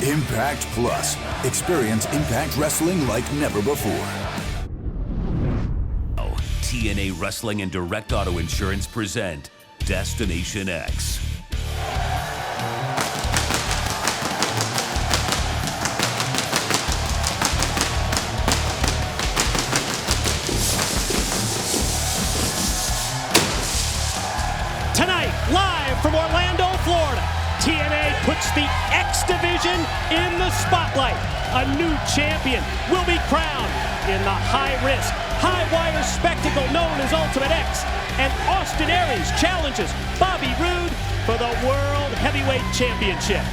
Impact Plus. Experience Impact Wrestling like never before. TNA Wrestling and Direct Auto Insurance present Destination X. Tonight, live from Orlando, Florida, TNA puts the X Division in the spotlight. A new champion will be crowned in the high-risk, high-wire spectacle known as Ultimate X. And Austin Aries challenges Bobby Roode for the World Heavyweight Championship.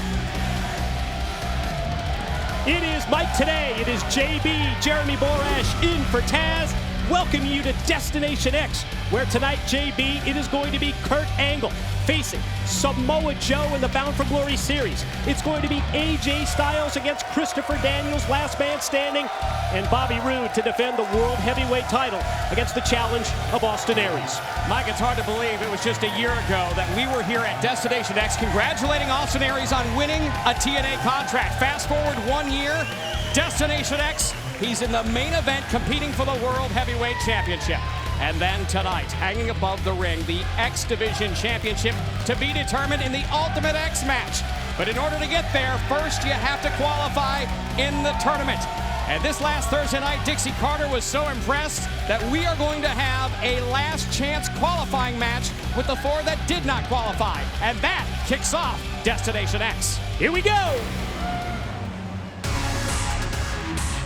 It is Mike today. It is JB, Jeremy Borash, in for Taz. Welcome you to Destination X, where tonight, JB, it is going to be Kurt Angle facing Samoa Joe in the Bound for Glory series. It's going to be AJ Styles against Christopher Daniels, last man standing, and Bobby Roode to defend the World Heavyweight title against the challenge of Austin Aries. Mike, it's hard to believe it was just a year ago that we were here at Destination X congratulating Austin Aries on winning a TNA contract. Fast forward 1 year, Destination X, he's in the main event competing for the World Heavyweight Championship. And then tonight, hanging above the ring, the X Division Championship to be determined in the Ultimate X match. But in order to get there, first you have to qualify in the tournament. And this last Thursday night, Dixie Carter was so impressed that we are going to have a last chance qualifying match with the 4 that did not qualify. And that kicks off Destination X. Here we go!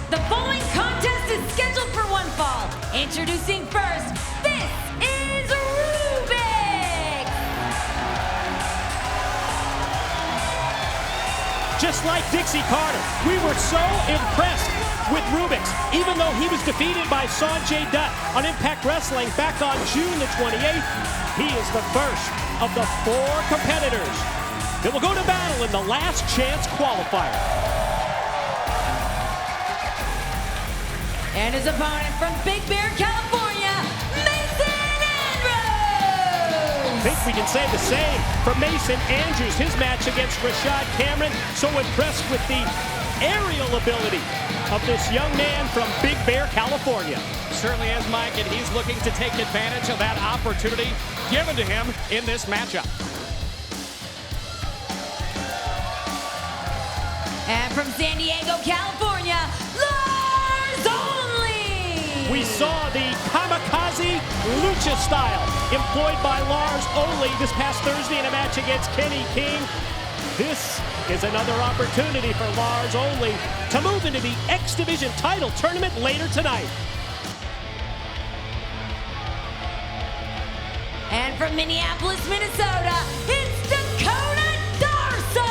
The following contest is scheduled for one fall. Introducing first, this is Rubik! Just like Dixie Carter, we were so impressed with Rubik's, even though he was defeated by Sanjay Dutt on Impact Wrestling back on June the 28th. He is the first of the 4 competitors that will go to battle in the last chance qualifier. And his opponent from Big Bear, California, Mason Andrews! I think we can say the same for Mason Andrews. His match against Rashad Cameron, so impressed with the aerial ability of this young man from Big Bear, California. Certainly is, Mike, and he's looking to take advantage of that opportunity given to him in this matchup. And from San Diego, California, Lars Only! We saw the kamikaze lucha style employed by Lars Only this past Thursday in a match against Kenny King. This is another opportunity for Lars Only to move into the X Division title tournament later tonight. And from Minneapolis, Minnesota, it's Dakota Darso!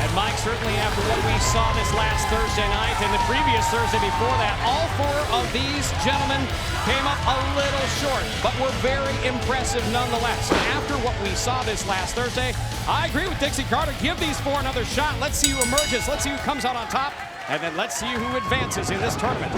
And Mike, certainly after what we saw this last Thursday night and the previous Thursday before that, all 4 of these gentlemen came up a little short, but were very impressive nonetheless. And after what we saw this last Thursday, I agree with Dixie Carter. Give these 4 another shot. Let's see who emerges. Let's see who comes out on top. And then let's see who advances in this tournament.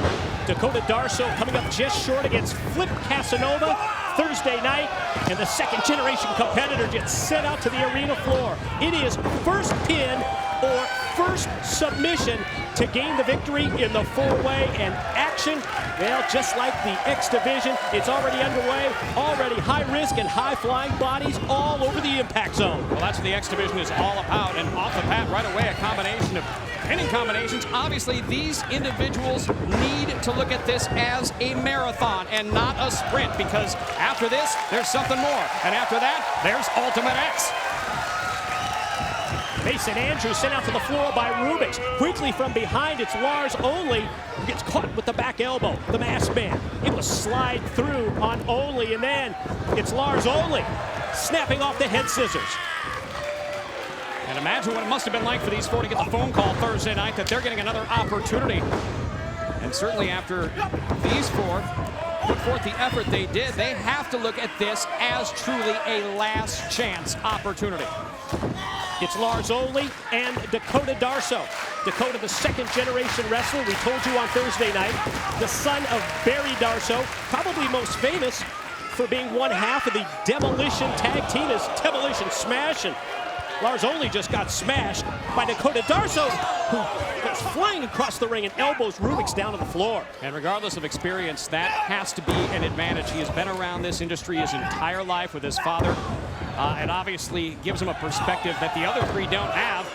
Dakota Darso coming up just short against Flip Casanova Thursday night. And the second-generation competitor gets sent out to the arena floor. It is first pin or first submission to gain the victory in the 4-way, and action, well, just like the X Division, it's already underway, already high risk and high flying bodies all over the impact zone. Well, that's what the X Division is all about, and off the bat right away, a combination of pinning combinations. Obviously, these individuals need to look at this as a marathon and not a sprint, because after this, there's something more, and after that, there's Ultimate X. Mason Andrews sent out to the floor by Rubik's. Quickly from behind, it's Lars Only who gets caught with the back elbow. The masked man able to slide through on Only, and then it's Lars Only snapping off the head scissors. And imagine what it must have been like for these 4 to get the phone call Thursday night that they're getting another opportunity. And certainly after these 4 put forth the effort they did, they have to look at this as truly a last chance opportunity. It's Lars Only and Dakota Darso. Dakota, the second-generation wrestler, we told you on Thursday night, the son of Barry Darso, probably most famous for being one half of the Demolition tag team is Demolition Smash, and Lars Only just got smashed by Dakota Darso, who goes flying across the ring and elbows Rubix down to the floor. And regardless of experience, that has to be an advantage. He has been around this industry his entire life with his father, and obviously gives him a perspective that the other three don't have.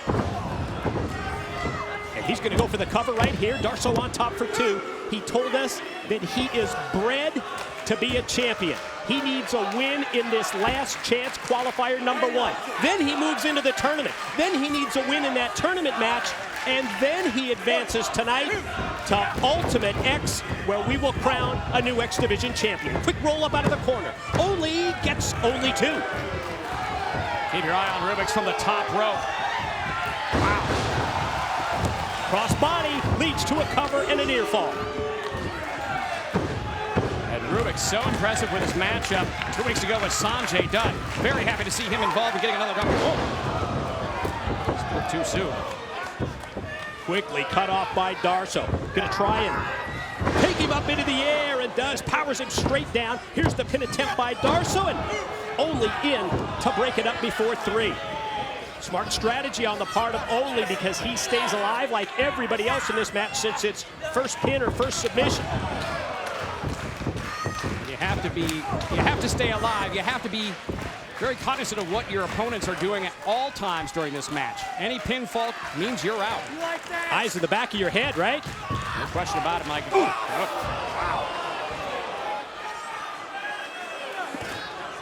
And he's going to go for the cover right here. Darso on top for two. He told us that he is bred to be a champion. He needs a win in this last chance qualifier #1. Then he moves into the tournament. Then he needs a win in that tournament match. And then he advances tonight to Ultimate X, where we will crown a new X Division champion. Quick roll up out of the corner. Only gets only two. Keep your eye on Rubix from the top rope. Wow. Cross body leads to a cover and a near fall. Rubix so impressive with his matchup 2 weeks ago with Sanjay Dutt. Very happy to see him involved in getting another double. Oh. Split too soon. Quickly cut off by Darso. Gonna try and take him up into the air, and does. Powers him straight down. Here's the pin attempt by Darso, and Only in to break it up before three. Smart strategy on the part of Only, because he stays alive like everybody else in this match since it's first pin or first submission. You have to stay alive. You have to be very cognizant of what your opponents are doing at all times during this match. Any pinfall means you're out. Eyes in the back of your head, right? No question about it, Mike. Wow.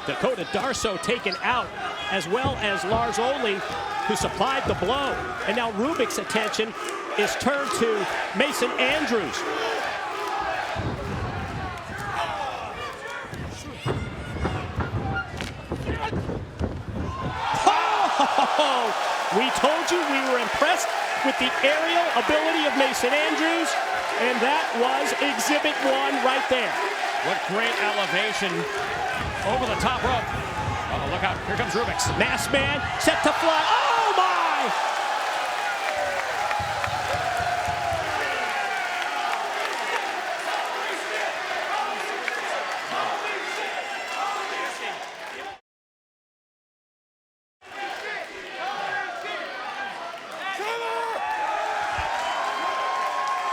Dakota Darso taken out, as well as Lars Only, who supplied the blow. And now Rubik's attention is turned to Mason Andrews. We told you we were impressed with the aerial ability of Mason Andrews, and that was Exhibit 1 right there. What great elevation over the top rope. Oh, look out, here comes Rubix. Masked Man set to fly. Oh my!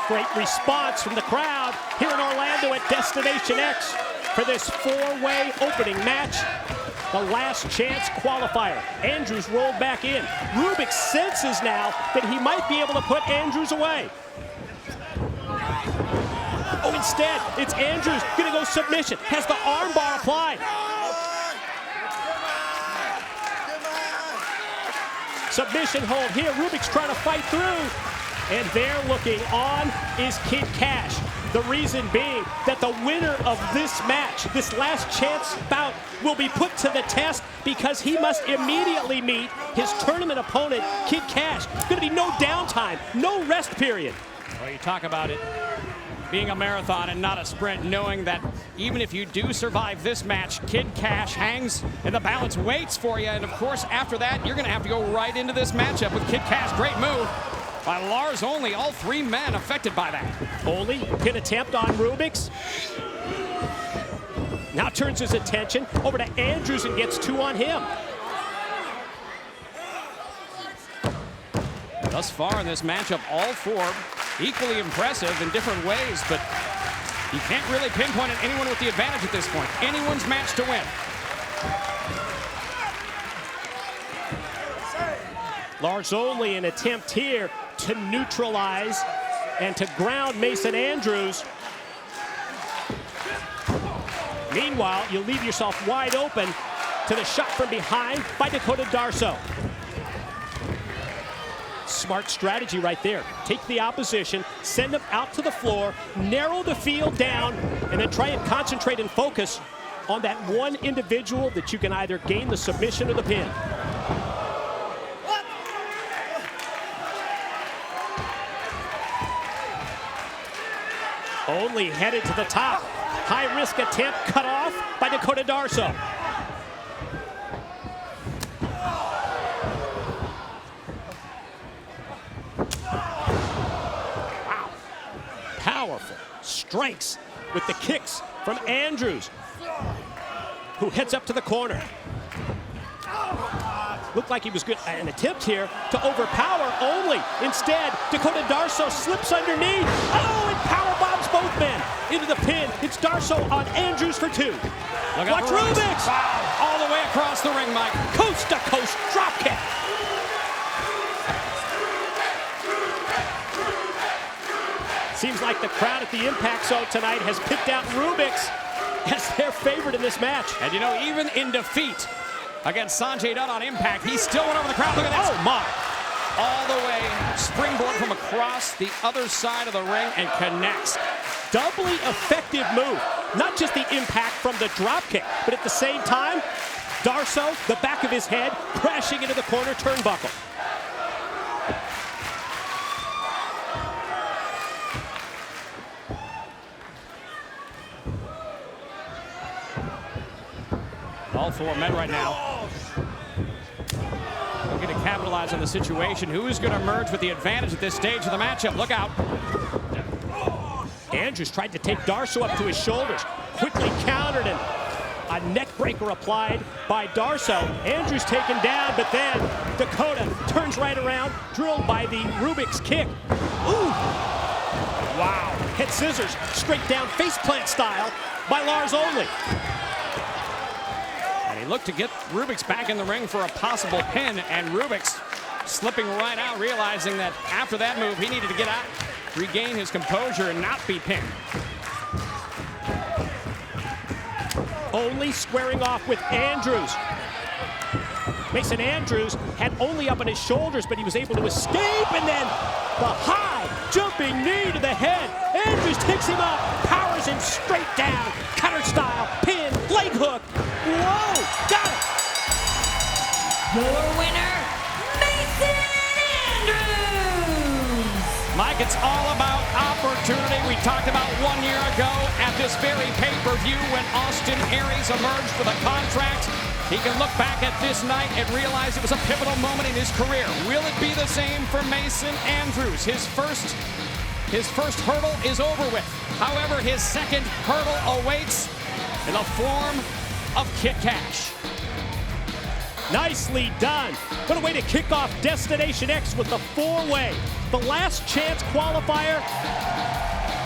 Great response from the crowd here in Orlando at Destination X for this four-way opening match. The last chance qualifier. Andrews rolled back in. Rubik senses now that he might be able to put Andrews away. Oh, instead, it's Andrews gonna go submission. Has the arm bar applied. Submission hold here. Rubik's trying to fight through. And there looking on is Kid Cash. The reason being that the winner of this match, this last chance bout, will be put to the test because he must immediately meet his tournament opponent, Kid Cash. Gonna be no downtime, no rest period. Well, you talk about it being a marathon and not a sprint, knowing that even if you do survive this match, Kid Cash hangs in the balance, waits for you. And of course, after that, you're gonna have to go right into this matchup with Kid Cash. Great move by Lars Only. All three men affected by that. Only pin attempt on Rubix. Now turns his attention over to Andrews and gets two on him. Thus far in this matchup, all four equally impressive in different ways, but you can't really pinpoint at anyone with the advantage at this point. Anyone's match to win. Lars Only an attempt here to neutralize and to ground Mason Andrews. Meanwhile, you leave yourself wide open to the shot from behind by Dakota Darso. Smart strategy right there. Take the opposition, send them out to the floor, narrow the field down, and then try and concentrate and focus on that one individual that you can either gain the submission or the pin. Only headed to the top. High risk attempt cut off by Dakota Darso. Wow. Powerful strikes with the kicks from Andrews. who heads up to the corner. Looked like he was good. An attempt here to overpower only. Instead, Dakota Darsow slips underneath. Oh, and power bombs both men into the pin. It's Darsow on Andrews for 2. Watch Rubix! Wow, all the way across the ring, Mike. Coast to coast drop kick. Seems like the crowd at the Impact Zone tonight has picked out Rubix as their favorite in this match. And you know, even in defeat against Sanjay Dutt on Impact, he still went over the crowd. Look at this. Oh my. All the way, springboard from across the other side of the ring and connects. Doubly effective move. Not just the impact from the drop kick, but at the same time, Darsow, the back of his head, crashing into the corner turnbuckle. All 4 men right now looking to capitalize on the situation. Who's going to emerge with the advantage at this stage of the matchup? Look out. Andrews tried to take Darsow up to his shoulders. Quickly countered and a neck breaker applied by Darsow. Andrews taken down, but then Dakota turns right around, drilled by the Rubix kick. Ooh! Wow. Head scissors straight down faceplant style by Lars Only. And he looked to get Rubix back in the ring for a possible pin, and Rubix slipping right out, realizing that after that move, he needed to get out, regain his composure, and not be pinned. Only squaring off with Andrews. Mason Andrews had Only up on his shoulders, but he was able to escape, and then the high jumping knee to the head. Andrews takes him up, powers him straight down, cutter style, pin, leg hook. Whoa, got it. Your winner, Mason Andrews. Mike, it's all about opportunity. We talked about 1 year ago at this very pay-per-view when Austin Aries emerged with a contract. He can look back at this night and realize it was a pivotal moment in his career. Will it be the same for Mason Andrews? His first hurdle is over with. However, his second hurdle awaits in the form of Kid Cash. Nicely done. What a way to kick off Destination X with the 4-way. The last chance qualifier.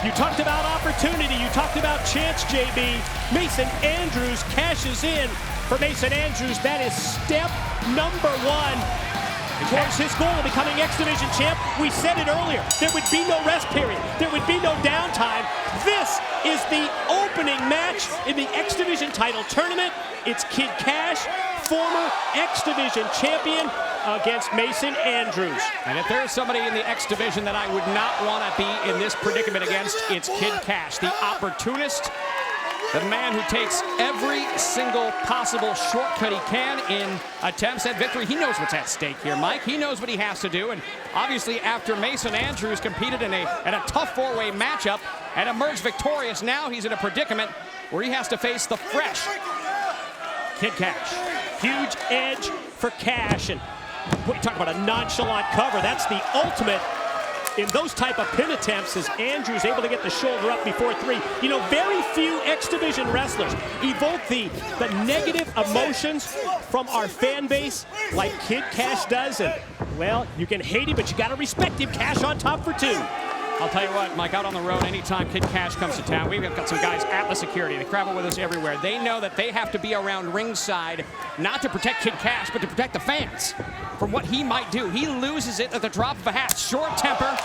You talked about opportunity. You talked about chance, JB. Mason Andrews cashes in. For Mason Andrews, that is step number 1 towards his goal of becoming X Division champ. We said it earlier. There would be no rest period. There would be no downtime. This is the opening match in the X Division title tournament. It's Kid Cash, former X Division champion, against Mason Andrews. And if there's somebody in the X Division that I would not want to be in this predicament against, it's Kid Cash, the opportunist, the man who takes every single possible shortcut he can in attempts at victory. He knows what's at stake here, Mike. He knows what he has to do. And obviously, after Mason Andrews competed in a tough 4-way matchup and emerged victorious, now he's in a predicament where he has to face the fresh Kid Cash. Huge edge for Cash. And boy, you talk about a nonchalant cover. That's the ultimate in those type of pin attempts, as Andrews able to get the shoulder up before 3. You know, very few X Division wrestlers evoke the negative emotions from our fan base like Kid Cash does. And, well, you can hate him, but you got to respect him. Cash on top for 2. I'll tell you what, Mike, out on the road, anytime Kid Cash comes to town, we've got some guys at the security. They travel with us everywhere. They know that they have to be around ringside, not to protect Kid Cash, but to protect the fans from what he might do. He loses it at the drop of a hat. Short temper.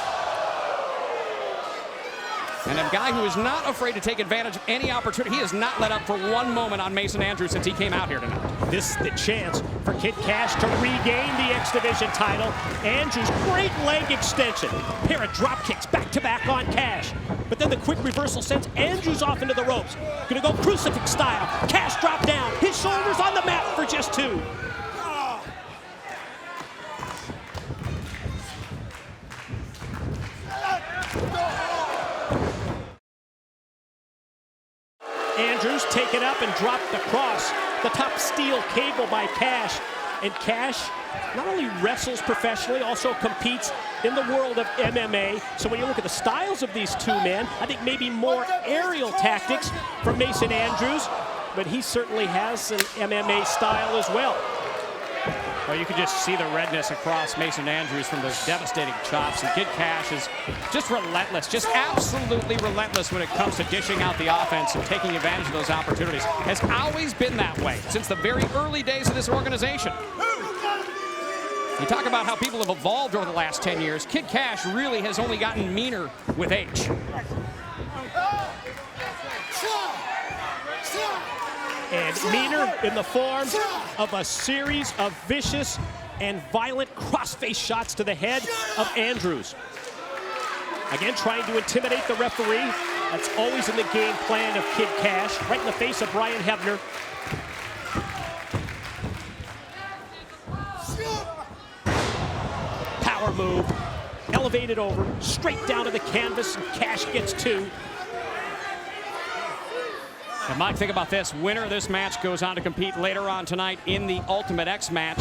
And a guy who is not afraid to take advantage of any opportunity. He has not let up for 1 moment on Mason Andrews since he came out here tonight. This is the chance for Kid Cash to regain the X Division title. Andrews, great leg extension. Pair of drop kicks back-to-back on Cash. But then the quick reversal sends Andrews off into the ropes. Gonna go crucifix style. Cash drop down. His shoulders on the mat for just 2. Andrews taken up and dropped across the top steel cable by Cash. And Cash not only wrestles professionally, also competes in the world of MMA. So when you look at the styles of these 2 men, I think maybe more aerial tactics from Mason Andrews. but he certainly has an MMA style as well. Well, you can just see the redness across Mason Andrews from those devastating chops. And Kid Cash is just relentless, just absolutely relentless when it comes to dishing out the offense and taking advantage of those opportunities. Has always been that way since the very early days of this organization. You talk about how people have evolved over the last 10 years. Kid Cash really has only gotten meaner with age. And meaner in the form of a series of vicious and violent cross-face shots to the head of Andrews. Again, trying to intimidate the referee. That's always in the game plan of Kid Cash. Right in the face of Brian Hebner. Power move. Elevated over. Straight down to the canvas. And Cash gets two. And Mike, think about this. Winner of this match goes on to compete later on tonight in the Ultimate X match.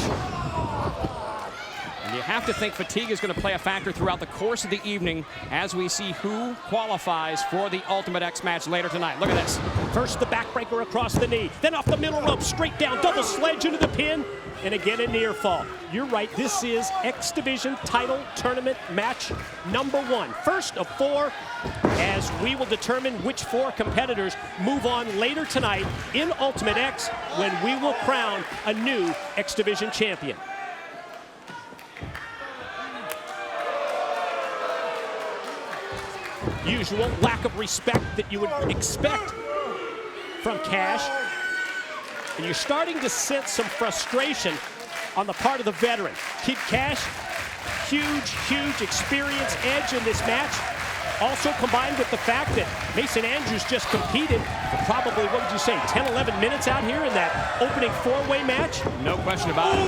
And you have to think fatigue is going to play a factor throughout the course of the evening as we see who qualifies for the Ultimate X match later tonight. Look at this. First the backbreaker across the knee, then off the middle rope, straight down, double sledge into the pin, and again a near fall. You're right, this is X Division title tournament match number 1. First of 4, as we will determine which 4 competitors move on later tonight in Ultimate X when we will crown a new X Division champion. Usual lack of respect that you would expect from Cash. And you're starting to sense some frustration on the part of the veteran. Kid Cash, huge experience edge in this match. Also combined with the fact that Mason Andrews just competed for probably, what would you say, 10, 11 minutes out here in that opening 4-way match? No question about it.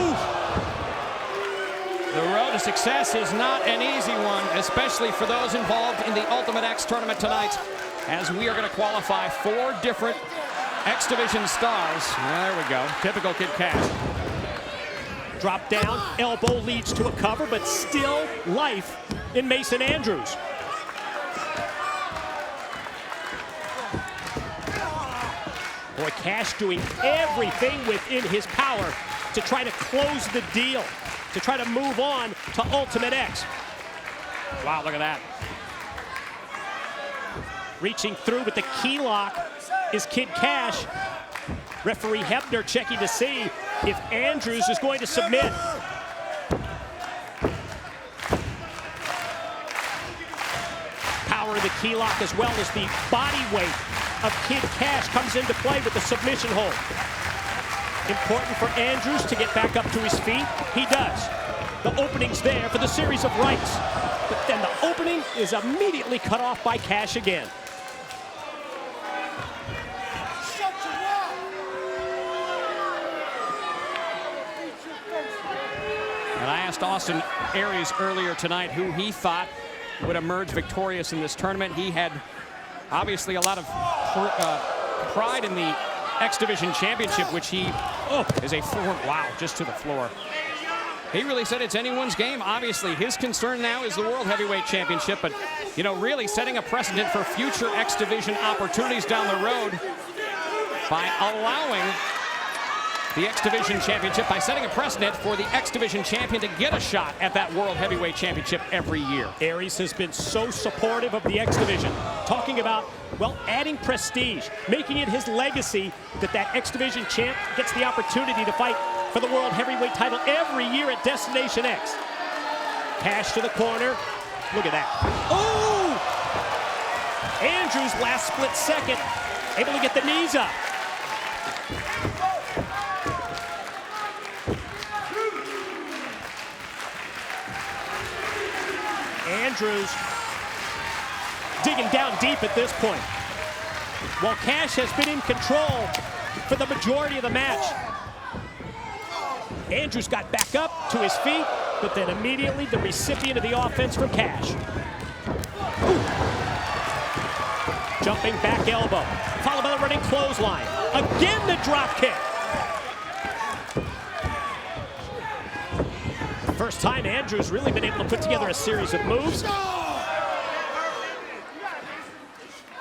The road to success is not an easy one, especially for those involved in the Ultimate X tournament tonight, as we are going to qualify 4 different X Division stars. There we go. Typical Kid Cash. Drop down, elbow leads to a cover, but still life in Mason Andrews. Boy, Cash doing everything within his power to try to close the deal, to try to move on to Ultimate X. Wow, look at that. Reaching through with the key lock is Kid Cash. Referee Hebner checking to see if Andrews is going to submit. Power of the key lock as well as the body weight of Kid Cash comes into play with the submission hold. Important for Andrews to get back up to his feet. He does. The opening's there for the series of rights. But then the opening is immediately cut off by Cash again. And I asked Austin Aries earlier tonight who he thought would emerge victorious in this tournament. He had obviously a lot of pride in the X Division Championship, which he is a form. Wow, just to the floor. He really said it's anyone's game. Obviously, his concern now is the World Heavyweight Championship, but, you know, really setting a precedent for future X Division opportunities down the road by allowing the X Division Championship, by setting a precedent for the X Division champion to get a shot at that World Heavyweight Championship every year. Aries has been so supportive of the X Division, talking about, well, adding prestige, making it his legacy that X Division champ gets the opportunity to fight for the World Heavyweight title every year at Destination X. Cash to the corner. Look at that. Oh! Andrews last split second, able to get the knees up. Andrews digging down deep at this point. While Cash has been in control for the majority of the match. Andrews got back up to his feet, but then immediately the recipient of the offense from Cash. Ooh. Jumping back elbow, followed by the running clothesline. Again the drop kick. First time Andrews really been able to put together a series of moves.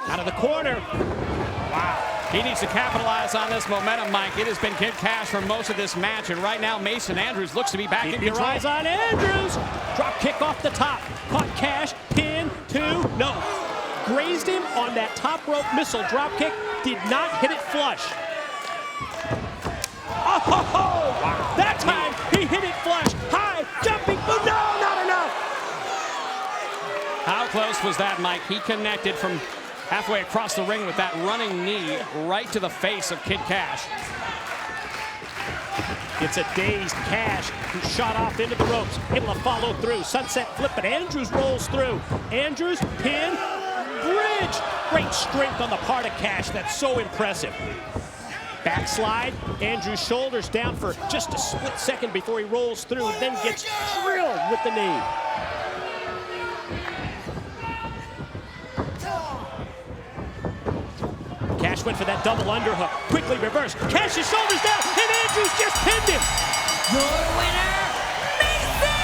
Out of the corner. Wow. He needs to capitalize on this momentum, Mike. It has been Kid Cash for most of this match, and right now Mason Andrews looks to be back in Keep control. your eyes on Andrews. Drop kick off the top. Caught Cash. Pin. 2. No. Grazed him on that top rope missile drop kick. Did not hit it flush. Oh, wow. That time he hit it flush. High. Jumping. Oh, no, not enough. How close was that, Mike? He connected from halfway across the ring with that running knee right to the face of Kid Cash. It's a dazed Cash who shot off into the ropes, able to follow through. Sunset flip, but Andrews rolls through. Andrews, pin, bridge. Great strength on the part of Cash. That's so impressive. Backslide, Andrews' shoulders down for just a split second before he rolls through, then gets drilled with the knee. Cash went for that double underhook. Quickly reversed. Cash's shoulders down, and Andrews just pinned him. Your winner, Mason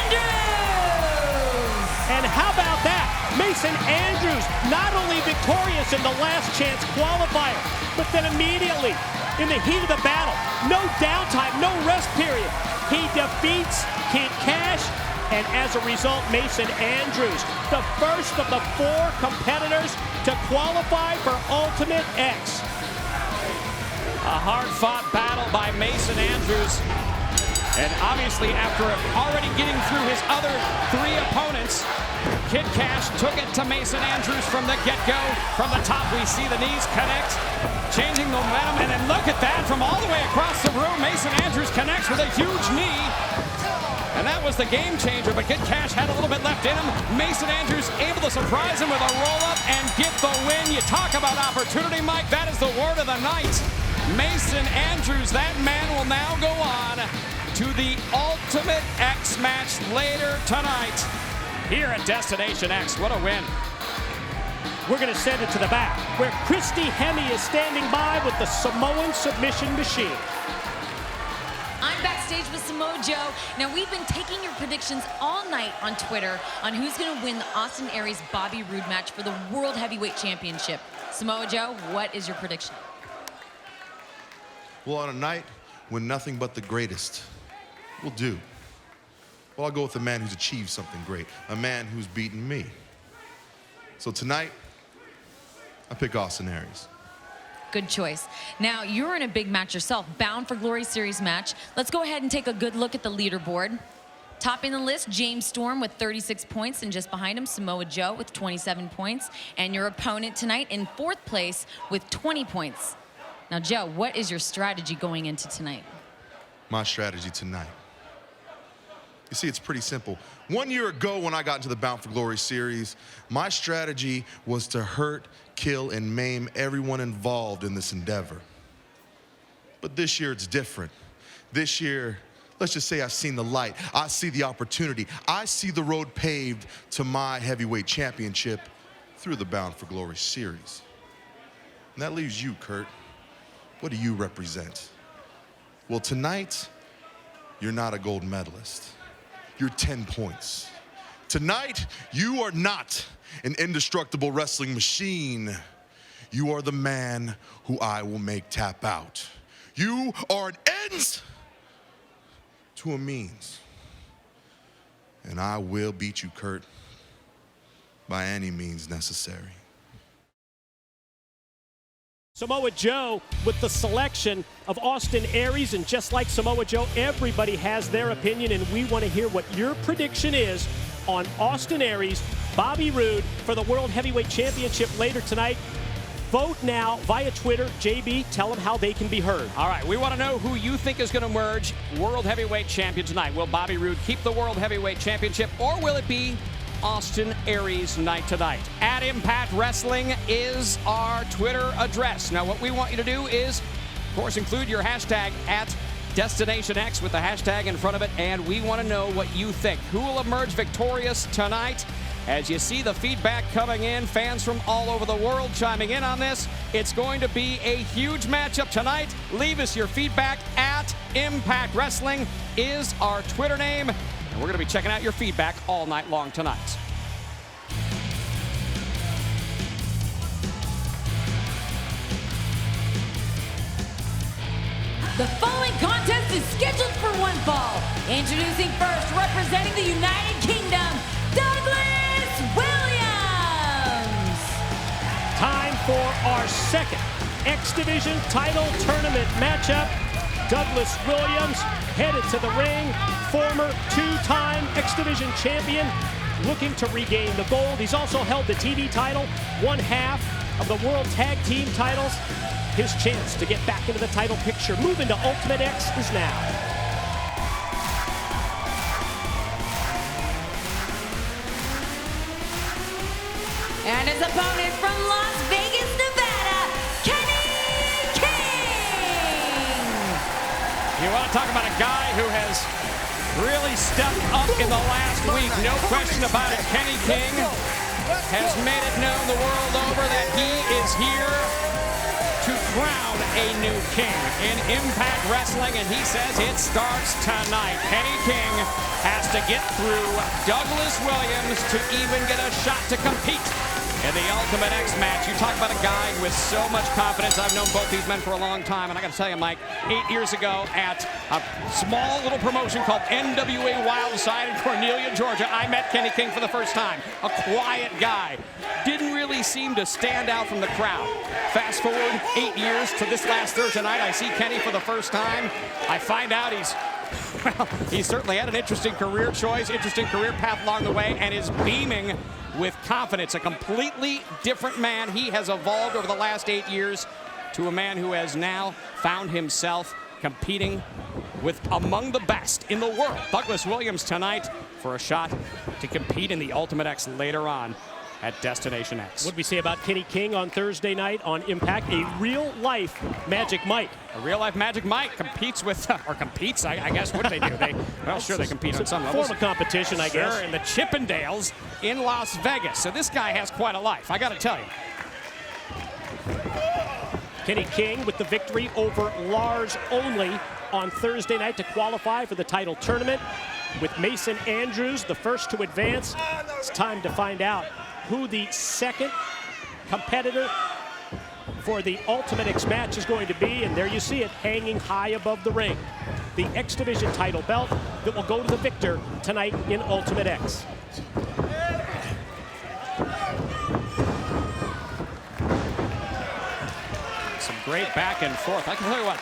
Andrews! And how about that? Mason Andrews not only victorious in the last chance qualifier, but then immediately in the heat of the battle, no downtime, no rest period, he defeats Kid Cash, and as a result, Mason Andrews, the first of the 4 competitors to qualify for Ultimate X. A hard-fought battle by Mason Andrews. And obviously, after already getting through his other 3 opponents, Kid Cash took it to Mason Andrews from the get-go. From the top, we see the knees connect, changing the momentum. And then look at that, from all the way across the room, Mason Andrews connects with a huge knee. And that was the game changer, but Kid Cash had a little bit left in him. Mason Andrews able to surprise him with a roll-up and get the win. You talk about opportunity, Mike. That is the word of the night. Mason Andrews, that man will now go on to the Ultimate X match later tonight here at Destination X. What a win. We're going to send it to the back, where Christy Hemme is standing by with the Samoan submission machine. I'm backstage with Samoa Joe. Now, we've been taking your predictions all night on Twitter on who's going to win the Austin Aries Bobby Roode match for the World Heavyweight Championship. Samoa Joe, what is your prediction? Well, on a night when nothing but the greatest will do, well, I'll go with a man who's achieved something great, a man who's beaten me. So tonight, I pick Austin Aries. Good choice. Now, you're in a big match yourself, Bound for Glory Series match. Let's go ahead and take a good look at the leaderboard. Topping the list, James Storm with 36 points, and just behind him, Samoa Joe with 27 points. And your opponent tonight in 4th place with 20 points. Now, Joe, what is your strategy going into tonight? My strategy tonight. You see, it's pretty simple. 1 year ago when I got into the Bound for Glory series, my strategy was to hurt, kill, and maim everyone involved in this endeavor. But this year it's different. This year, let's just say I've seen the light. I see the opportunity. I see the road paved to my heavyweight championship through the Bound for Glory series. And that leaves you, Kurt. What do you represent? Well, tonight, you're not a gold medalist. You're 10 points. Tonight, you are not an indestructible wrestling machine. You are the man who I will make tap out. You are an ends to a means. And I will beat you, Kurt, by any means necessary. Samoa Joe with the selection of Austin Aries, and just like Samoa Joe, everybody has their opinion, and we want to hear what your prediction is on Austin Aries, Bobby Roode for the World Heavyweight Championship later tonight. Vote now via Twitter. JB, tell them how they can be heard. All right, we want to know who you think is going to emerge World Heavyweight Champion tonight. Will Bobby Roode keep the World Heavyweight Championship, or will it be Austin Aries night tonight? At Impact Wrestling is our Twitter address. Now, what we want you to do is, of course, include your hashtag at Destination X with the hashtag in front of it, and we want to know what you think. Who will emerge victorious tonight? As you see the feedback coming in, fans from all over the world chiming in on this. It's going to be a huge matchup tonight. Leave us your feedback at Impact Wrestling is our Twitter name. And we're going to be checking out your feedback all night long tonight. The following contest is scheduled for one fall. Introducing first, representing the United Kingdom, Douglas Williams. Time for our second X Division title tournament matchup. Douglas Williams headed to the ring, former two-time X Division champion, looking to regain the gold. He's also held the TV title, one half of the World Tag Team titles. His chance to get back into the title picture, moving to Ultimate X, is now. And his opponent from Las Vegas, Nevada, Kenny King. You want to talk about a guy who has really stepped up in the last week. No question about it. Kenny King has made it known the world over that he is here to crown a new king in Impact Wrestling, and he says it starts tonight. Kenny King has to get through Douglas Williams to even get a shot to compete in the Ultimate X match. You talk about a guy with so much confidence. I've known both these men for a long time, and I got to tell you, Mike, 8 years ago at a small little promotion called NWA Wildside in Cornelia, Georgia, I met Kenny King for the first time. A quiet guy. Didn't really seem to stand out from the crowd. Fast forward 8 years to this last Thursday night, I see Kenny for the first time. I find out he's certainly had an interesting career choice, interesting career path along the way, and is beaming with confidence. A completely different man. He has evolved over the last 8 years to a man who has now found himself competing with among the best in the world. Douglas Williams tonight for a shot to compete in the Ultimate X later on at Destination X. What did we say about Kenny King on Thursday night on Impact? A real-life Magic Mike. A real-life Magic Mike competes with, or competes, I guess, what do they do? They compete on some levels. Form of competition, I guess. Sure, in the Chippendales in Las Vegas. So this guy has quite a life, I got to tell you. Kenny King with the victory over Lars Only on Thursday night to qualify for the title tournament. With Mason Andrews, the first to advance, it's time to find out who the second competitor for the Ultimate X match is going to be, and there you see it hanging high above the ring. The X Division title belt that will go to the victor tonight in Ultimate X. Some great back and forth. I can tell you what,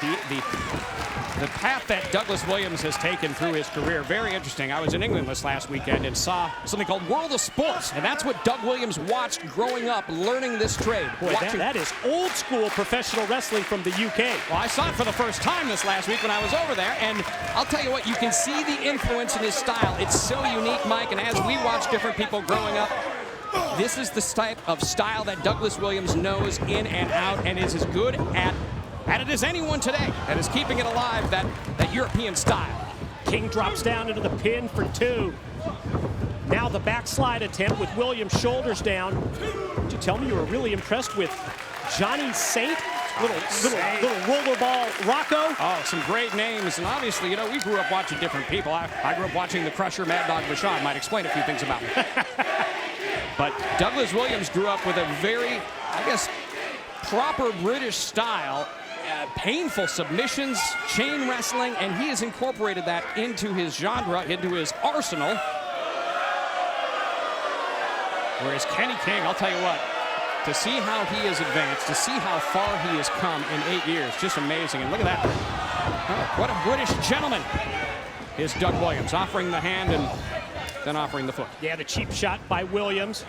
the path that Douglas Williams has taken through his career, very interesting. I was in England this last weekend and saw something called World of Sports, and that's what Doug Williams watched growing up, learning this trade. Boy, that is old school professional wrestling from the UK. Well, I saw it for the first time this last week when I was over there, and I'll tell you what, you can see the influence in his style. It's so unique, Mike, and as we watch different people growing up, this is the type of style that Douglas Williams knows in and out and is as good at it as anyone today that is keeping it alive, that European style. King drops down into the pin for 2. Now the backslide attempt with Williams' shoulders down. Did you tell me you were really impressed with Johnny Saint? Little rollerball Rocco. Oh, some great names. And obviously, you know, we grew up watching different people. I grew up watching the Crusher, Mad Dog Vachon. Might explain a few things about me. But Douglas Williams grew up with a very, I guess, proper British style. Painful submissions, chain wrestling, and he has incorporated that into his genre, into his arsenal. Whereas Kenny King, I'll tell you what, to see how he has advanced, to see how far he has come in 8 years, just amazing. And look at that. Oh, what a British gentleman is Doug Williams, offering the hand and then offering the foot. Yeah, the cheap shot by Williams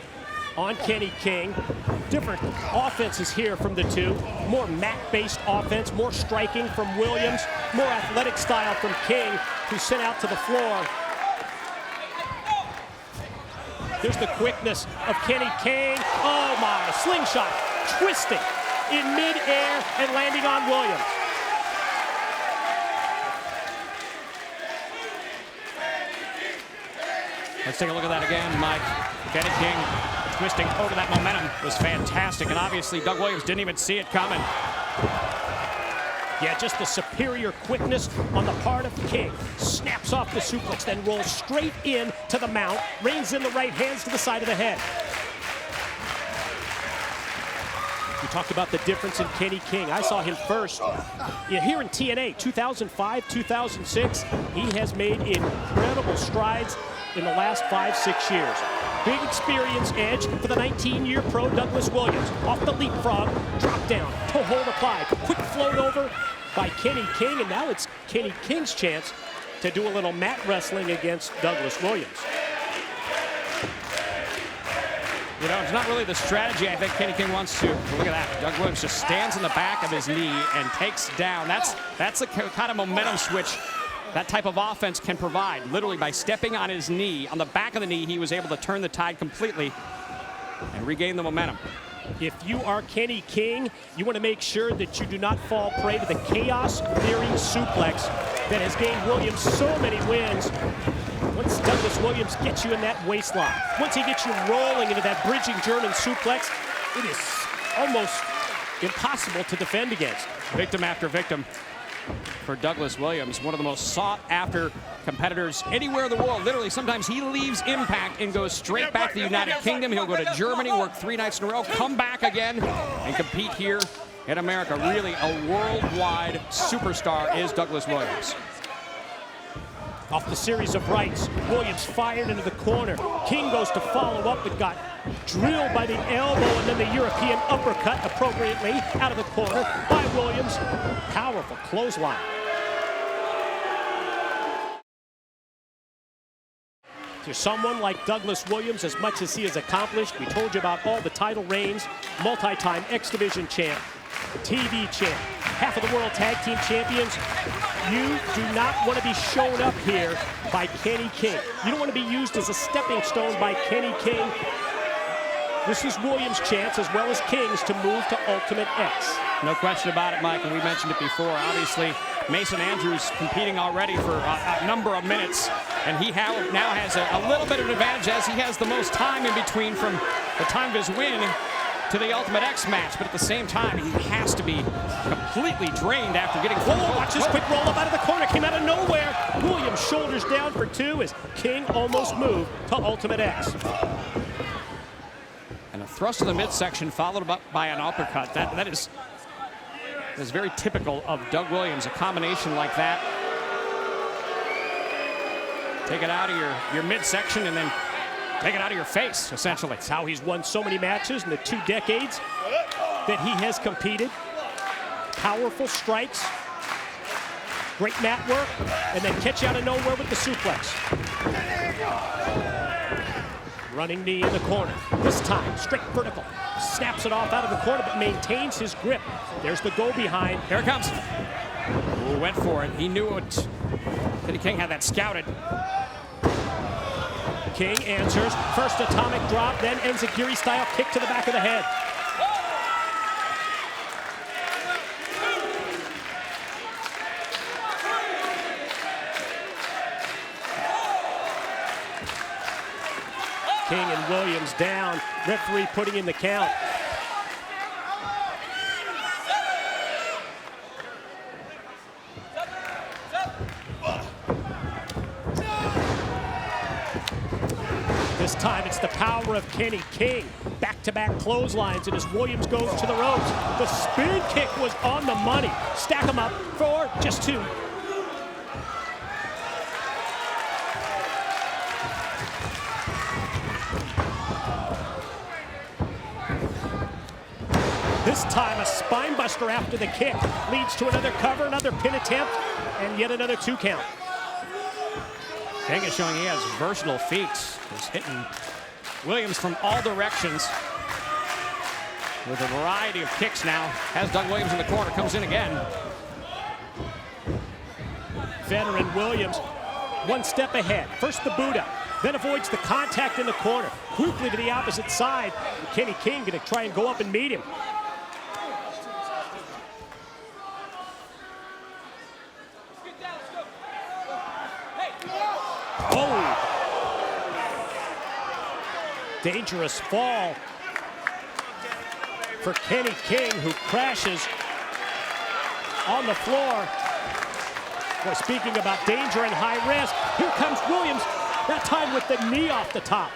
on Kenny King. Different offenses here from the two. More mat-based offense, more striking from Williams, more athletic style from King, who's sent out to the floor. There's the quickness of Kenny King. Oh my, slingshot, twisting in mid-air and landing on Williams. Let's take a look at that again, Mike. Kenny King twisting over that momentum was fantastic, and obviously Doug Williams didn't even see it coming. Yeah, just the superior quickness on the part of King. Snaps off the suplex, then rolls straight in to the mount, reins in the right hands to the side of the head. We talked about the difference in Kenny King. I saw him first here in TNA, 2005, 2006. He has made incredible strides in the last 5-6 years. Big experience edge for the 19-year pro Douglas Williams. Off the leapfrog, drop down, toe hold applied. Quick float over by Kenny King, and now it's Kenny King's chance to do a little mat wrestling against Douglas Williams. You know, it's not really the strategy I think Kenny King wants to. Look at that. Doug Williams just stands in the back of his knee and takes down. That's the kind of momentum switch that type of offense can provide. Literally by stepping on his knee, on the back of the knee, he was able to turn the tide completely and regain the momentum. If you are Kenny King, you want to make sure that you do not fall prey to the chaos theory suplex that has gained Williams so many wins. Once Douglas Williams gets you in that waistline, once he gets you rolling into that bridging German suplex, it is almost impossible to defend against. Victim after victim for Douglas Williams, one of the most sought-after competitors anywhere in the world. Literally, sometimes he leaves Impact and goes straight back to the United Kingdom. He'll go to Germany, work 3 nights in a row, come back again, and compete here in America. Really, a worldwide superstar is Douglas Williams. Off the series of rights, Williams fired into the corner. King goes to follow up, but got drilled by the elbow, and then the European uppercut appropriately out of the corner by Williams. Powerful clothesline. To someone like Douglas Williams, as much as he has accomplished, we told you about all the title reigns, multi-time X Division champ, TV champ, half of the world tag team champions. You do not want to be shown up here by Kenny King. You don't want to be used as a stepping stone by Kenny King. This is Williams' chance, as well as King's, to move to Ultimate X. No question about it, Mike, and we mentioned it before. Obviously, Mason Andrews competing already for a number of minutes, and he now has a little bit of an advantage as he has the most time in between from the time of his win to the Ultimate X match, but at the same time, he has to be completely drained after getting full. Watch this quick roll up out of the corner, came out of nowhere. Williams shoulders down for 2 as King almost moved to Ultimate X. And a thrust to the midsection followed up by an uppercut. That is very typical of Doug Williams, a combination like that. Take it out of your midsection and then take it out of your face, essentially. It's how he's won so many matches in the 2 decades that he has competed. Powerful strikes, great mat work, and then catch you out of nowhere with the suplex. Running knee in the corner. This time, straight vertical. Snaps it off out of the corner, but maintains his grip. There's the go behind. Here it comes. Ooh, went for it. He knew it. Kenny King had that scouted. King answers. First atomic drop, then Enziguri-style kick to the back of the head. King and Williams down. Referee putting in the count. This time it's the power of Kenny King. Back-to-back clotheslines, and as Williams goes to the ropes, the spin kick was on the money. Stack them up for just 2. This time a spine buster after the kick leads to another cover, another pin attempt, and yet another 2 count. King is showing he has versatile feet. He's hitting Williams from all directions with a variety of kicks now. Has Doug Williams in the corner, comes in again. Veteran Williams, 1 step ahead. First the Buddha, then avoids the contact in the corner. Quickly to the opposite side. Kenny King gonna try and go up and meet him. Oh! Dangerous fall for Kenny King, who crashes on the floor. Well, speaking about danger and high risk, here comes Williams, that time with the knee off the top.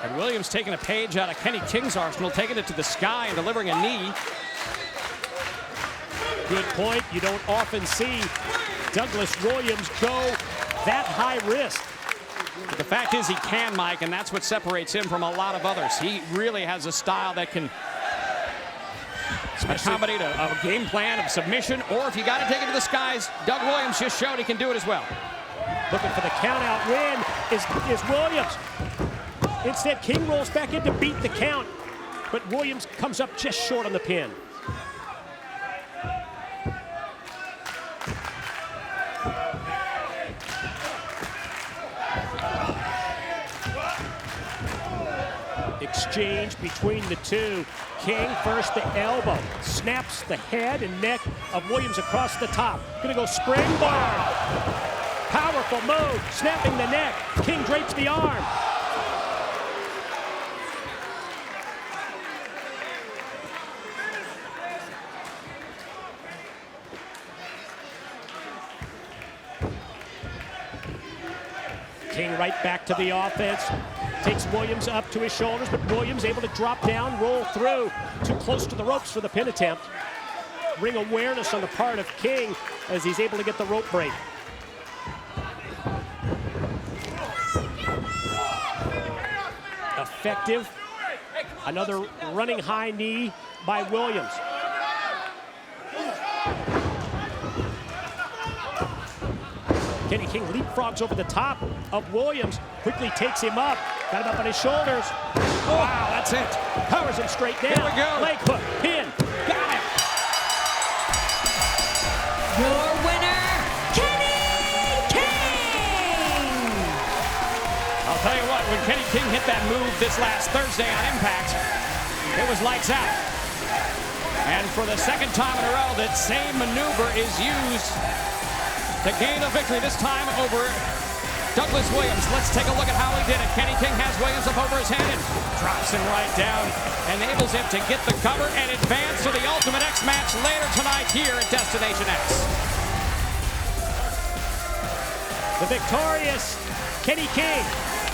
And Williams taking a page out of Kenny King's arsenal, taking it to the sky and delivering a knee. Good point. You don't often see Douglas Williams go that high risk. But the fact is he can, Mike, and that's what separates him from a lot of others. He really has a style that can accommodate a game plan of submission, or if you got to take it to the skies, Doug Williams just showed he can do it as well. Looking for the count-out win is Williams. Instead, King rolls back in to beat the count, but Williams comes up just short on the pin. Exchange between the two. King first the elbow, snaps the head and neck of Williams across the top. Gonna go springboard. Powerful move, snapping the neck. King drapes the arm. King right back to the offense. Takes Williams up to his shoulders, but Williams able to drop down, roll through. Too close to the ropes for the pin attempt. Ring awareness on the part of King as he's able to get the rope break. Effective. Another running high knee by Williams. Kenny King leapfrogs over the top of Williams, quickly takes him up, got him up on his shoulders. Oh, wow, that's it. Powers him straight down. Here we go. Leg hook, pin, got him. Your winner, Kenny King! I'll tell you what, when Kenny King hit that move this last Thursday on Impact, it was lights out. And for the second time in a row, that same maneuver is used to gain a victory, this time over Douglas Williams. Let's take a look at how he did it. Kenny King has Williams up over his head and drops him right down. Enables him to get the cover and advance to the Ultimate X match later tonight here at Destination X. The victorious Kenny King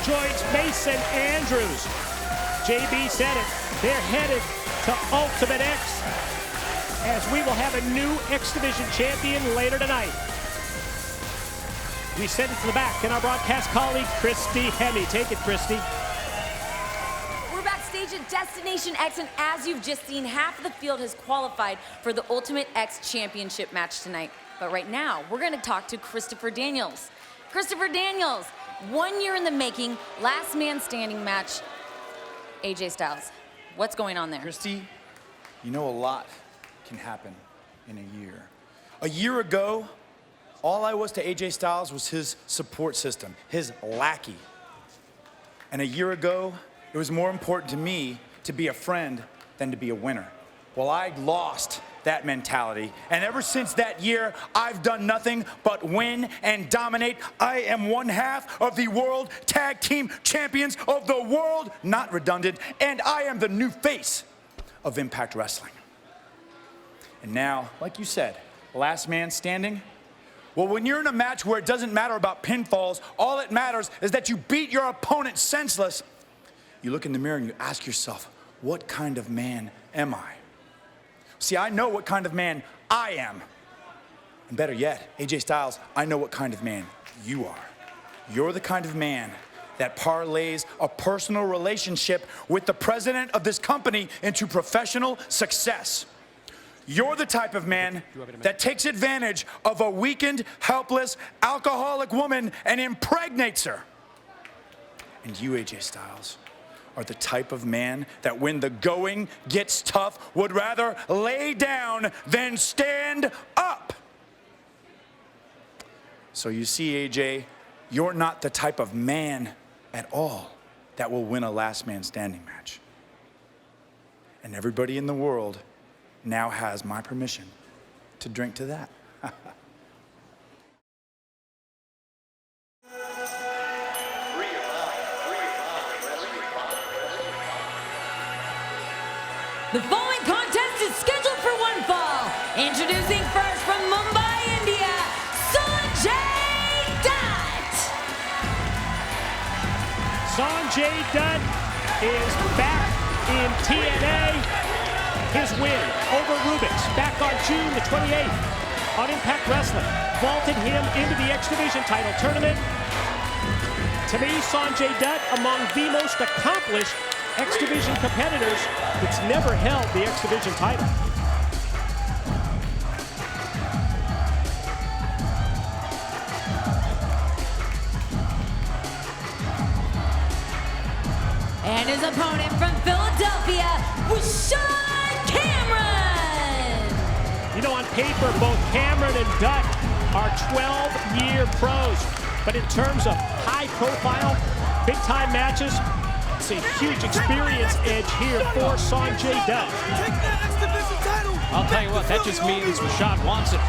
joins Mason Andrews. JB said it, they're headed to Ultimate X as we will have a new X Division champion later tonight. We send it to the back, and our broadcast colleague, Christy Hemme. Take it, Christy. We're backstage at Destination X, and as you've just seen, half of the field has qualified for the Ultimate X Championship match tonight. But right now, we're gonna talk to Christopher Daniels. Christopher Daniels, 1 year in the making, last man standing match, AJ Styles. What's going on there? Christy, you know a lot can happen in a year. A year ago, all I was to AJ Styles was his support system, his lackey. And a year ago, it was more important to me to be a friend than to be a winner. Well, I lost that mentality, and ever since that year, I've done nothing but win and dominate. I am one half of the World Tag Team Champions of the world, not redundant, and I am the new face of Impact Wrestling. And now, like you said, last man standing. Well, when you're in a match where it doesn't matter about pinfalls, all it matters is that you beat your opponent senseless. You look in the mirror and you ask yourself, what kind of man am I? See, I know what kind of man I am. And better yet, AJ Styles, I know what kind of man you are. You're the kind of man that parlays a personal relationship with the president of this company into professional success. You're the type of man that takes advantage of a weakened, helpless, alcoholic woman and impregnates her. And you, AJ Styles, are the type of man that when the going gets tough would rather lay down than stand up. So you see, AJ, you're not the type of man at all that will win a last man standing match. And everybody in the world now has my permission to drink to that. The following contest is scheduled for one fall. Introducing first from Mumbai, India, Sanjay Dutt. Sanjay Dutt is back in TNA. His win over Rubix back on June the 28th on Impact Wrestling vaulted him into the X Division title tournament. To me, Sanjay Dutt, among the most accomplished X Division competitors that's never held the X Division title. And his opponent from Philadelphia, Rashad Cameron. You know, on paper, both Cameron and Dutt are 12-year pros. But in terms of high-profile, big-time matches, it's a huge experience edge here for Sanjay Dutt. I'll tell you what, that just means Rashad wants it.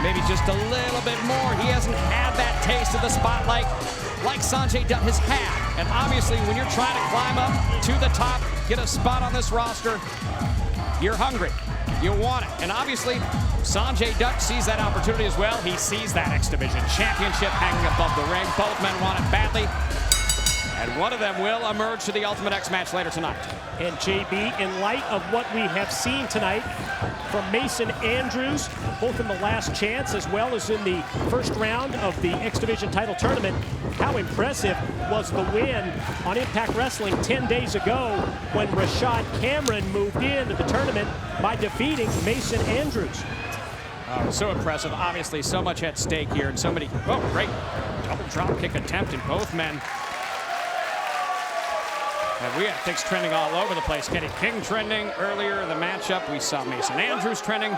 Maybe just a little bit more. He hasn't had that taste of the spotlight like Sanjay Dutt has had. And obviously, when you're trying to climb up to the top, get a spot on this roster, you're hungry. You want it. And obviously, Sanjay Dutt sees that opportunity as well. He sees that X Division championship hanging above the ring. Both men want it badly. And one of them will emerge to the Ultimate X match later tonight. And JB, in light of what we have seen tonight from Mason Andrews, both in the last chance as well as in the first round of the X Division title tournament, how impressive was the win on Impact Wrestling 10 days ago when Rashad Cameron moved into the tournament by defeating Mason Andrews. So impressive. Obviously, so much at stake here and so many. Oh, great double drop kick attempt in both men. And we had things trending all over the place. Kenny King trending earlier in the matchup. We saw Mason Andrews trending.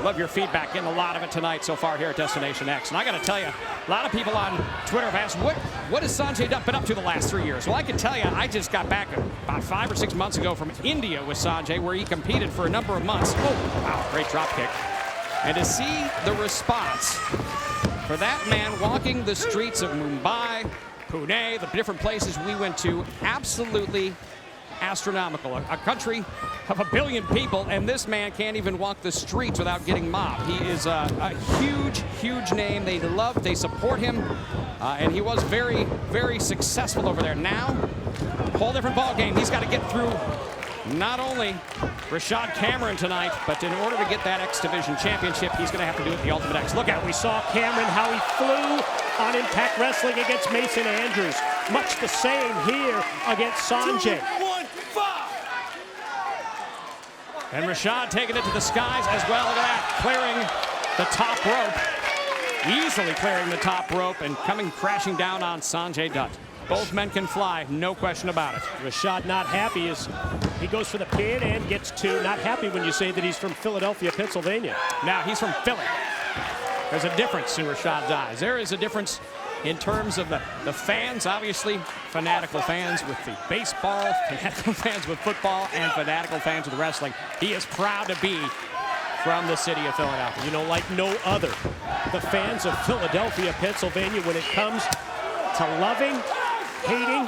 Love your feedback. Getting a lot of it tonight so far here at Destination X. And I got to tell you, a lot of people on Twitter have asked, what has Sanjay Dutt been up to the last 3 years? Well, I can tell you, I just got back about 5 or 6 months ago from India with Sanjay, where he competed for a number of months. Oh, wow, great drop kick. And to see the response for that man walking the streets of Mumbai, Pune, the different places we went to, absolutely astronomical. A country of 1 billion people, and this man can't even walk the streets without getting mobbed. He is a huge, huge name. They love, they support him, and he was very, very successful over there. Now, whole different ball game. He's got to get through not only Rashad Cameron tonight, but in order to get that X Division championship, he's going to have to do it the Ultimate X. Look at, we saw Cameron, how he flew on Impact Wrestling against Mason Andrews. Much the same here against Sanjay. 2, 1, 5. And Rashad taking it to the skies as well. Look at that, clearing the top rope. Easily clearing the top rope and coming crashing down on Sanjay Dutt. Both men can fly, no question about it. Rashad not happy as he goes for the pin and gets two. Not happy when you say that he's from Philadelphia, Pennsylvania. Now, he's from Philly. There's a difference in Rashad's eyes. There is a difference in terms of the fans, obviously, fanatical fans with the baseball, fanatical fans with football, and fanatical fans with wrestling. He is proud to be from the city of Philadelphia. You know, like no other, the fans of Philadelphia, Pennsylvania, when it comes to loving, hating,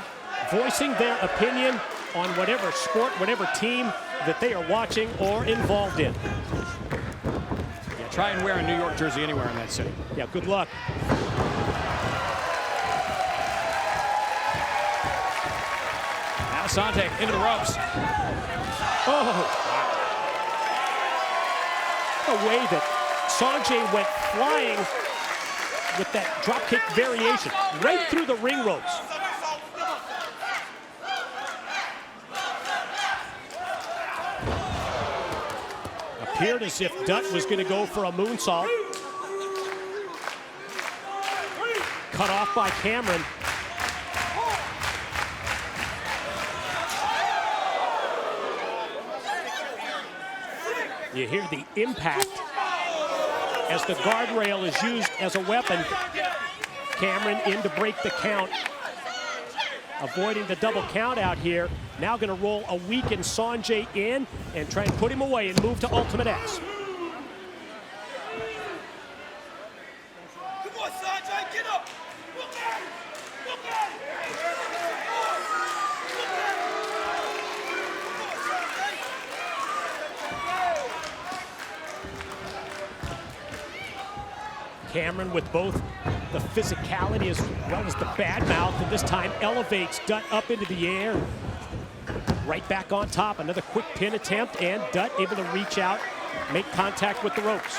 voicing their opinion on whatever sport, whatever team that they are watching or involved in. Yeah, try and wear a New York jersey anywhere in that city. Yeah, good luck. Now Sanjay into the ropes. Oh, the way that Sanjay went flying with that dropkick variation right through the ring ropes. Appeared as if Dutt was going to go for a moonsault. Cut off by Cameron. You hear the impact as the guardrail is used as a weapon. Cameron in to break the count. Avoiding the double count out here. Now going to roll a weakened Sanjay in and try and put him away and move to Ultimate X. Come on, Sanjay, get up. Look at it. Look at it. Cameron with both the physicality as well as the bad mouth, and this time elevates Dutt up into the air. right back on top. Another quick pin attempt, and Dutt able to reach out, make contact with the ropes.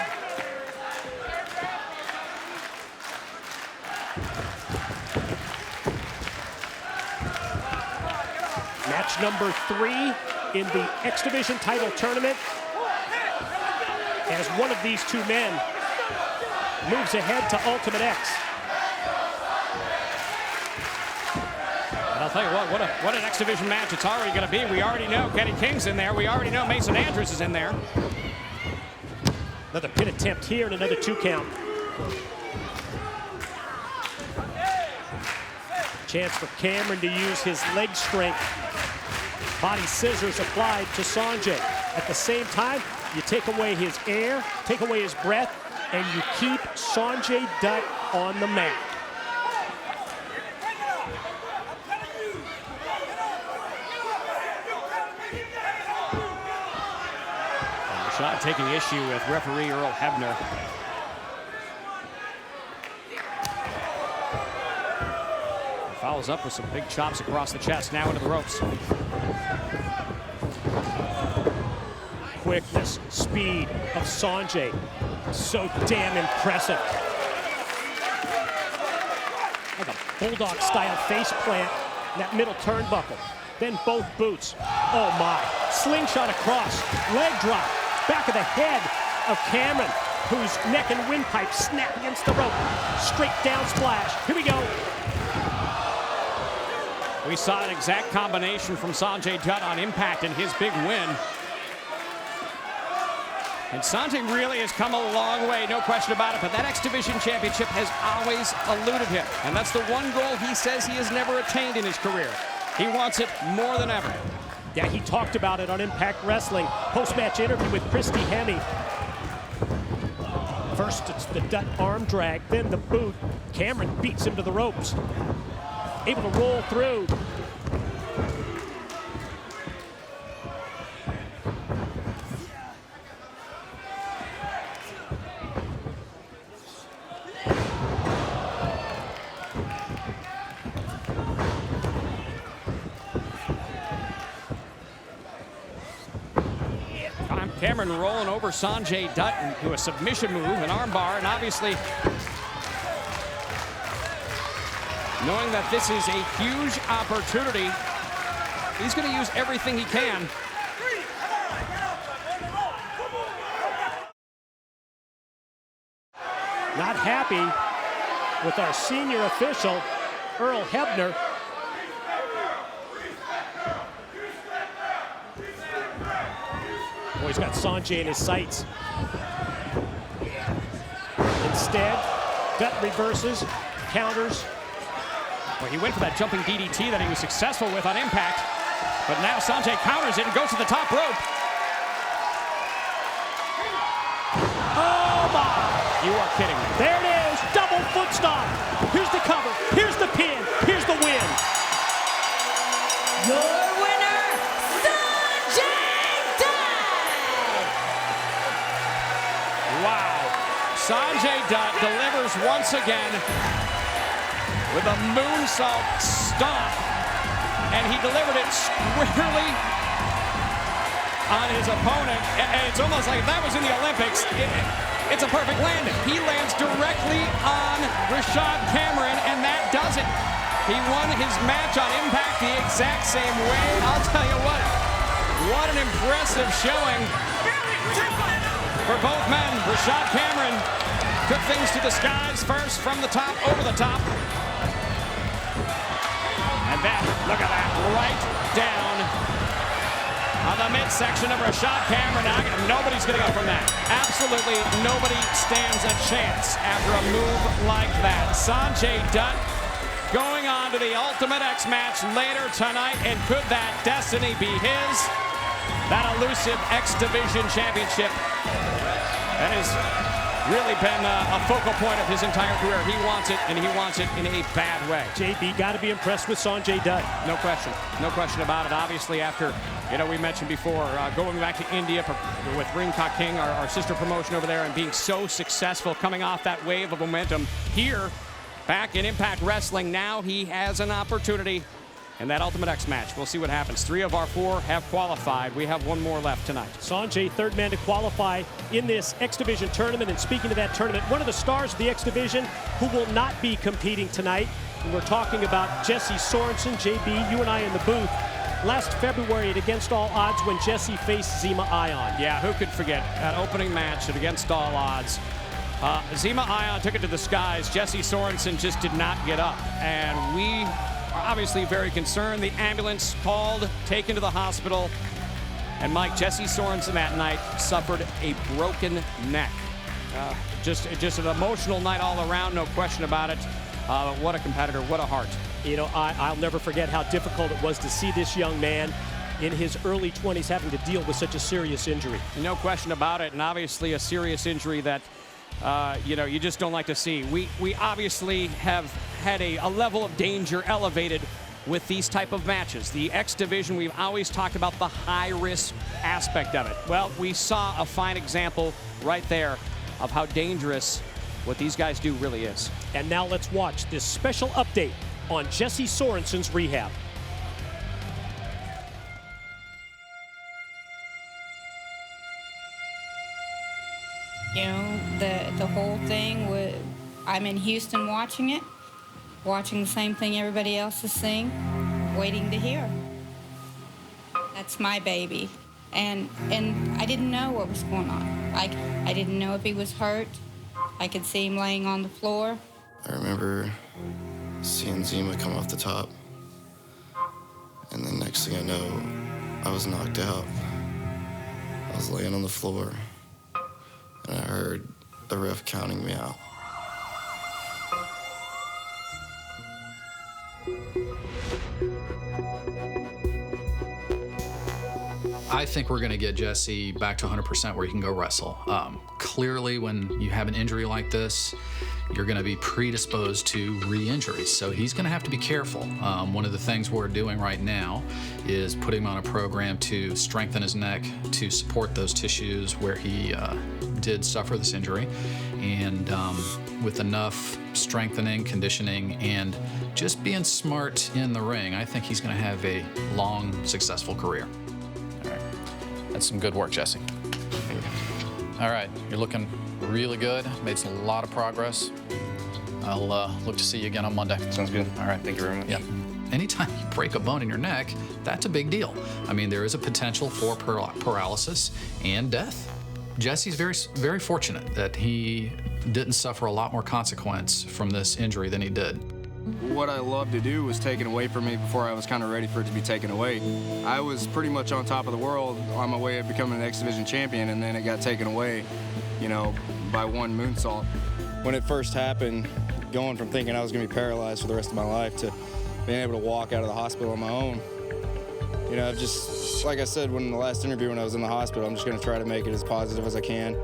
Match number 3 in the X Division title tournament, as one of these two men moves ahead to Ultimate X. And I'll tell you what an X Division match it's already going to be. We already know Kenny King's in there. We already know Mason Andrews is in there. Another pin attempt here and another 2 count. Chance for Cameron to use his leg strength. Body scissors applied to Sonjay. At the same time, you take away his air, take away his breath, and you keep Sonjay Dutt on the mat. Rashad taking issue with referee Earl Hebner. Follows up with some big chops across the chest, now into the ropes. Quickness, speed of Sonjay, so damn impressive. Like a bulldog-style face plant in that middle turnbuckle. Then both boots. Oh my, slingshot across, leg drop, back of the head of Cameron, whose neck and windpipe snap against the rope. Straight down splash, here we go. We saw an exact combination from Sonjay Dutt on Impact in his big win. And Sonjay really has come a long way, no question about it, but that X Division Championship has always eluded him. And that's the one goal he says he has never attained in his career. He wants it more than ever. Yeah, he talked about it on Impact Wrestling. Post-match interview with Christy Hemme. First, it's the Dutt arm drag, then the boot. Cameron beats him to the ropes. Able to roll through. Cameron rolling over Sonjay Dutt into a submission move, an armbar, and obviously knowing that this is a huge opportunity, he's going to use everything he can. Not happy with our senior official, Earl Hebner. Boy, he's got Sonjay in his sights. Instead, Dutt reverses, counters. Well, he went for that jumping DDT that he was successful with on Impact, but now Sonjay counters it and goes to the top rope. Oh my! You are kidding me. There it is, double foot stomp. Here's the cover, here's the pin, here's the win. Your winner, Sonjay Dutt! Wow. Sonjay Dutt delivers once again with a moonsault stomp, and he delivered it squarely on his opponent. And it's almost like if that was in the Olympics, it's a perfect landing. He lands directly on Rashad Cameron, and that does it. He won his match on Impact the exact same way. I'll tell you what an impressive showing for both men. Rashad Cameron took things to the skies first, from the top, over the top. And then, look at that, right down on the midsection of Rashad Cameron. Nobody's going to go from that. Absolutely nobody stands a chance after a move like that. Sonjay Dutt going on to the Ultimate X match later tonight, and could that destiny be his? That elusive X Division Championship that has really been a focal point of his entire career. He wants it, and he wants it in a bad way. JB, got to be impressed with Sonjay Dutt. No question. No question about it. Obviously, after, we mentioned before, going back to India with Ring Ka King, our sister promotion over there, and being so successful, coming off that wave of momentum here, back in Impact Wrestling. Now he has an opportunity in that Ultimate X match. We'll see what happens. 3 of our 4 have qualified. We have 1 more left tonight. Sanjay, third man to qualify in this X Division tournament. And speaking of that tournament, one of the stars of the X Division who will not be competing tonight. And we're talking about Jesse Sorensen. JB, you and I in the booth last February at Against All Odds when Jesse faced Zema Ion. Yeah, who could forget that opening match at Against All Odds. Zema Ion took it to the skies. Jesse Sorensen just did not get up. And we are obviously very concerned. The ambulance called, taken to the hospital. And Mike, Jesse Sorensen that night suffered a broken neck. Just an emotional night all around, no question about it. What a competitor, what a heart. You know, I'll never forget how difficult it was to see this young man in his early 20s having to deal with such a serious injury. No question about it, and obviously a serious injury that, you know, you just don't like to see. We obviously have had a level of danger elevated with these type of matches. The X Division, we've always talked about the high-risk aspect of it. Well, we saw a fine example right there of how dangerous what these guys do really is. And now let's watch this special update on Jesse Sorensen's rehab. You know, the whole thing, I'm in Houston watching it, watching the same thing everybody else is seeing, waiting to hear. That's my baby. And I didn't know what was going on. I didn't know if he was hurt. I could see him laying on the floor. I remember seeing Zema come off the top, and the next thing I know, I was knocked out. I was laying on the floor, and I heard the ref counting me out. I think we're going to get Jesse back to 100% where he can go wrestle. Clearly, when you have an injury like this, you're going to be predisposed to re-injuries. So he's going to have to be careful. One of the things we're doing right now is putting him on a program to strengthen his neck, to support those tissues where he did suffer this injury. And with enough strengthening, conditioning, and just being smart in the ring, I think he's going to have a long, successful career. All right. That's some good work, Jesse. All right, you're looking really good. Made a lot of progress. I'll look to see you again on Monday. Sounds good. All right, thank you very much. Yeah. Anytime you break a bone in your neck, that's a big deal. I mean, there is a potential for paralysis and death. Jesse's very, very fortunate that he didn't suffer a lot more consequence from this injury than he did. What I loved to do was taken away from me before I was kind of ready for it to be taken away. I was pretty much on top of the world on my way of becoming an X Division champion, and then it got taken away, you know, by one moonsault. When it first happened, going from thinking I was going to be paralyzed for the rest of my life to being able to walk out of the hospital on my own, you know, I've just, like I said in the last interview when I was in the hospital, I'm just going to try to make it as positive as I can.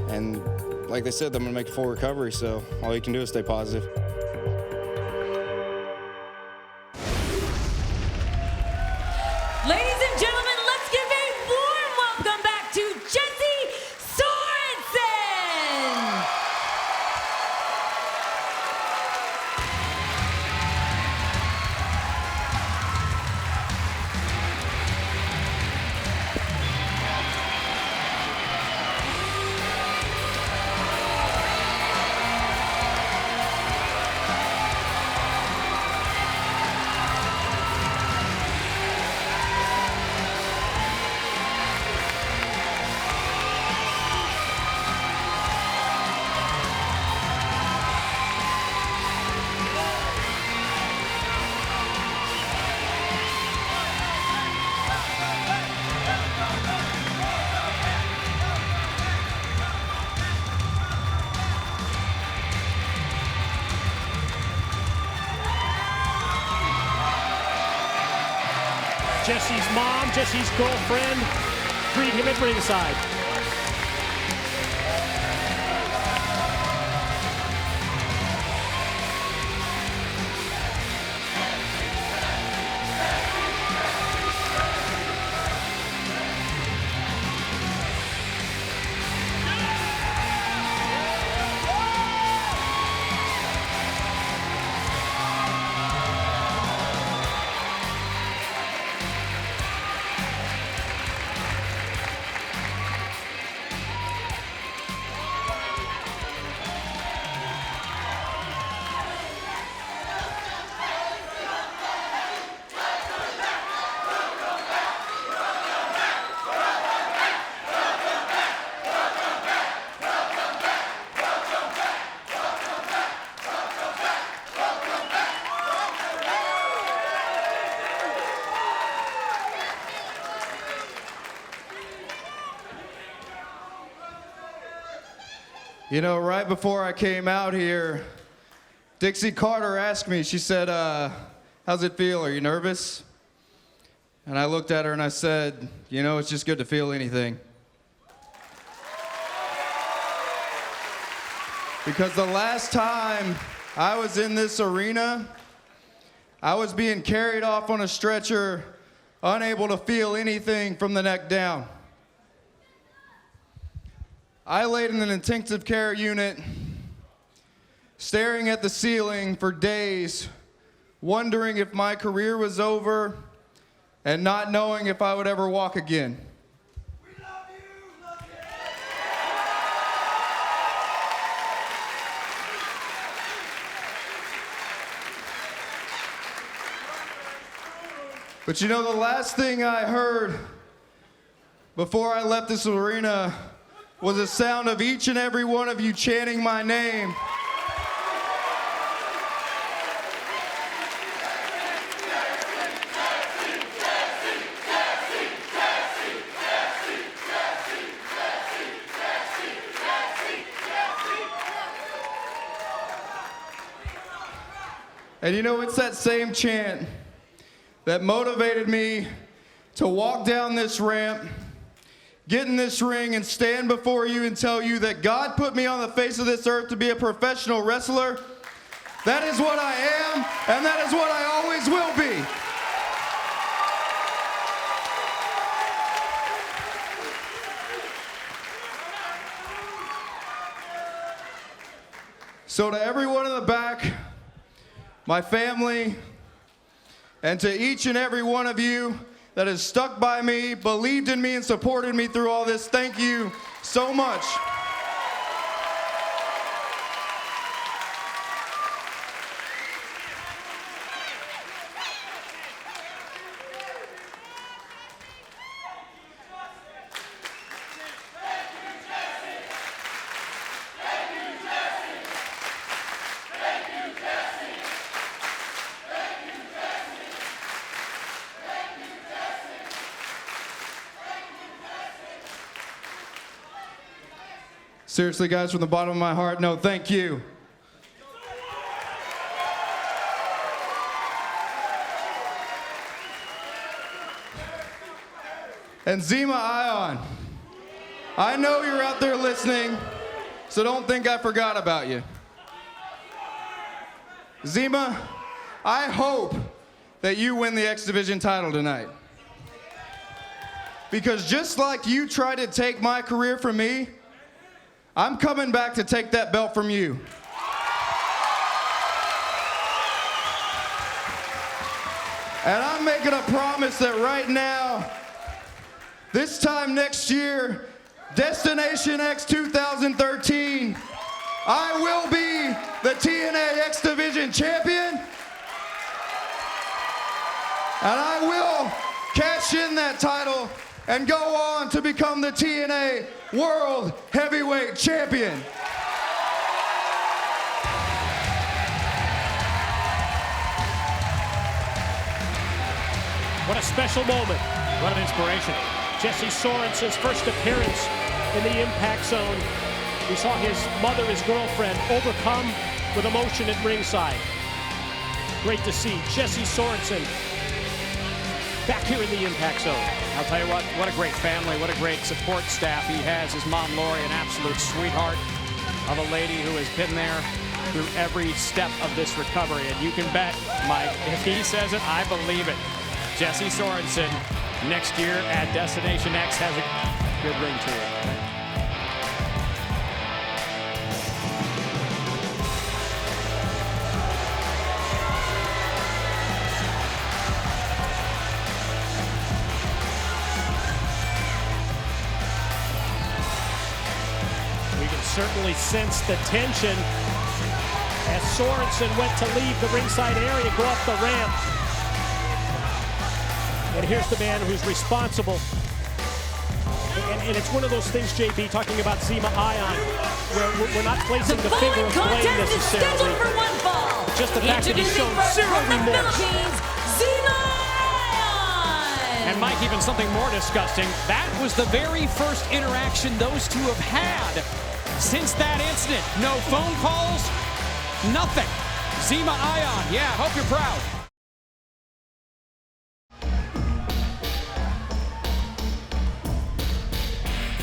And like they said, I'm going to make a full recovery, so all you can do is stay positive. Ladies and gentlemen, let's give a warm welcome back to Jesse Sorensen. Jesse's mom, Jesse's girlfriend, greet him at ringside. You know, right before I came out here, Dixie Carter asked me, she said, how's it feel? Are you nervous? And I looked at her and I said, you know, it's just good to feel anything. Because the last time I was in this arena, I was being carried off on a stretcher, unable to feel anything from the neck down. I laid in an intensive care unit, staring at the ceiling for days, wondering if my career was over and not knowing if I would ever walk again. We love you, love you. But you know, the last thing I heard before I left this arena was the sound of each and every one of you chanting my name. And you know, it's that same chant that motivated me to walk down this ramp, get in this ring, and stand before you and tell you that God put me on the face of this earth to be a professional wrestler. That is what I am, and that is what I always will be. So to everyone in the back, my family, and to each and every one of you that has stuck by me, believed in me, and supported me through all this, thank you so much. Seriously, guys, from the bottom of my heart, no, thank you. And Zema Ion, I know you're out there listening, so don't think I forgot about you. Zema, I hope that you win the X Division title tonight. Because just like you tried to take my career from me, I'm coming back to take that belt from you. And I'm making a promise that right now, this time next year, Destination X 2013, I will be the TNA X Division champion. And I will cash in that title and go on to become the TNA World Heavyweight Champion. What a special moment. What an inspiration. Jesse Sorensen's first appearance in the Impact Zone. We saw his mother, his girlfriend, overcome with emotion at ringside. Great to see Jesse Sorensen back here in the Impact Zone. I'll tell you what a great family, what a great support staff he has. His mom, Lori, an absolute sweetheart of a lady who has been there through every step of this recovery. And you can bet, Mike, if he says it, I believe it. Jesse Sorensen next year at Destination X has a good ring to it. Certainly sense the tension as Sorensen went to leave the ringside area, go up the ramp. And here's the man who's responsible. And it's one of those things, JB, talking about Zema Ion, where we're not placing the finger of blame necessarily. For one fall. Just the fact that he's shown zero remorse. Zema Ion. And Mike, even something more disgusting, that was the very first interaction those two have had since that incident. No phone calls, nothing. Zema Ion, yeah, hope you're proud.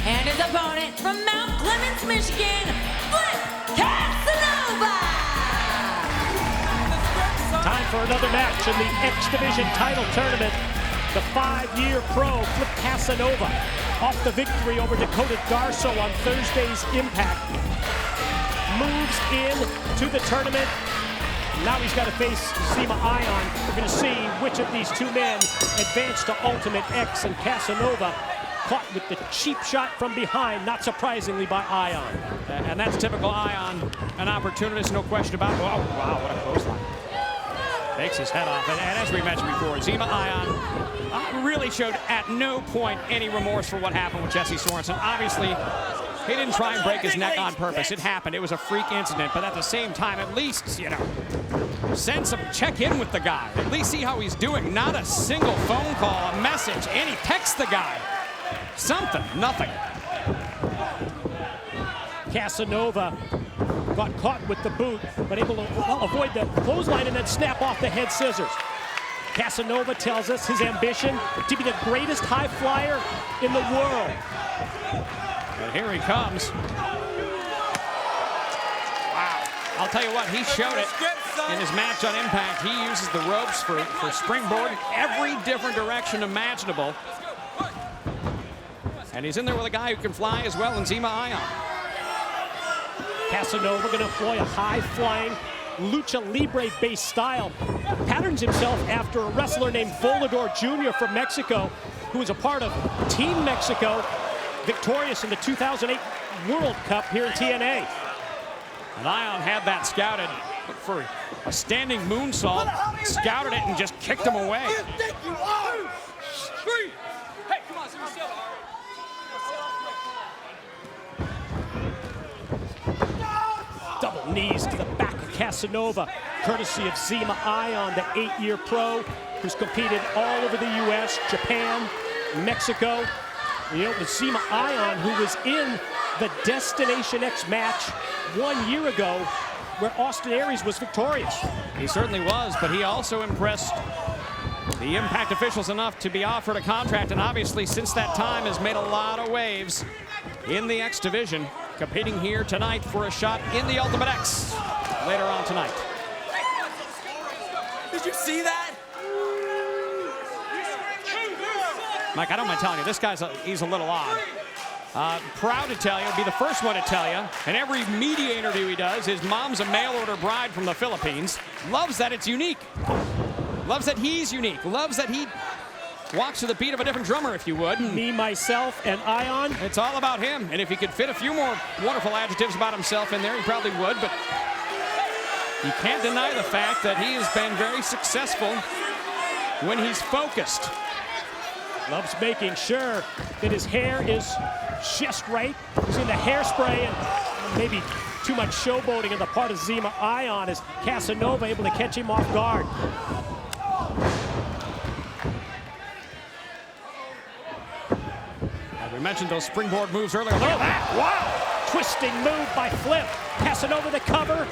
And his opponent from Mount Clemens, Michigan, Flip Casanova. Time for another match in the X Division title tournament. The 5-year pro, Flip Casanova, off the victory over Dakota Garso on Thursday's Impact. Moves in to the tournament. Now he's got to face Zema Ion. We're going to see which of these two men advance to Ultimate X, and Casanova caught with the cheap shot from behind, not surprisingly, by Ion. And that's typical Ion, an opportunist, no question about it. Oh, wow, what a clothesline. Takes his head off. And as we mentioned before, Zema Ion really showed at no point any remorse for what happened with Jesse Sorensen. Obviously, he didn't try and break his neck on purpose. It happened. It was a freak incident. But at the same time, at least, you know, check in with the guy. At least see how he's doing. Not a single phone call, a message, any text the guy. Something, nothing. Casanova got caught with the boot, but able to avoid the clothesline and then snap off the head scissors. Casanova tells us his ambition to be the greatest high flyer in the world. And here he comes. Wow. I'll tell you what, he showed it in his match on Impact. He uses the ropes for springboard in every different direction imaginable. And he's in there with a guy who can fly as well in Zema Ion. Casanova going to employ a high-flying lucha libre-based style. Patterns himself after a wrestler named Volador Jr. from Mexico, who was a part of Team Mexico, victorious in the 2008 World Cup here in TNA. And Ion had that scouted for a standing moonsault, scouted it and just kicked him away. Hey, come on, sit still. Double knees to the back of Casanova, courtesy of Zema Ion, the 8-year pro who's competed all over the U.S., Japan, Mexico. You know, it was Zema Ion who was in the Destination X match 1 year ago where Austin Aries was victorious. He certainly was, but he also impressed the Impact officials enough to be offered a contract, and obviously since that time has made a lot of waves in the X Division, competing here tonight for a shot in the Ultimate X later on tonight. Did you see that? Mike, I don't mind telling you, this guy's he's a little odd. Proud to tell you, be the first one to tell you, in every media interview he does, his mom's a mail-order bride from the Philippines. Loves that it's unique. Loves that he's unique. Loves that he walks to the beat of a different drummer, if you would. Me, myself, and Ion. It's all about him. And if he could fit a few more wonderful adjectives about himself in there, he probably would. But you can't deny the fact that he has been very successful when he's focused. Loves making sure that his hair is just right. Using the hairspray and maybe too much showboating on the part of Zema Ion as Casanova able to catch him off guard. We mentioned those springboard moves earlier. Look at that. Wow. Twisting move by Flip. Casanova the cover.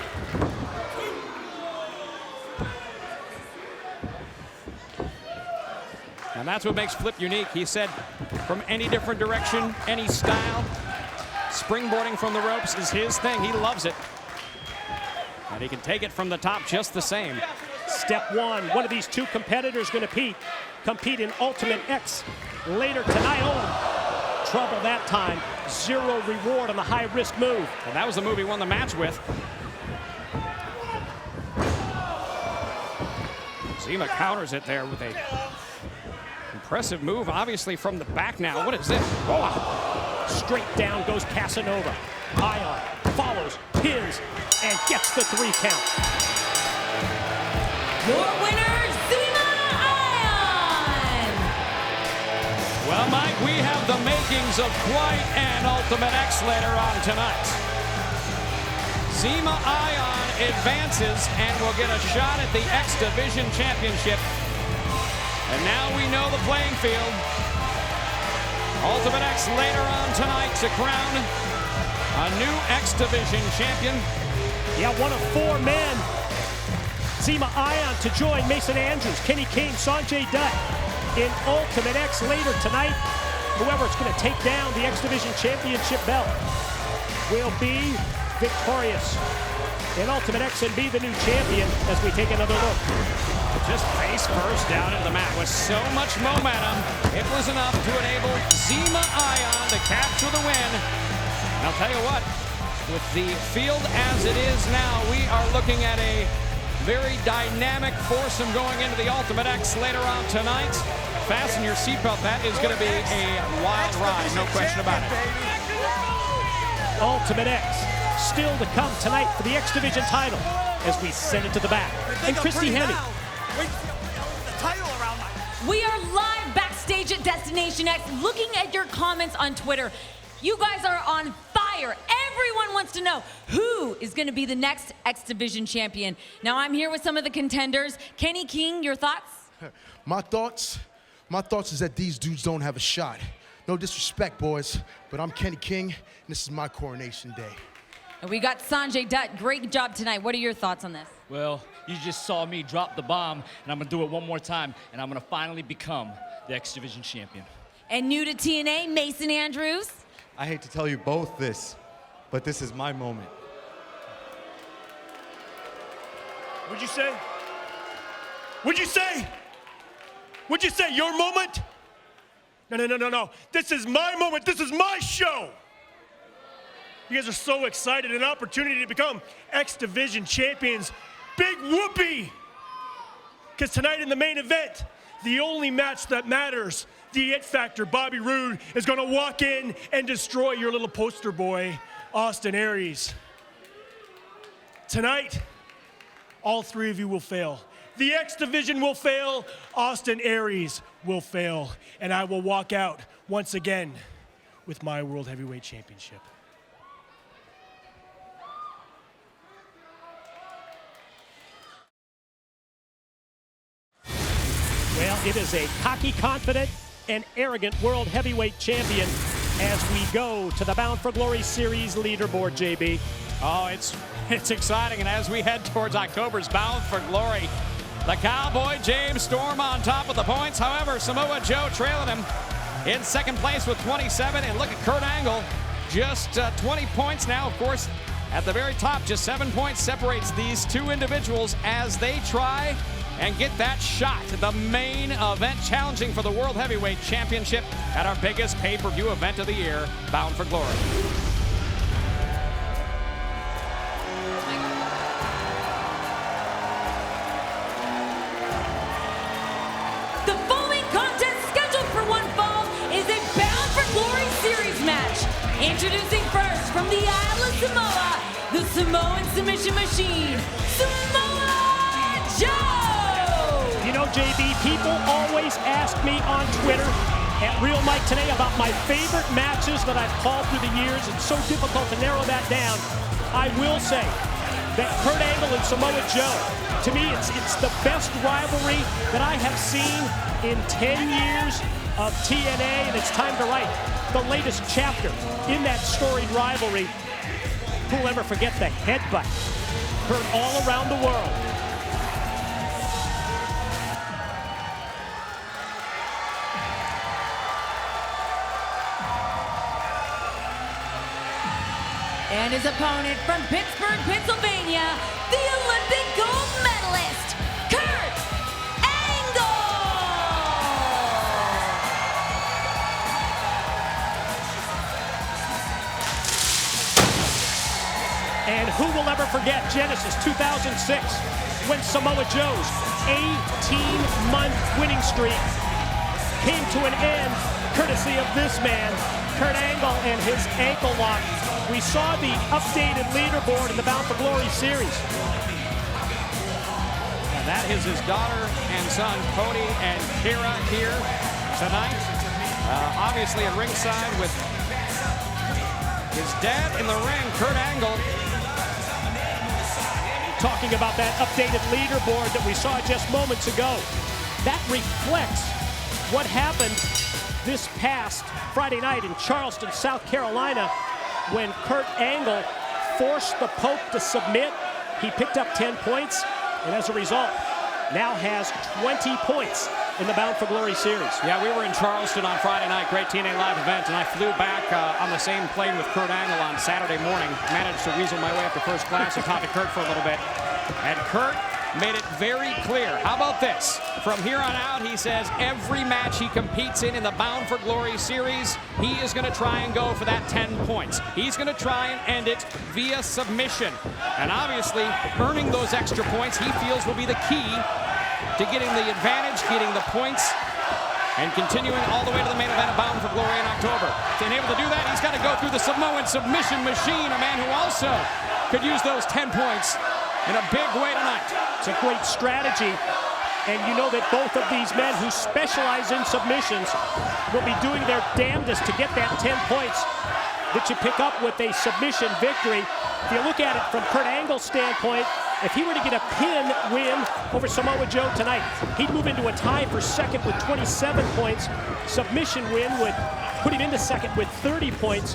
And that's what makes Flip unique. He said from any different direction, any style, springboarding from the ropes is his thing. He loves it. And he can take it from the top just the same. Step one of these two competitors going to compete in Ultimate X later tonight. Oh. Trouble that time. Zero reward on the high-risk move. And that was the move he won the match with. Zema counters it there with a impressive move, obviously from the back now. What is this? Oh. Straight down goes Casanova. Ion follows, pins, and gets the 3 count. Your winner, Zema Ion! Well, Mike, we have the makings of quite an Ultimate X later on tonight. Zema Ion advances and will get a shot at the X Division Championship. And now we know the playing field. Ultimate X later on tonight to crown a new X Division champion. Yeah, one of 4 men. Zema Ion to join Mason Andrews, Kenny King, Sanjay Dutt in Ultimate X later tonight. Whoever's going to take down the X Division Championship belt will be victorious in Ultimate X and be the new champion as we take another look. Just face first down into the mat with so much momentum. It was enough to enable Zema Ion to capture the win. And I'll tell you what, with the field as it is now, we are looking at a very dynamic foursome going into the Ultimate X later on tonight. Fasten your seatbelt. That is going to be a wild ride, no question about it. Ultimate X still to come tonight for the X Division title as we send it to the back. And Christy Hemme. We are live backstage at Destination X, looking at your comments on Twitter. You guys are on fire. Everyone wants to know who is going to be the next X Division champion. Now I'm here with some of the contenders. Kenny King, your thoughts? My thoughts is that these dudes don't have a shot. No disrespect, boys, but I'm Kenny King, and this is my coronation day. And we got Sanjay Dutt. Great job tonight. What are your thoughts on this? Well, you just saw me drop the bomb, and I'm going to do it one more time, and I'm going to finally become the X Division champion. And new to TNA, Mason Andrews. I hate to tell you both this, but this is my moment. What'd you say? What'd you say? What'd you say? Your moment? No. This is my moment. This is my show. You guys are so excited. An opportunity to become X Division champions. Big whoopee. Because tonight in the main event, the only match that matters, the It Factor, Bobby Roode, is going to walk in and destroy your little poster boy, Austin Aries. Tonight, all 3 of you will fail. The X Division will fail, Austin Aries will fail, and I will walk out once again with my World Heavyweight Championship. Well, it is a cocky, confident, and arrogant World Heavyweight Champion as we go to the Bound for Glory Series leaderboard, JB. Oh, it's exciting, and as we head towards October's Bound for Glory, the Cowboy James Storm on top of the points. However, Samoa Joe trailing him in second place with 27, and look at Kurt Angle, just 20 points now, of course. At the very top, just 7 points separates these 2 individuals as they try and get that shot, the main event, challenging for the World Heavyweight Championship at our biggest pay-per-view event of the year, Bound for Glory. The following contest scheduled for one fall is a Bound for Glory Series match. Introducing first from the Isle of Samoa, the Samoan submission machine, Samoa Joe! You know, JB, people always ask me on Twitter at Real Mike Tenay about my favorite matches that I've called through the years. It's so difficult to narrow that down. I will say that Kurt Angle and Samoa Joe, to me, it's the best rivalry that I have seen in 10 years of TNA, and it's time to write the latest chapter in that storied rivalry. Who'll ever forget the headbutt heard all around the world? And his opponent from Pittsburgh, Pennsylvania, the Olympic gold medalist, Kurt Angle! And who will ever forget Genesis 2006 when Samoa Joe's 18-month winning streak came to an end courtesy of this man, Kurt Angle, and his ankle lock. We saw the updated leaderboard in the Bound for Glory series. And that is his daughter and son, Cody and Kira, here tonight. Obviously at ringside with his dad in the ring, Kurt Angle. Talking about that updated leaderboard that we saw just moments ago. That reflects what happened this past Friday night in Charleston, South Carolina, when Kurt Angle forced the Pope to submit, he picked up 10 points, and as a result, now has 20 points in the Bound for Glory series. Yeah, we were in Charleston on Friday night, great TNA Live event, and I flew back on the same plane with Kurt Angle on Saturday morning. Managed to weasel my way up to first class and talk to Kurt for a little bit. And Kurt made it very clear. How about this? From here on out, he says every match he competes in the Bound for Glory series, he is going to try and go for that 10 points. He's going to try and end it via submission. And obviously, earning those extra points, he feels will be the key to getting the advantage, getting the points, and continuing all the way to the main event of Bound for Glory in October. Being able to do that, he's got to go through the Samoan submission machine, a man who also could use those 10 points in a big way tonight. It's a great strategy, and you know that both of these men who specialize in submissions will be doing their damnedest to get that 10 points that you pick up with a submission victory. If you look at it from Kurt Angle's standpoint, if he were to get a pin win over Samoa Joe tonight, he'd move into a tie for second with 27 points. Submission win would put him into second with 30 points,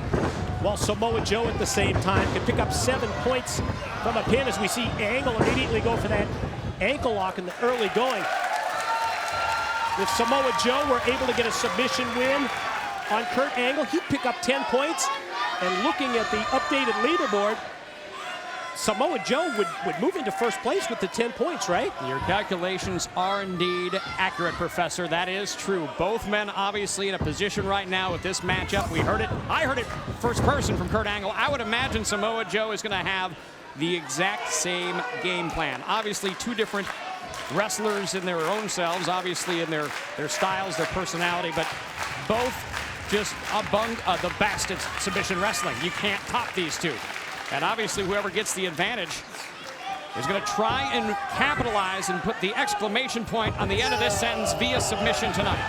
while Samoa Joe at the same time could pick up 7 points from a pin, as we see Angle immediately go for that ankle lock in the early going. If Samoa Joe were able to get a submission win on Kurt Angle, he'd pick up 10 points. And looking at the updated leaderboard, Samoa Joe would move into first place with the 10 points, right? Your calculations are indeed accurate, Professor. That is true. Both men obviously in a position right now with this matchup. We heard it. I heard it first person from Kurt Angle. I would imagine Samoa Joe is going to have the exact same game plan. Obviously, two different wrestlers in their own selves, obviously in their styles, their personality, but both just among the best at submission wrestling. You can't top these two. And obviously, whoever gets the advantage is going to try and capitalize and put the exclamation point on the end of this sentence via submission tonight.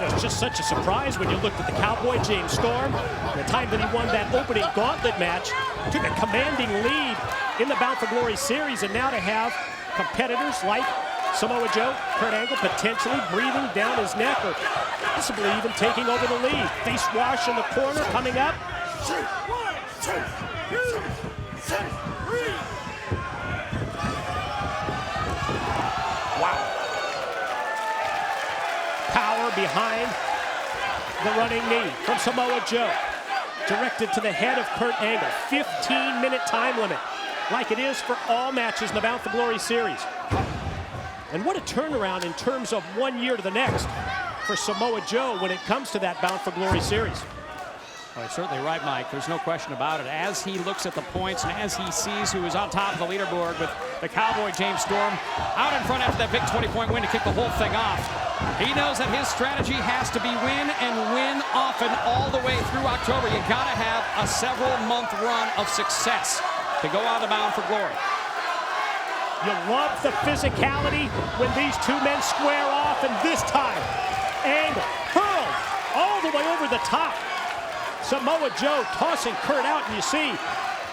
It's just such a surprise when you looked at the Cowboy, James Storm, the time that he won that opening gauntlet match, took a commanding lead in the Bound for Glory series, and now to have competitors like Samoa Joe, Kurt Angle potentially breathing down his neck or possibly even taking over the lead. Face wash in the corner coming up. 1, 2, 3. Wow. Power behind the running knee from Samoa Joe. Directed to the head of Kurt Angle. 15-minute time limit, like it is for all matches in the Bound for Glory series. And what a turnaround in terms of 1 year to the next for Samoa Joe when it comes to that Bound for Glory series. Well, you're certainly right, Mike. There's no question about it. As he looks at the points and as he sees who is on top of the leaderboard with the Cowboy, James Storm, out in front after that big 20-point win to kick the whole thing off, he knows that his strategy has to be win and win often all the way through October. You got to have a several-month run of success to go on the Bound for Glory. You love the physicality when these two men square off, and this time, Angle hurled all the way over the top. Samoa Joe tossing Kurt out, and you see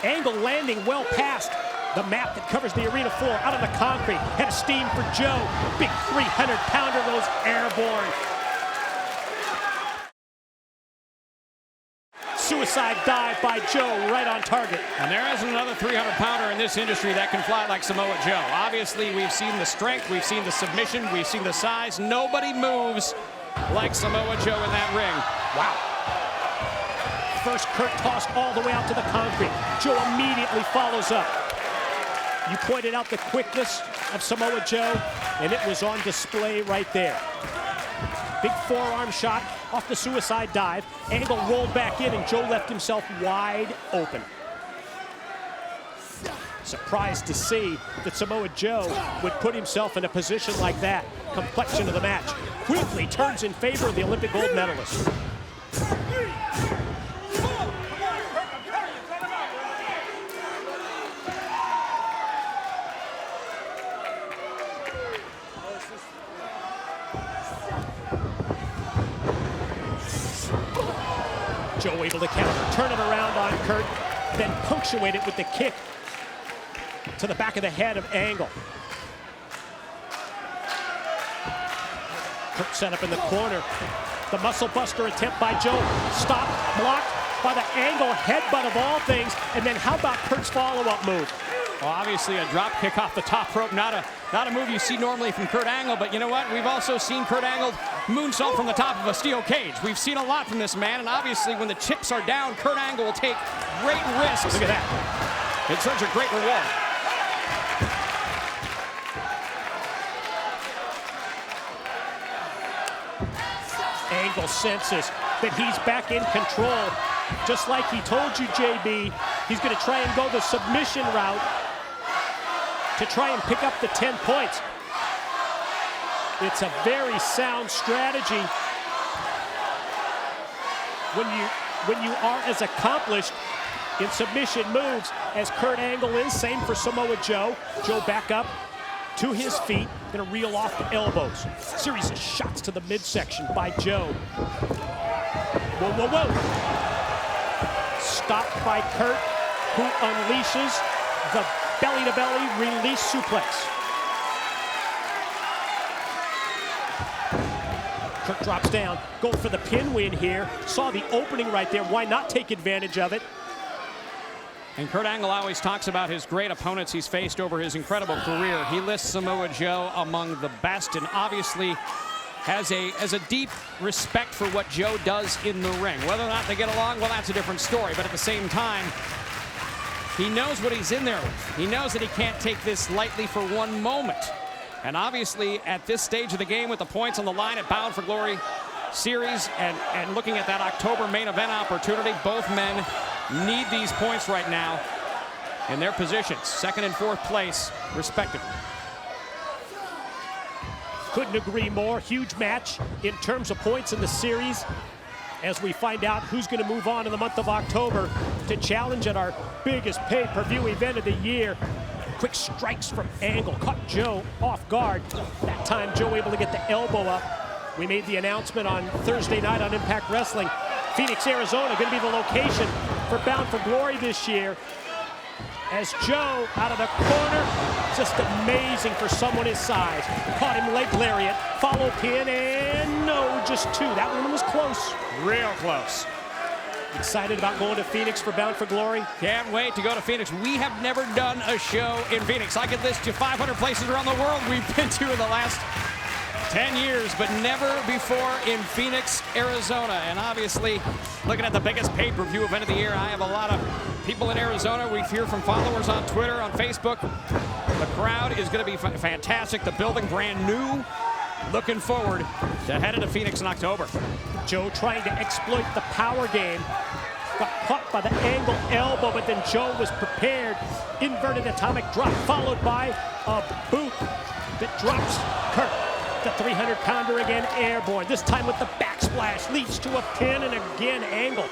Angle landing well past the mat that covers the arena floor, out on the concrete. Head of steam for Joe. Big 300-pounder goes airborne. Suicide dive by Joe, right on target. And there isn't another 300-pounder in this industry that can fly like Samoa Joe. Obviously, we've seen the strength, we've seen the submission, we've seen the size. Nobody moves like Samoa Joe in that ring. Wow. First Kurt tossed all the way out to the concrete. Joe immediately follows up. You pointed out the quickness of Samoa Joe, and it was on display right there. Big forearm shot off the suicide dive. Angle rolled back in, and Joe left himself wide open. Surprised to see that Samoa Joe would put himself in a position like that. Complexion of the match quickly turns in favor of the Olympic gold medalist. Joe able to counter, turn it around on Kurt, then punctuate it with the kick to the back of the head of Angle. Kurt set up in the corner. The muscle buster attempt by Joe. Stopped, blocked, by the Angle headbutt of all things. And then how about Kurt's follow-up move? Well, obviously a drop kick off the top rope, not a move you see normally from Kurt Angle, but you know what? We've also seen Kurt Angle moonsault from the top of a steel cage. We've seen a lot from this man, and obviously when the chips are down, Kurt Angle will take great risks. Look at that. It's such a great reward. Angle senses that he's back in control. Just like he told you, JB, he's going to try and go the submission route to try and pick up the 10 points. It's a very sound strategy when you are as accomplished in submission moves as Kurt Angle is. Same for Samoa Joe. Joe back up to his feet, gonna reel off the elbows. Series of shots to the midsection by Joe. Whoa, whoa, whoa. Stopped by Kurt, who unleashes the belly-to-belly release suplex. Kurt drops down, going for the pin win here. Saw the opening right there. Why not take advantage of it? And Kurt Angle always talks about his great opponents he's faced over his incredible career. He lists Samoa Joe among the best, and obviously has a deep respect for what Joe does in the ring. Whether or not they get along, well, that's a different story. But at the same time, he knows what he's in there with. He knows that he can't take this lightly for one moment. And obviously, at this stage of the game, with the points on the line at Bound for Glory series and looking at that October main event opportunity, both men need these points right now in their positions, second and fourth place, respectively. Couldn't agree more. Huge match in terms of points in the series as we find out who's going to move on in the month of October to challenge at our biggest pay-per-view event of the year. Quick strikes from Angle caught Joe off guard. That time Joe able to get the elbow up. We made the announcement on Thursday night on Impact Wrestling. Phoenix, Arizona, going to be the location for Bound for Glory this year. As Joe out of the corner, just amazing for someone his size. Caught him leg lariat, follow pin, and no, just two. That one was close. Real close. Excited about going to Phoenix for Bound for Glory? Can't wait to go to Phoenix. We have never done a show in Phoenix. I could list you 500 places around the world we've been to in the last 10 years, but never before in Phoenix, Arizona. And obviously, looking at the biggest pay-per-view event of the year, I have a lot of people in Arizona. We hear from followers on Twitter, on Facebook. The crowd is going to be fantastic. The building brand new. Looking forward to heading to Phoenix in October. Joe trying to exploit the power game. Got caught by the Angle elbow, but then Joe was prepared. Inverted atomic drop, followed by a boot that drops Kurt. The 300-pounder again airborne. This time with the backsplash leads to a pin, and again Angle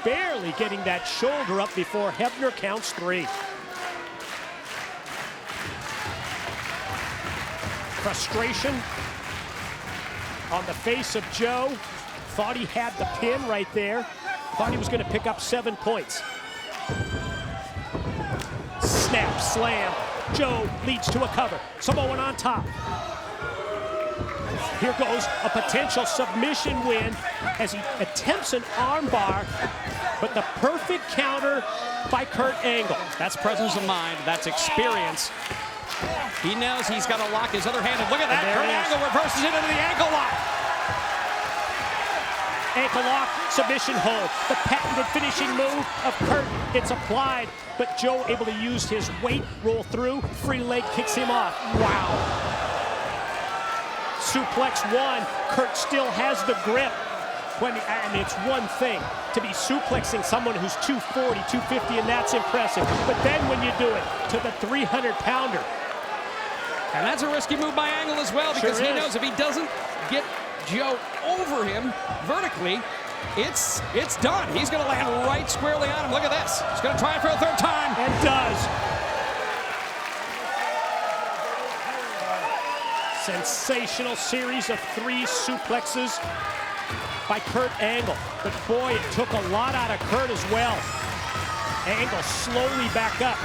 barely getting that shoulder up before Hebner counts three. Frustration on the face of Joe. Thought he had the pin right there. Thought he was going to pick up 7 points. Snap, slam. Joe leads to a cover. Samoan on top. Here goes a potential submission win as he attempts an armbar, but the perfect counter by Kurt Angle. That's presence of mind. That's experience. He knows he's got to lock his other hand. And look at that. Kurt Angle reverses it into the ankle lock. Ankle lock, submission hold. The patented finishing move of Kurt. It's applied, but Joe able to use his weight, roll through. Free leg kicks him off. Wow. Suplex one. Kurt still has the grip. And it's one thing to be suplexing someone who's 240, 250, and that's impressive. But then when you do it to the 300-pounder. And that's a risky move by Angle as well, because he knows if he doesn't get Joe over him vertically, it's done. He's going to land right squarely on him. Look at this. He's going to try it for a third time. And does. Sensational series of 3 suplexes by Kurt Angle. But boy, it took a lot out of Kurt as well. Angle slowly back up.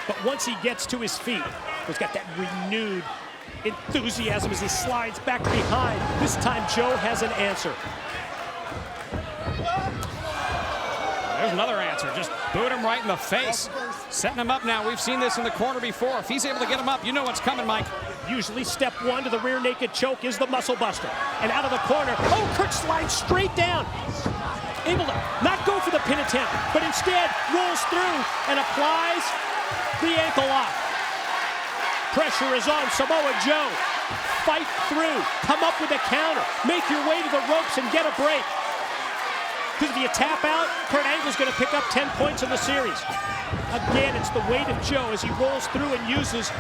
But once he gets to his feet, he's got that renewed enthusiasm as he slides back behind. This time Joe has an answer. There's another answer. Just boot him right in the face. Setting him up now. We've seen this in the corner before. If he's able to get him up, you know what's coming, Mike. Usually step one to the rear naked choke is the muscle buster. And out of the corner, oh, Kurt slides straight down. Able to not go for the pin attempt, but instead rolls through and applies the ankle lock. Pressure is on Samoa Joe. Fight through, come up with a counter, make your way to the ropes and get a break. Because if you tap out, Kurt Angle's going to pick up 10 points in the series. Again, it's the weight of Joe as he rolls through and uses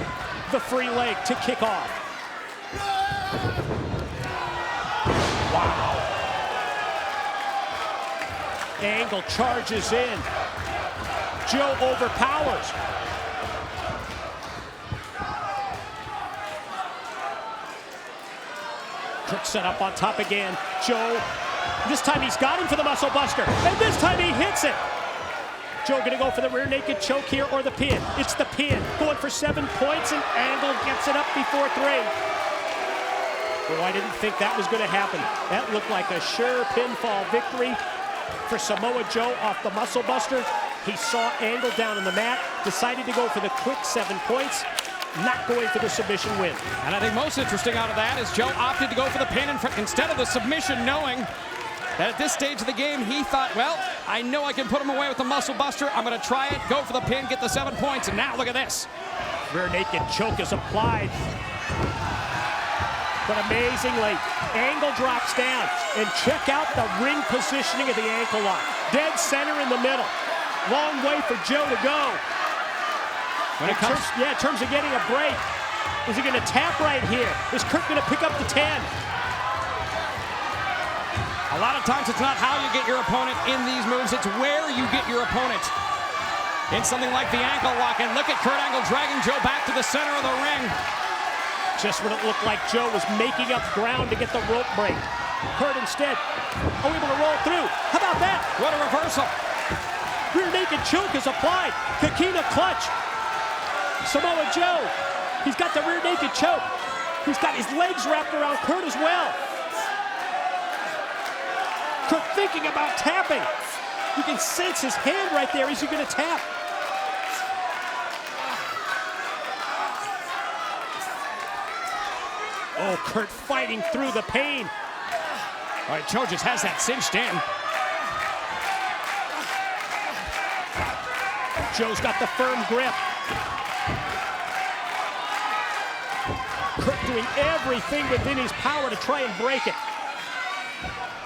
the free leg to kick off. Wow. Angle charges in. Joe overpowers. Kurt set up on top again. Joe, this time he's got him for the muscle buster, and this time he hits it. Joe gonna go for the rear naked choke here or the pin. It's the pin, going for 7 points, and Angle gets it up before 3. Oh, I didn't think that was gonna happen. That looked like a sure pinfall victory for Samoa Joe off the muscle buster. He saw Angle down on the mat, decided to go for the quick 7 points, not going for the submission win. And I think most interesting out of that is Joe opted to go for the pin instead of the submission, knowing that at this stage of the game, he thought, well, I know I can put him away with the muscle buster. I'm going to try it, go for the pin, get the 7 points, and now look at this. Rear naked choke is applied. But amazingly, Angle drops down. And check out the ring positioning of the ankle lock. Dead center in the middle. Long way for Joe to go. When it comes, in terms of getting a break, is he going to tap right here? Is Kurt going to pick up the 10? A lot of times it's not how you get your opponent in these moves, it's where you get your opponent. In something like the ankle lock, and look at Kurt Angle dragging Joe back to the center of the ring. Just when it looked like Joe was making up ground to get the rope break. Kurt instead, able to roll through. How about that? What a reversal. Rear naked choke is applied. Kikina clutch. Samoa Joe, he's got the rear naked choke. He's got his legs wrapped around Kurt as well. Kurt thinking about tapping. You can sense his hand right there. Is he going to tap? Oh, Kurt fighting through the pain. All right, Joe just has that cinched in. Joe's got the firm grip. Kurt doing everything within his power to try and break it.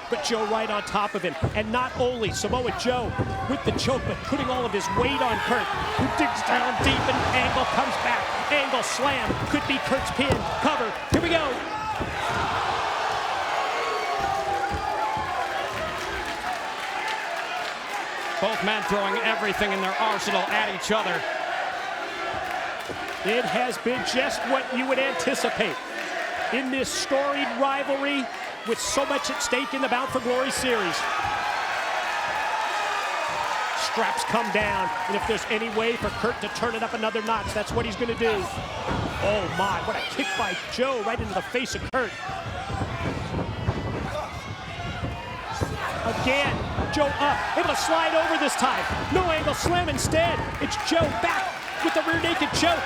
But Joe right on top of him. And not only Samoa Joe with the choke, but putting all of his weight on Kurt, who digs down deep and Angle comes back. Angle slam, could be Kurt's pin, cover. Here we go. Both men throwing everything in their arsenal at each other. It has been just what you would anticipate in this storied rivalry with so much at stake in the Bound for Glory series. Straps come down, and if there's any way for Kurt to turn it up another notch, that's what he's going to do. Oh my, what a kick by Joe right into the face of Kurt. Again, Joe up, able to slide over this time. No Angle slam instead. It's Joe back with the rear naked choke.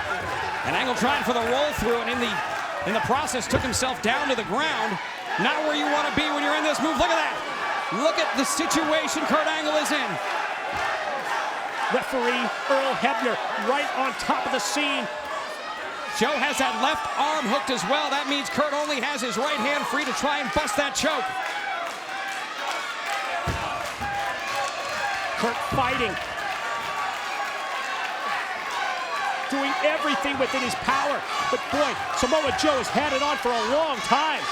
And Angle trying for the roll through, and in the process took himself down to the ground. Not where you want to be when you're in this move. Look at that. Look at the situation Kurt Angle is in. Referee Earl Hebner right on top of the scene. Joe has that left arm hooked as well. That means Kurt only has his right hand free to try and bust that choke. Kurt fighting. Doing everything within his power. But boy, Samoa Joe has had it on for a long time.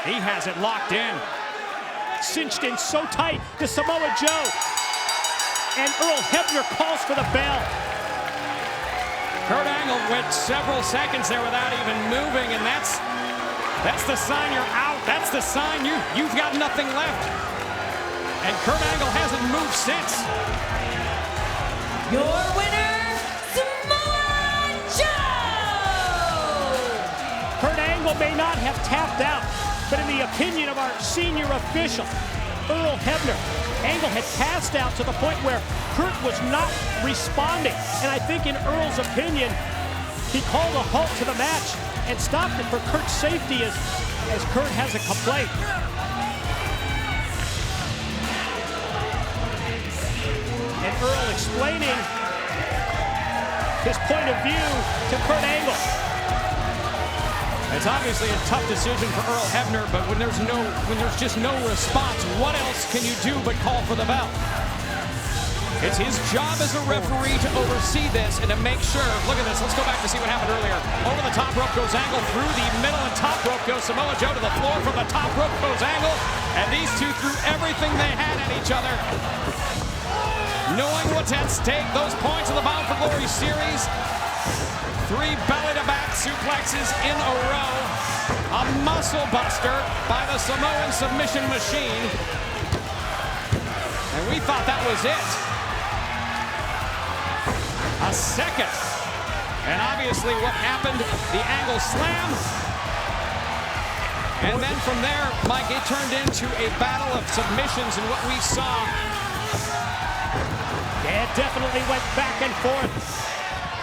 He has it locked in. Cinched in so tight to Samoa Joe. And Earl Hebner calls for the bell. Kurt Angle went several seconds there without even moving, and that's the sign you're out. That's the sign you've got nothing left. And Kurt Angle hasn't moved since. Your winner, may not have tapped out, but in the opinion of our senior official, Earl Hebner, Angle had passed out to the point where Kurt was not responding. And I think in Earl's opinion, he called a halt to the match and stopped it for Kurt's safety as Kurt has a complaint. And Earl explaining his point of view to Kurt Angle. It's obviously a tough decision for Earl Hebner, but when there's just no response, what else can you do but call for the bell? It's his job as a referee to oversee this and to make sure. Look at this. Let's go back to see what happened earlier. Over the top rope goes Angle. Through the middle and top rope goes Samoa Joe to the floor. From the top rope goes Angle. And these two threw everything they had at each other. Knowing what's at stake, those points of the Bound for Glory series. 3 belly-to-back suplexes in a row. A muscle buster by the Samoan submission machine. And we thought that was it. A second. And obviously what happened, the Angle slam. And then from there, Mike, it turned into a battle of submissions, and what we saw. Yeah, it definitely went back and forth.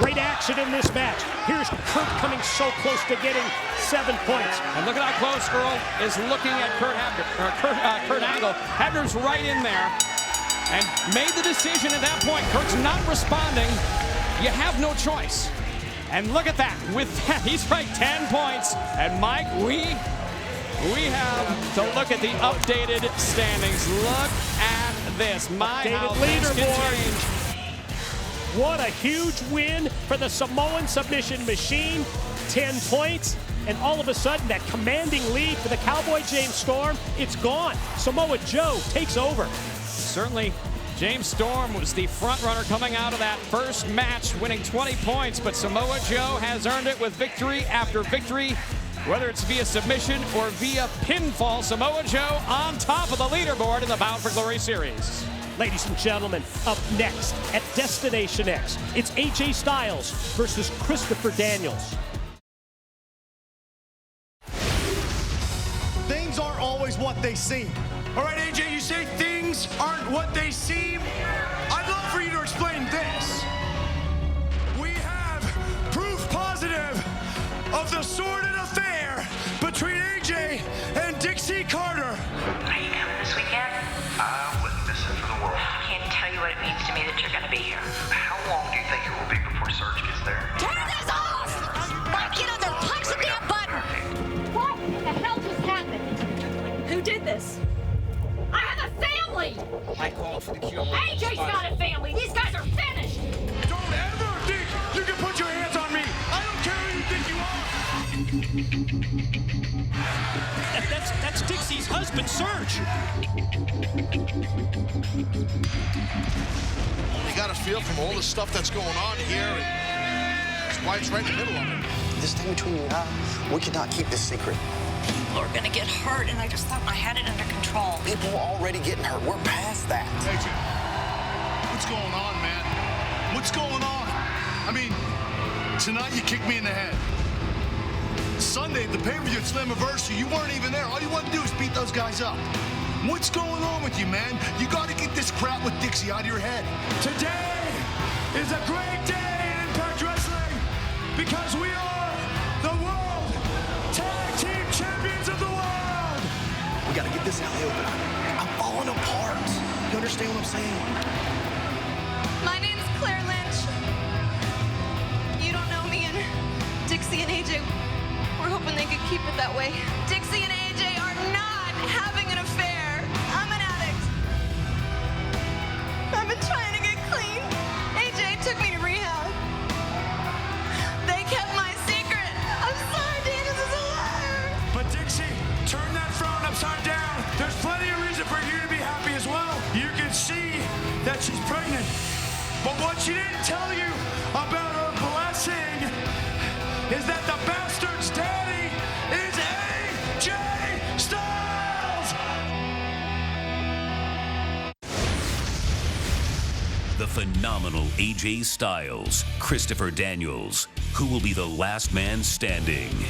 Great action in this match. Here's Kurt coming so close to getting 7 points. And look at how close Earl is looking at Kurt Angle. Hebner's right in there and made the decision at that point. Kurt's not responding. You have no choice. And look at that. With that, he's right, 10 points. And Mike, we have to look at the updated standings. Look at this. My, how things can change. What a huge win for the Samoan submission machine. 10 points, and all of a sudden that commanding lead for the Cowboy James Storm, it's gone. Samoa Joe takes over. Certainly, James Storm was the front runner coming out of that first match, winning 20 points, but Samoa Joe has earned it with victory after victory. Whether it's via submission or via pinfall, Samoa Joe on top of the leaderboard in the Bound for Glory series. Ladies and gentlemen, up next at Destination X, it's AJ Styles versus Christopher Daniels. Things aren't always what they seem. All right, AJ, you say things aren't what they seem? I'd love for you to explain this. We have proof positive of the sordid affair between AJ and Dixie Carter. Are you coming this weekend? I wouldn't miss it for the world. I can't tell you what it means to me that you're going to be here. How long do you think it will be before Serge gets there? Turn this off! Mike, get on there, punch the damn button! What the hell just happened? Who did this? I have a family! I called for the cure. AJ's not a family! These guys are finished! Don't ever think you can put your hands on me! I don't care who you think you are! That's Dixie's husband, Serge. You got to feel from all the stuff that's going on here, and his wife's right in the middle of it. This thing between you and I, we cannot keep this secret. People are going to get hurt, and I just thought I had it under control. People are already getting hurt. We're past that. AJ, what's going on, man? What's going on? I mean, tonight you kicked me in the head. Sunday, the pay-per-view at Slammiversary, you weren't even there. All you want to do is beat those guys up. What's going on with you, man? You got to get this crap with Dixie out of your head. Today is a great day in Impact Wrestling because we are the World Tag Team Champions of the world. We got to get this out in the open. I'm falling apart. You understand what I'm saying? My name's Claire Lynch. You don't know me, and Dixie and AJ, we're hoping they could keep it that way. Dixie and AJ are not having an affair. I'm an addict. I've been trying to get clean. AJ took me to rehab. They kept my secret. I'm sorry, Daniels is a liar. But Dixie, turn that frown upside down. There's plenty of reason for you to be happy as well. You can see that she's pregnant. But what she didn't tell you about her blessing is that the bastard's daddy is AJ Styles! The phenomenal AJ Styles, Christopher Daniels, who will be the last man standing.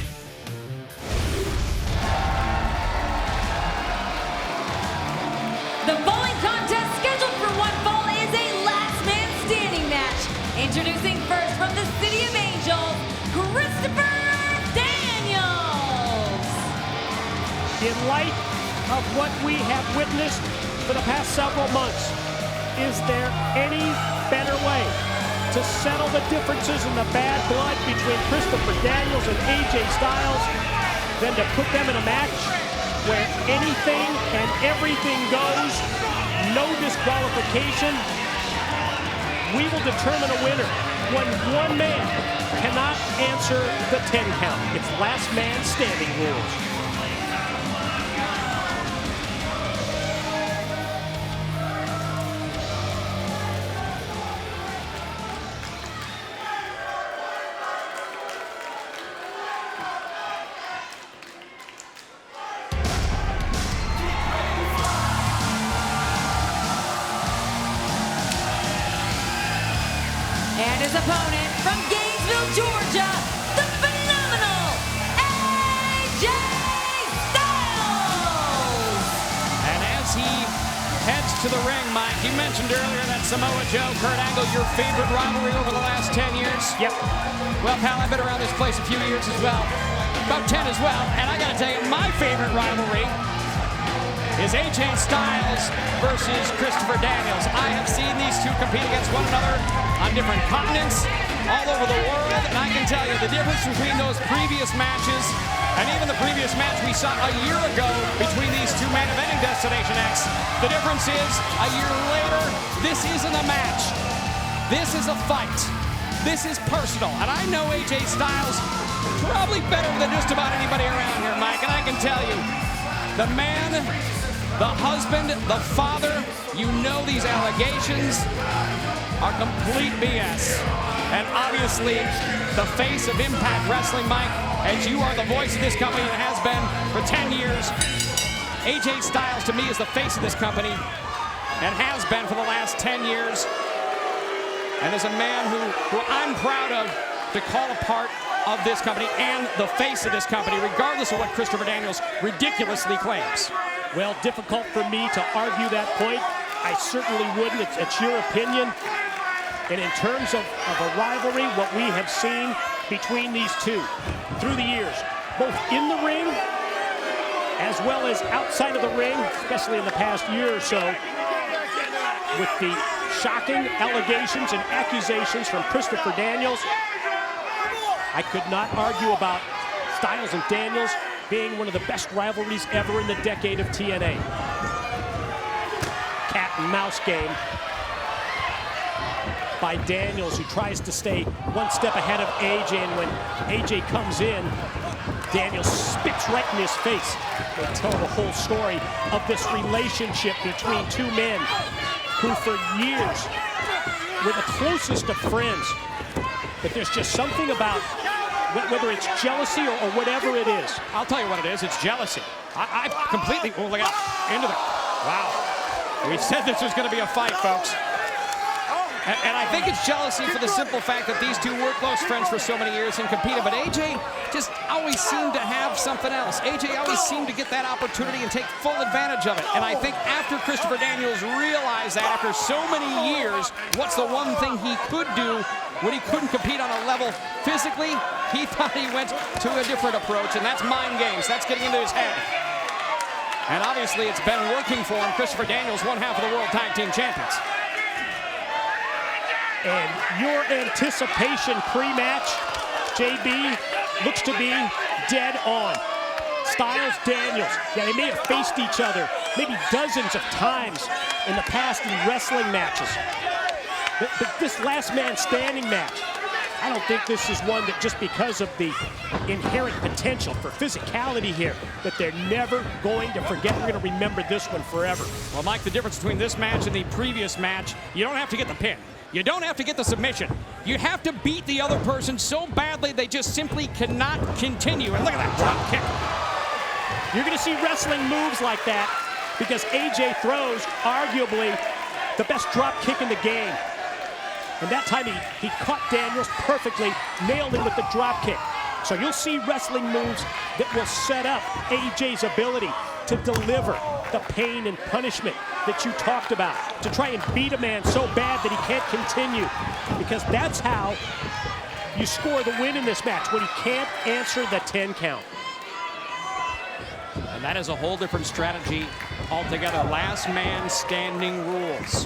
light of what we have witnessed for the past several months, is there any better way to settle the differences in the bad blood between Christopher Daniels and AJ Styles than to put them in a match where anything and everything goes, no disqualification? We will determine a winner when one man cannot answer the 10 count. It's last man standing rules. And his opponent from Gainesville, Georgia, the phenomenal AJ Styles! And as he heads to the ring, Mike, you mentioned earlier that Samoa Joe, Kurt Angle, your favorite rivalry over the last 10 years. Yep. Well, pal, I've been around this place a few years as well. About 10 as well. And I gotta tell you, my favorite rivalry is AJ Styles versus Christopher Daniels. I have seen these two compete against one another on different continents, all over the world, and I can tell you the difference between those previous matches and even the previous match we saw a year ago between these two men eventing Destination X. The difference is, a year later, this isn't a match. This is a fight. This is personal, and I know AJ Styles probably better than just about anybody around here, Mike, and I can tell you, the man, the husband, the father, you know these allegations are complete BS. And obviously, the face of Impact Wrestling, Mike, as you are the voice of this company and has been for 10 years, AJ Styles to me is the face of this company and has been for the last 10 years. And is a man who I'm proud of to call a part of this company and the face of this company, regardless of what Christopher Daniels ridiculously claims. Well, difficult for me to argue that point. I certainly wouldn't. It's your opinion. And in terms of a rivalry, what we have seen between these two through the years, both in the ring as well as outside of the ring, especially in the past year or so, with the shocking allegations and accusations from Christopher Daniels, I could not argue about Styles and Daniels being one of the best rivalries ever in the decade of TNA. Cat and mouse game by Daniels, who tries to stay one step ahead of AJ, and when AJ comes in, Daniels spits right in his face. They tell the whole story of this relationship between two men who for years were the closest of friends. But there's just something about, whether it's jealousy or whatever it is. I'll tell you what it is, it's jealousy. I completely, oh, look out, into the, wow. We said this was gonna be a fight, folks. And I think it's jealousy for the simple fact that these two were close friends for so many years and competed, but AJ just always seemed to have something else. AJ always seemed to get that opportunity and take full advantage of it. And I think after Christopher Daniels realized that after so many years, what's the one thing he could do when he couldn't compete on a level physically? He thought he went to a different approach, and that's mind games. That's getting into his head. And obviously it's been working for him. Christopher Daniels, one half of the World Tag Team Champions. And your anticipation pre-match, JB, looks to be dead on. Styles, Daniels, yeah, they may have faced each other maybe dozens of times in the past in wrestling matches. But this last man standing match, I don't think this is one that, just because of the inherent potential for physicality here, that they're never going to forget. We're going to remember this one forever. Well, Mike, the difference between this match and the previous match, you don't have to get the pin. You don't have to get the submission. You have to beat the other person so badly they just simply cannot continue. And look at that drop kick. You're going to see wrestling moves like that because AJ throws arguably the best drop kick in the game. And that time he caught Daniels perfectly, nailed him with the drop kick. So you'll see wrestling moves that will set up AJ's ability to deliver the pain and punishment that you talked about, to try and beat a man so bad that he can't continue, because that's how you score the win in this match, when he can't answer the 10 count. And that is a whole different strategy altogether. Last man standing rules.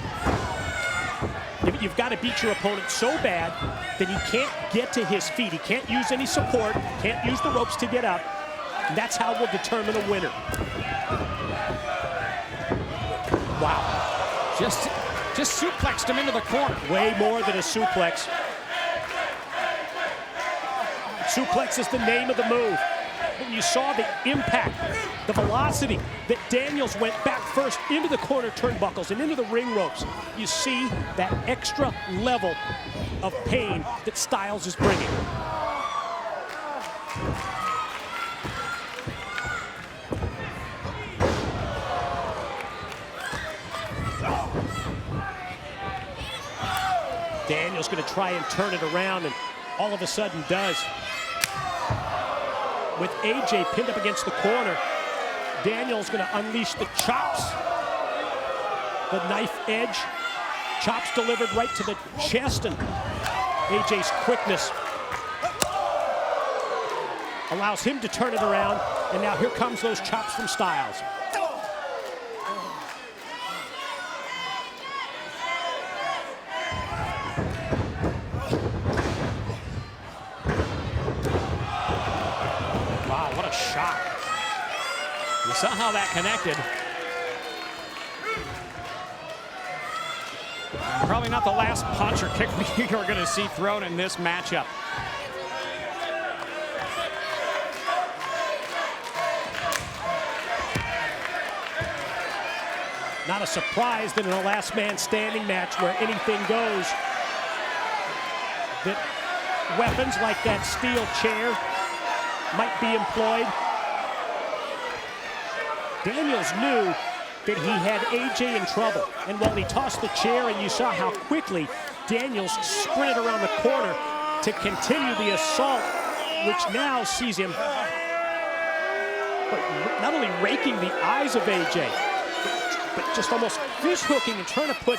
You've got to beat your opponent so bad that he can't get to his feet. He can't use any support, can't use the ropes to get up. And that's how we'll determine a winner. Wow. Just suplexed him into the corner. Way more than a suplex. Suplex is the name of the move. When you saw the impact, the velocity that Daniels went back first into the corner turnbuckles and into the ring ropes, you see that extra level of pain that Styles is bringing. Daniels going to try and turn it around, and all of a sudden does. With AJ pinned up against the corner, Daniels going to unleash the chops. The knife edge. Chops delivered right to the chest, and AJ's quickness allows him to turn it around, and now here comes those chops from Styles. Shot. You saw how that connected. Probably not the last punch or kick you're going to see thrown in this matchup. Not a surprise that in a last man standing match where anything goes, that weapons like that steel chair might be employed. Daniels knew that he had AJ in trouble, and while he tossed the chair, and you saw how quickly Daniels sprinted around the corner to continue the assault, which now sees him not only raking the eyes of AJ, but just almost fish hooking and trying to put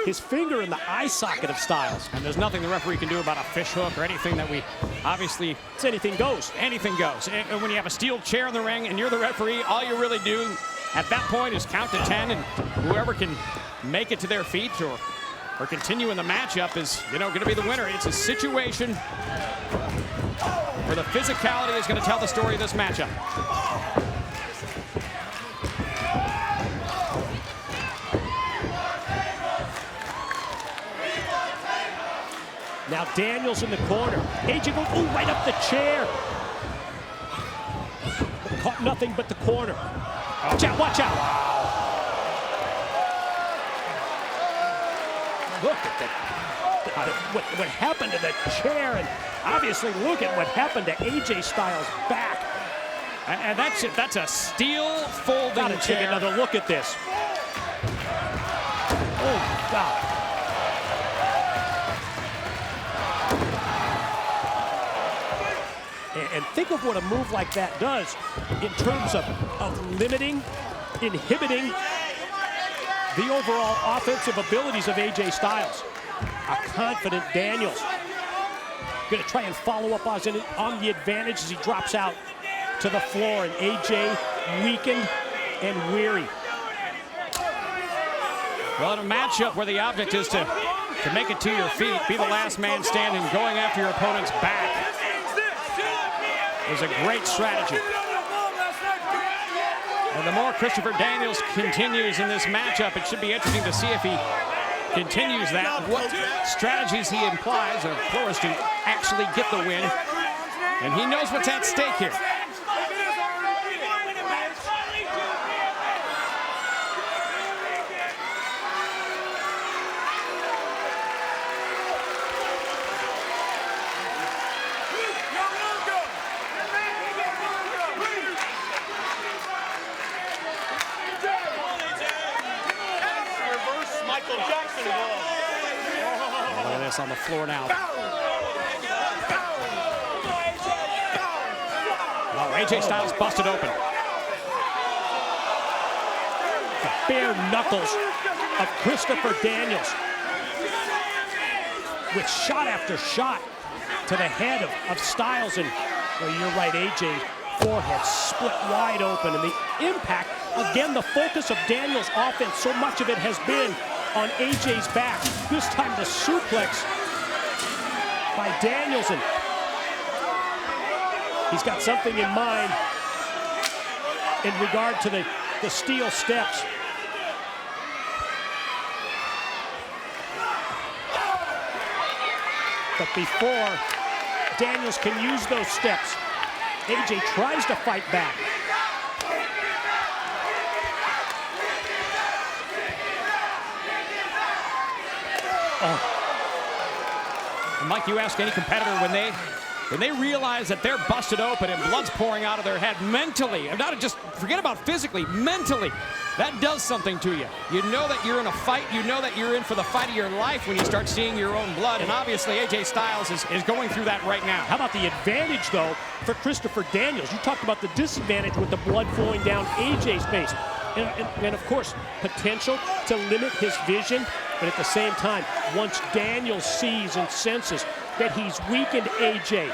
his finger in the eye socket of Styles. And there's nothing the referee can do about a fish hook or anything that we obviously... It's anything goes. Anything goes. And when you have a steel chair in the ring and you're the referee, all you really do at that point is count to 10, and whoever can make it to their feet or continue in the matchup is, going to be the winner. It's a situation where the physicality is going to tell the story of this matchup. Now Daniels in the corner. AJ goes, ooh, right up the chair. But caught nothing but the corner. Watch out, watch out. Look at what happened to the chair, and obviously look at what happened to AJ Styles' back. And that's it. That's a steel folding chair. Gotta take another look at this. Oh, God. And think of what a move like that does in terms of limiting, inhibiting the overall offensive abilities of AJ Styles. A confident Daniels. Going to try and follow up on the advantage as he drops out to the floor, and AJ weakened and weary. Well, in a matchup where the object is to make it to your feet, be the last man standing, going after your opponent's back, is a great strategy. And the more Christopher Daniels continues in this matchup, it should be interesting to see if he continues that, what strategies he implies or employs to actually get the win. And he knows what's at stake here. On the floor now. Oh, AJ Styles busted open. The bare knuckles of Christopher Daniels with shot after shot to the head of Styles. And well, you're right, AJ Forehead split wide open, and the impact, again, the focus of Daniels' offense, so much of it has been on AJ's back. This time the suplex by Danielson. He's got something in mind in regard to the steel steps. But before Daniels can use those steps, AJ tries to fight back. And Mike, you ask any competitor when they realize that they're busted open and blood's pouring out of their head mentally, and not just forget about physically, mentally, that does something to you. You know that you're in a fight. You know that you're in for the fight of your life when you start seeing your own blood. And obviously AJ Styles is going through that right now. How about the advantage, though, for Christopher Daniels? You talked about the disadvantage with the blood flowing down AJ's face. And of course, potential to limit his vision. But at the same time, once Daniels sees and senses that he's weakened AJ,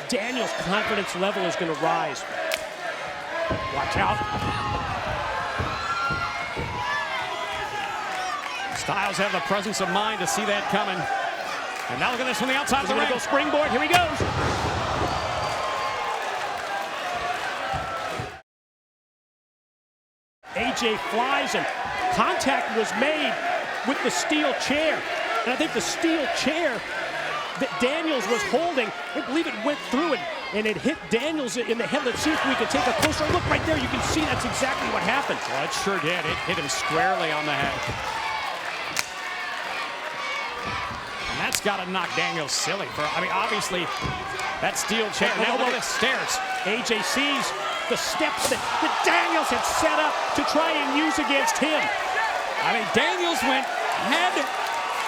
Daniels' confidence level is going to rise. Watch out. Styles have the presence of mind to see that coming. And now look at this from the outside of the ring. Go springboard. Here he goes. AJ flies, and contact was made with the steel chair. And I think the steel chair that Daniels was holding, I believe it went through it, and it hit Daniels in the head. Let's see if we can take a closer look right there. You can see that's exactly what happened. Well, it sure did. It hit him squarely on the head. And that's got to knock Daniels silly. Obviously, that steel chair. Now look at the stairs. AJ sees the steps that Daniels had set up to try and use against him. Daniels went head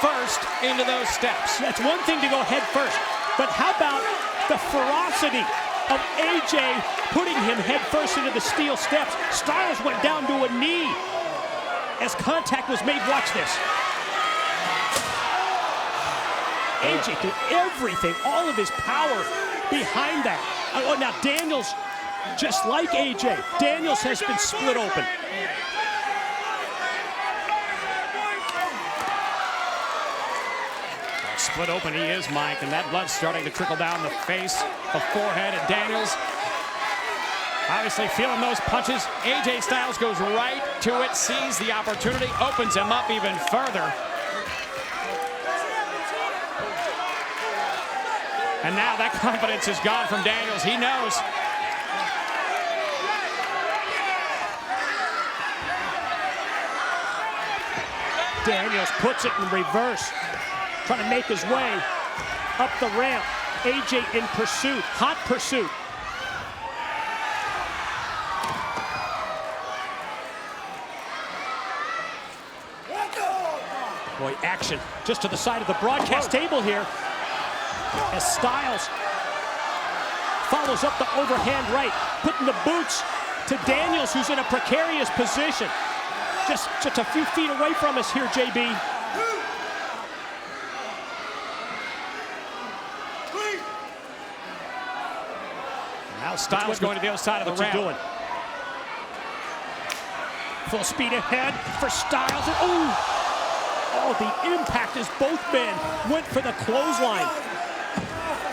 first into those steps. That's one thing to go head first, but how about the ferocity of AJ putting him head first into the steel steps? Styles went down to a knee as contact was made. Watch this. AJ threw everything, all of his power behind that. Oh, now Daniels, just like AJ, Daniels has been split open. Split open he is, Mike, and that blood's starting to trickle down the face, the forehead, and Daniels obviously feeling those punches. AJ Styles goes right to it, sees the opportunity, opens him up even further. And now that confidence is gone from Daniels. He knows. Daniels puts it in reverse, trying to make his way up the ramp. AJ in pursuit, hot pursuit. Boy, action just to the side of the broadcast table here as Styles follows up the overhand right, putting the boots to Daniels, who's in a precarious position. Just a few feet away from us here, JB. Now Styles going to the other side of the ramp. Doing? Full speed ahead for Styles. Oh, the impact as both men went for the clothesline.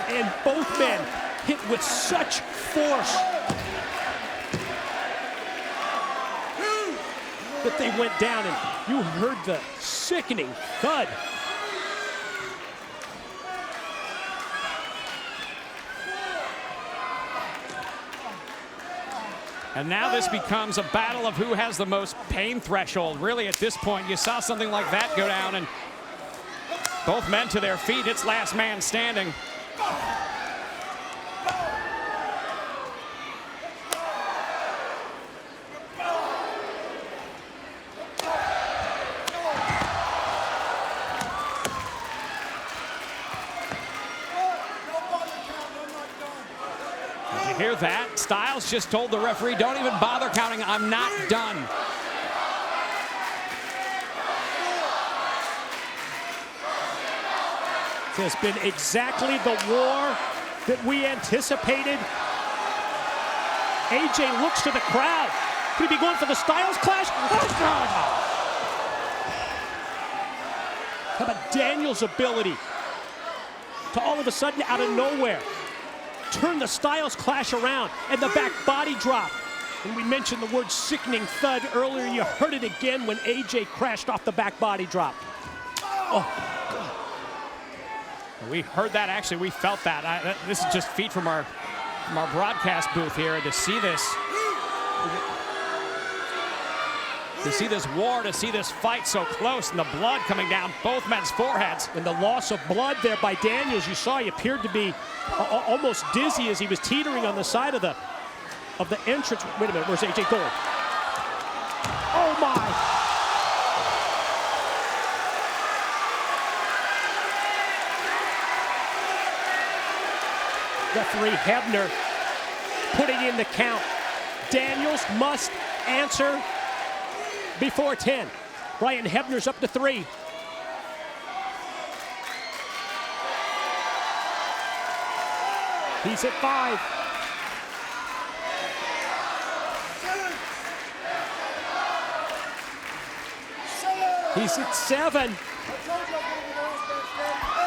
And both men hit with such force that they went down, and you heard the sickening thud. And now this becomes a battle of who has the most pain threshold. Really, at this point, you saw something like that go down, and both men to their feet. It's last man standing. Did you hear that? Styles just told the referee, don't even bother counting, I'm not done. This has been exactly the war that we anticipated. AJ looks to the crowd. Could he be going for the Styles Clash? Oh, God. How about Daniels' ability to all of a sudden, out of nowhere, turn the Styles Clash around and the back body drop. And we mentioned the word sickening thud earlier. You heard it again when AJ crashed off the back body drop. Oh. We heard that, actually, we felt that. This is just feet from our broadcast booth here, and to see this war, to see this fight so close, and the blood coming down both men's foreheads. And the loss of blood there by Daniels, you saw he appeared to be almost dizzy as he was teetering on the side of the entrance. Wait a minute, where's AJ going? Oh my! Referee Hebner putting in the count. Daniels must answer before 10. Brian Hebner's up to 3. He's at 5. He's at 7.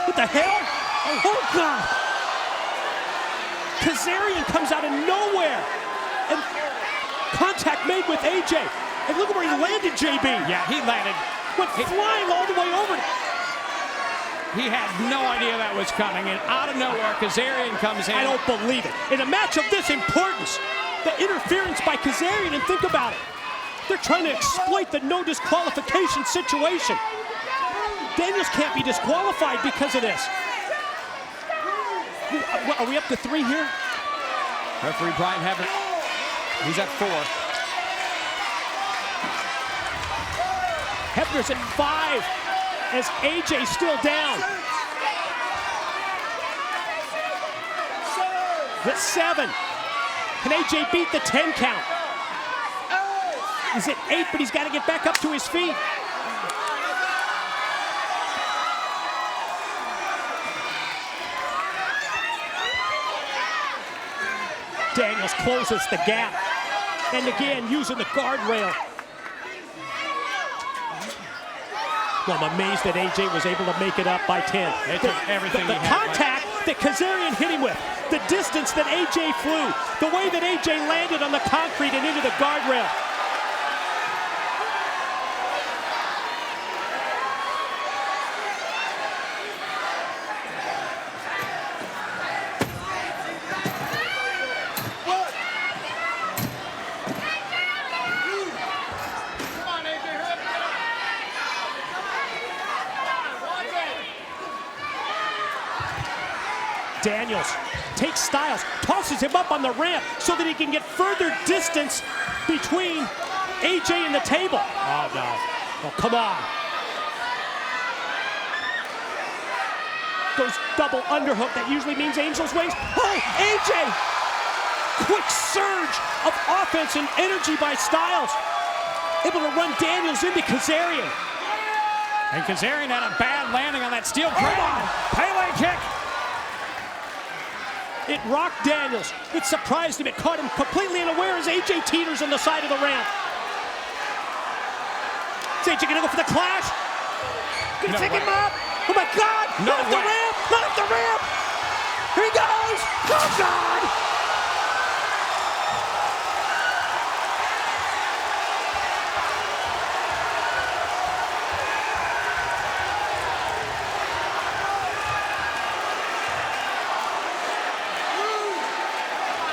What the hell? Oh, God. Kazarian comes out of nowhere. And contact made with AJ. And look at where he landed, JB. Yeah, he landed. Went flying all the way over. He had no idea that was coming, and out of nowhere, Kazarian comes in. I don't believe it. In a match of this importance, the interference by Kazarian, and think about it. They're trying to exploit the no disqualification situation. Daniels can't be disqualified because of this. Are we up to 3 here? Referee Brian Hebner, he's at 4. Hebner's at 5 as AJ's still down. At 7. Can AJ beat the 10 count? He's at 8, but he's got to get back up to his feet. Daniels closes the gap. And again, using the guardrail. Well, I'm amazed that AJ was able to make it up by 10. They took everything the he had. contact that Kazarian hit him with, the distance that AJ flew, the way that AJ landed on the concrete and into the guardrail. Daniels takes Styles, tosses him up on the ramp so that he can get further distance between AJ and the table. Oh, no. Oh, come on. Goes double underhook. That usually means Angel's Wings. Oh, AJ! Quick surge of offense and energy by Styles. Able to run Daniels into Kazarian. And Kazarian had a bad landing on that steel crane. Pele kick. It rocked Daniels. It surprised him. It caught him completely unaware as AJ teeters on the side of the ramp. Is AJ gonna go for the clash? Gonna take him up? Oh my God! No Not off way. the ramp! Not off the ramp! Here he goes! Oh God!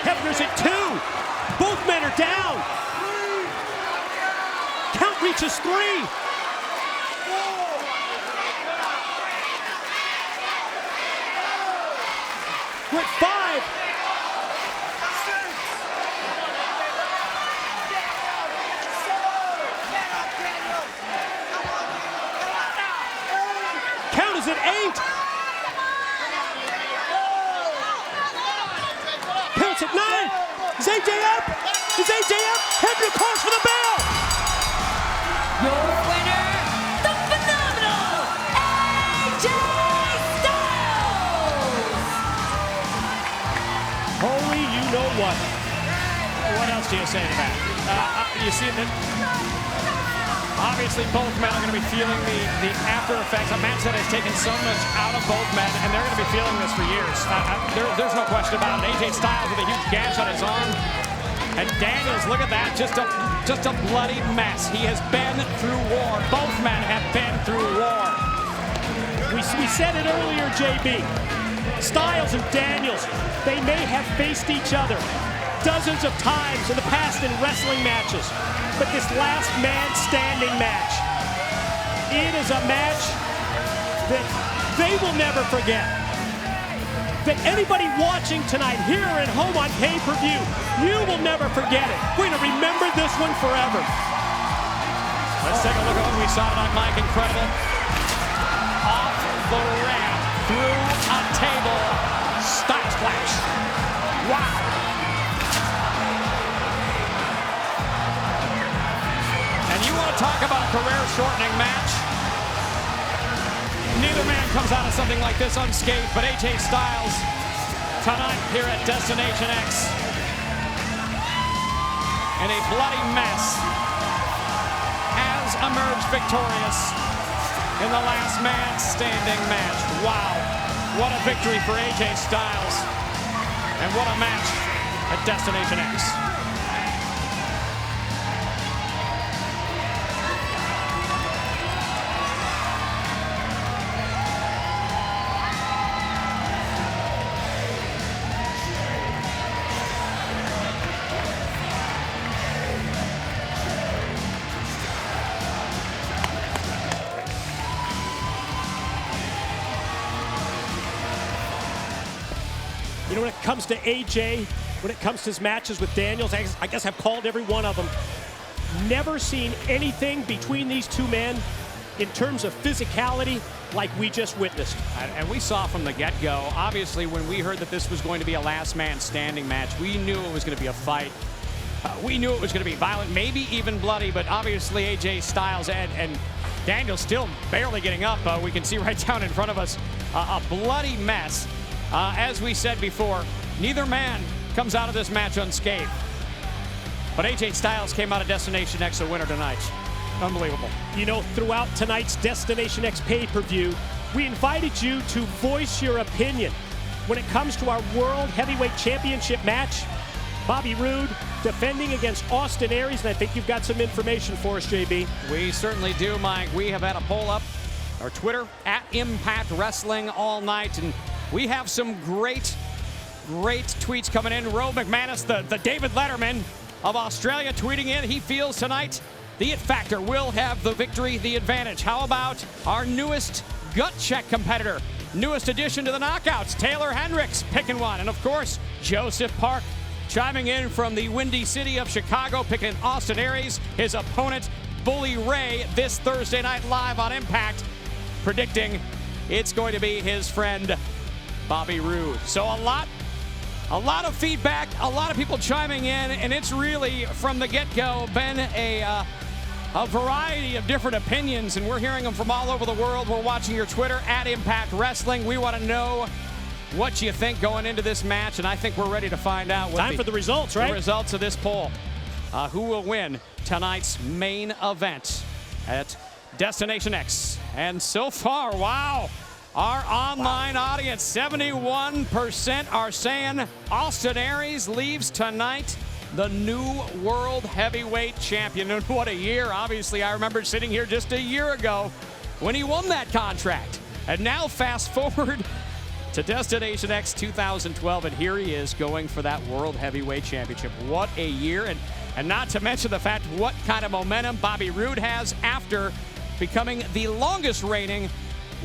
Hebner's at 2. Both men are down. Count reaches 3. We're at 5. Count is at 8. Counts at 9. Is AJ up? Is AJ up? Hebner calls for the bell. Your winner, the phenomenal AJ Styles! Holy you know what. What What else do you say to that? You see that obviously both men are going to be feeling the after effects. A match that has taken so much out of both men, and they're going to be feeling this for years. There's no question about it. AJ Styles with a huge gash on his arm. And Daniels, look at that, just a bloody mess. He has been through war. Both men have been through war. We said it earlier, JB. Styles and Daniels, they may have faced each other dozens of times in the past in wrestling matches. But this last man standing match, it is a match that they will never forget. That anybody watching tonight here at home on pay-per-view, you will never forget it. We're going to remember this one forever. Let's take a look at what we saw tonight, Mike. Incredible. Off the ramp, through a table, Styles Clash. Wow. And you want to talk about a career-shortening match? Neither man comes out of something like this unscathed, but AJ Styles tonight here at Destination X in a bloody mess has emerged victorious in the last man standing match. Wow, what a victory for AJ Styles, and what a match at Destination X. You know, when it comes to AJ, when it comes to his matches with Daniels, I guess I've called every one of them. Never seen anything between these two men in terms of physicality like we just witnessed. And we saw from the get-go, obviously, when we heard that this was going to be a last man standing match, we knew it was going to be a fight. We knew it was going to be violent, maybe even bloody, but obviously AJ Styles and Daniels still barely getting up. We can see right down in front of us a bloody mess. As we said before, neither man comes out of this match unscathed. But AJ Styles came out of Destination X a winner tonight. Unbelievable. You know, throughout tonight's Destination X pay-per-view, we invited you to voice your opinion. When it comes to our World Heavyweight Championship match, Bobby Roode defending against Austin Aries, and I think you've got some information for us, JB. We certainly do, Mike. We have had a poll up, our Twitter, at Impact Wrestling all night, and we have some great tweets coming in. Roe McManus, the David Letterman of Australia, tweeting in, he feels tonight the It Factor will have the victory, the advantage. How about our newest gut check competitor, newest addition to the Knockouts, Taylor Hendricks, picking one. And of course, Joseph Park chiming in from the Windy City of Chicago, picking Austin Aries, his opponent, Bully Ray, this Thursday night live on Impact, predicting it's going to be his friend, Bobby Roode. So a lot of feedback, a lot of people chiming in, and it's really, from the get-go, been a variety of different opinions, and we're hearing them from all over the world. We're watching your Twitter, at Impact Wrestling. We want to know what you think going into this match, and I think we're ready to find out. Time for the results, right? The results of this poll. Who will win tonight's main event at Destination X? And so far, wow. Our online audience, 71% are saying Austin Aries leaves tonight the new World Heavyweight Champion. And what a year. Obviously, I remember sitting here just a year ago when he won that contract. And now fast forward to Destination X 2012, and here he is going for that World Heavyweight Championship. What a year. And not to mention the fact what kind of momentum Bobby Roode has after becoming the longest reigning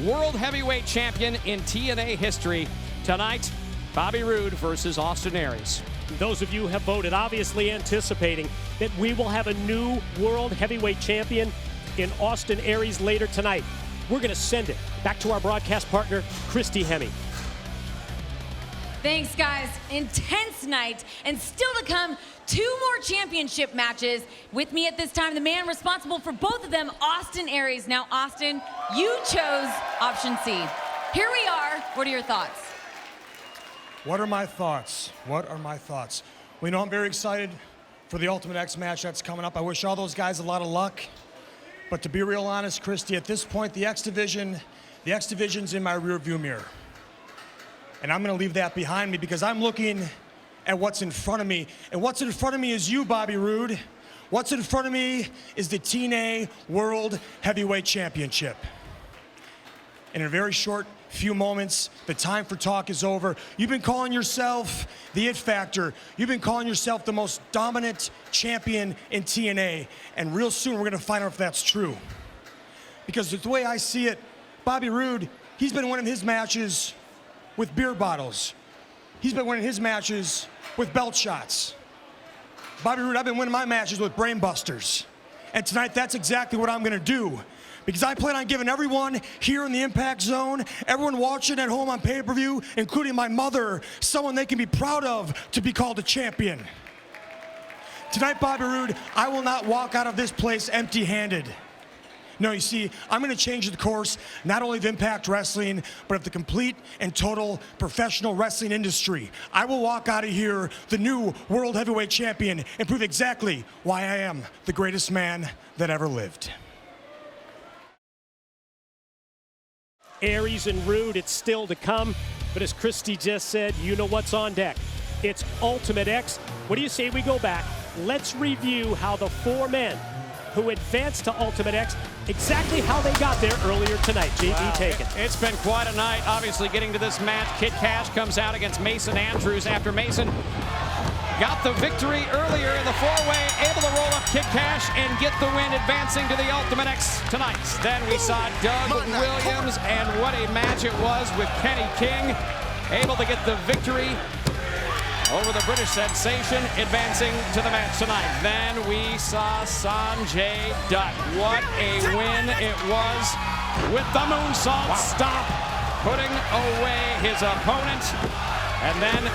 World Heavyweight Champion in TNA history. Tonight, Bobby Roode versus Austin Aries. Those of you who have voted, obviously anticipating that we will have a new World Heavyweight Champion in Austin Aries later tonight. We're going to send it back to our broadcast partner, Christy Hemme. Thanks, guys. Intense night, and still to come, 2 more championship matches. With me at this time, the man responsible for both of them, Austin Aries. Now, Austin, you chose option C. Here we are. What are your thoughts? What are my thoughts? What are my thoughts? Well, you know, I'm very excited for the Ultimate X match that's coming up. I wish all those guys a lot of luck. But to be real honest, Christy, at this point, the X Division's in my rearview mirror. And I'm gonna leave that behind me because I'm looking at what's in front of me. And what's in front of me is you, Bobby Roode. What's in front of me is the TNA World Heavyweight Championship. In a very short few moments, the time for talk is over. You've been calling yourself the It Factor. You've been calling yourself the most dominant champion in TNA. And real soon, we're gonna find out if that's true. Because the way I see it, Bobby Roode, he's been winning his matches with beer bottles. He's been winning his matches with belt shots. Bobby Roode, I've been winning my matches with brain busters. And tonight, that's exactly what I'm gonna do. Because I plan on giving everyone here in the Impact Zone, everyone watching at home on pay-per-view, including my mother, someone they can be proud of to be called a champion. Tonight, Bobby Roode, I will not walk out of this place empty-handed. No, you see, I'm gonna change the course, not only of Impact Wrestling, but of the complete and total professional wrestling industry. I will walk out of here the new World Heavyweight Champion and prove exactly why I am the greatest man that ever lived. Aries and Roode, it's still to come. But as Christy just said, you know what's on deck. It's Ultimate X. What do you say we go back? Let's review how the four men who advanced to Ultimate X, exactly how they got there earlier tonight. JB, take it. It's been quite a night, obviously, getting to this match. Kid Cash comes out against Mason Andrews after Mason got the victory earlier in the four-way, able to roll up Kid Cash and get the win, advancing to the Ultimate X tonight. Then we saw Doug Williams, and what a match it was with Kenny King, able to get the victory over the British sensation, advancing to the match tonight. Then we saw Sanjay Dutt. What a win it was with the moonsault stop, putting away his opponent. And then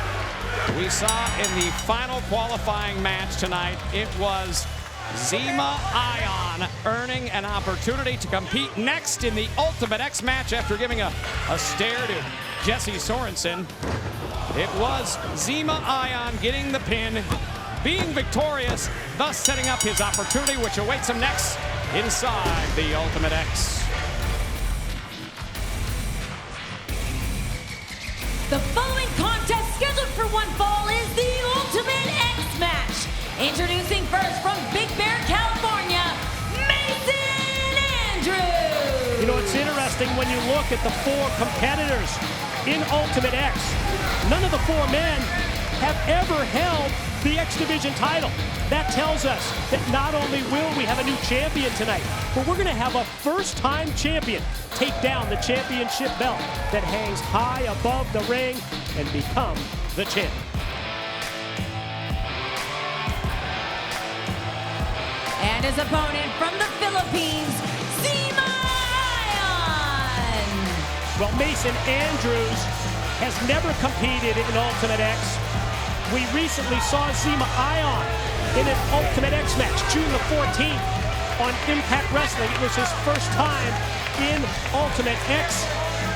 we saw in the final qualifying match tonight, it was Zema Ion earning an opportunity to compete next in the Ultimate X match after giving a stare to Jesse Sorensen. It was Zema Ion getting the pin, being victorious, thus setting up his opportunity, which awaits him next inside the Ultimate X. The following contest scheduled for one fall is the Ultimate X match. Introducing first from Big Bear, California, Mason Andrews. You know, it's interesting when you look at the four competitors in Ultimate X. None of the four men have ever held the X Division title. That tells us that not only will we have a new champion tonight, but we're gonna have a first-time champion take down the championship belt that hangs high above the ring and become the champ. And his opponent from the Philippines, Zema Ion. Well, Mason Andrews has never competed in Ultimate X. We recently saw Zema Ion in an Ultimate X match, June the 14th on Impact Wrestling. It was his first time in Ultimate X.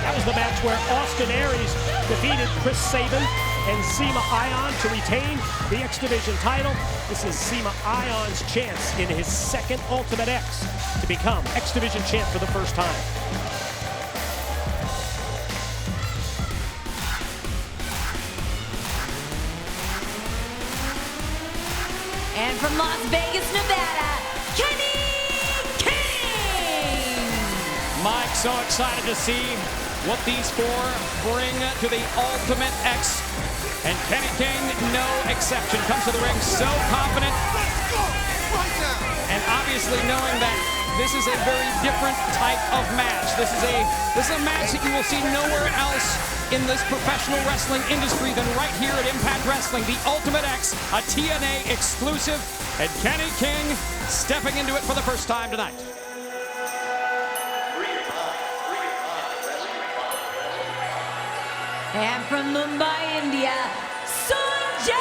That was the match where Austin Aries defeated Chris Sabin and Zema Ion to retain the X Division title. This is Zema Ion's chance in his second Ultimate X to become X Division champ for the first time. And from Las Vegas, Nevada, Kenny King. Mike, so excited to see what these four bring to the Ultimate X. And Kenny King, no exception, comes to the ring so confident. And obviously knowing that this is a very different type of match. This is a match that you will see nowhere else in this professional wrestling industry than right here at Impact Wrestling. The Ultimate X, a TNA exclusive, and Kenny King stepping into it for the first time tonight. And from Mumbai, India, Sanjay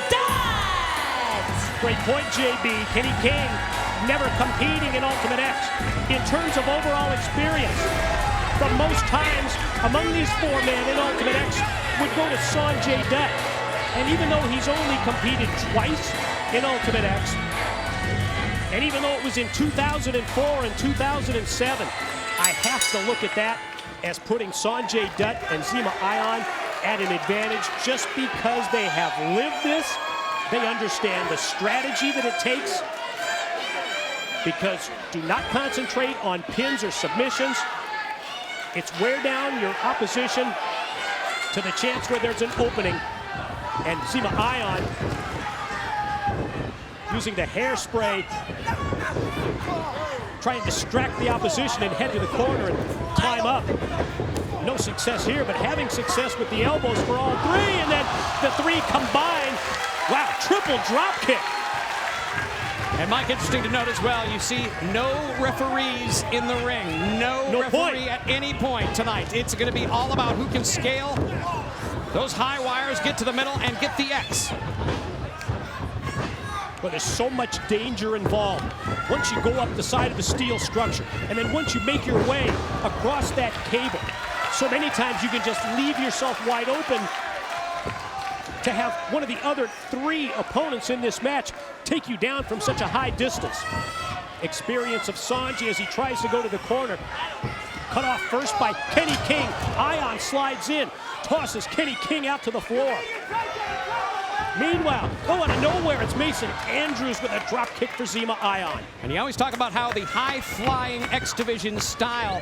Dutt. Great point, JB. Kenny King never competing in Ultimate X. In terms of overall experience, the most times among these four men in Ultimate X would go to Sanjay Dutt. And even though he's only competed twice in Ultimate X. And even though it was in 2004 and 2007, I have to look at that as putting Sanjay Dutt and Zema Ion at an advantage just because they have lived this. They understand the strategy that it takes. Because do not concentrate on pins or submissions. It's wear down your opposition to the chance where there's an opening. And Zema Ion using the hairspray, trying to distract the opposition and head to the corner and climb up. No success here, but having success with the elbows for all three, and then the three combined. Wow, triple drop kick. And Mike, interesting to note as well, you see no referees in the ring. No referee at any point tonight. It's going to be all about who can scale those high wires, get to the middle, and get the X. But there's so much danger involved. Once you go up the side of the steel structure, and then once you make your way across that cable, so many times you can just leave yourself wide open to have one of the other three opponents in this match take you down from such a high distance. Experience of Sanjay as he tries to go to the corner. Cut off first by Kenny King. Ion slides in, tosses Kenny King out to the floor. Meanwhile, out of nowhere, it's Mason Andrews with a drop kick for Zema Ion. And you always talk about how the high-flying X Division style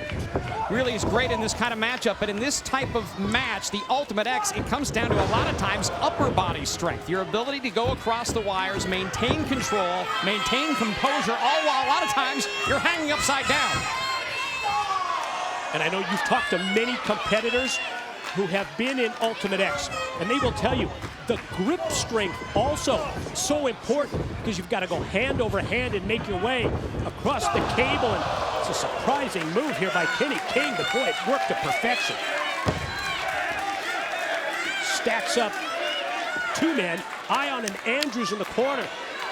really is great in this kind of matchup, but in this type of match, the Ultimate X, it comes down to a lot of times upper body strength, your ability to go across the wires, maintain control, maintain composure, all while a lot of times you're hanging upside down. And I know you've talked to many competitors who have been in Ultimate X, and they will tell you the grip strength also so important because you've got to go hand over hand and make your way across the cable. And it's a surprising move here by Kenny King, but boy, it worked to perfection. Stacks up two men, Ion and Andrews in the corner,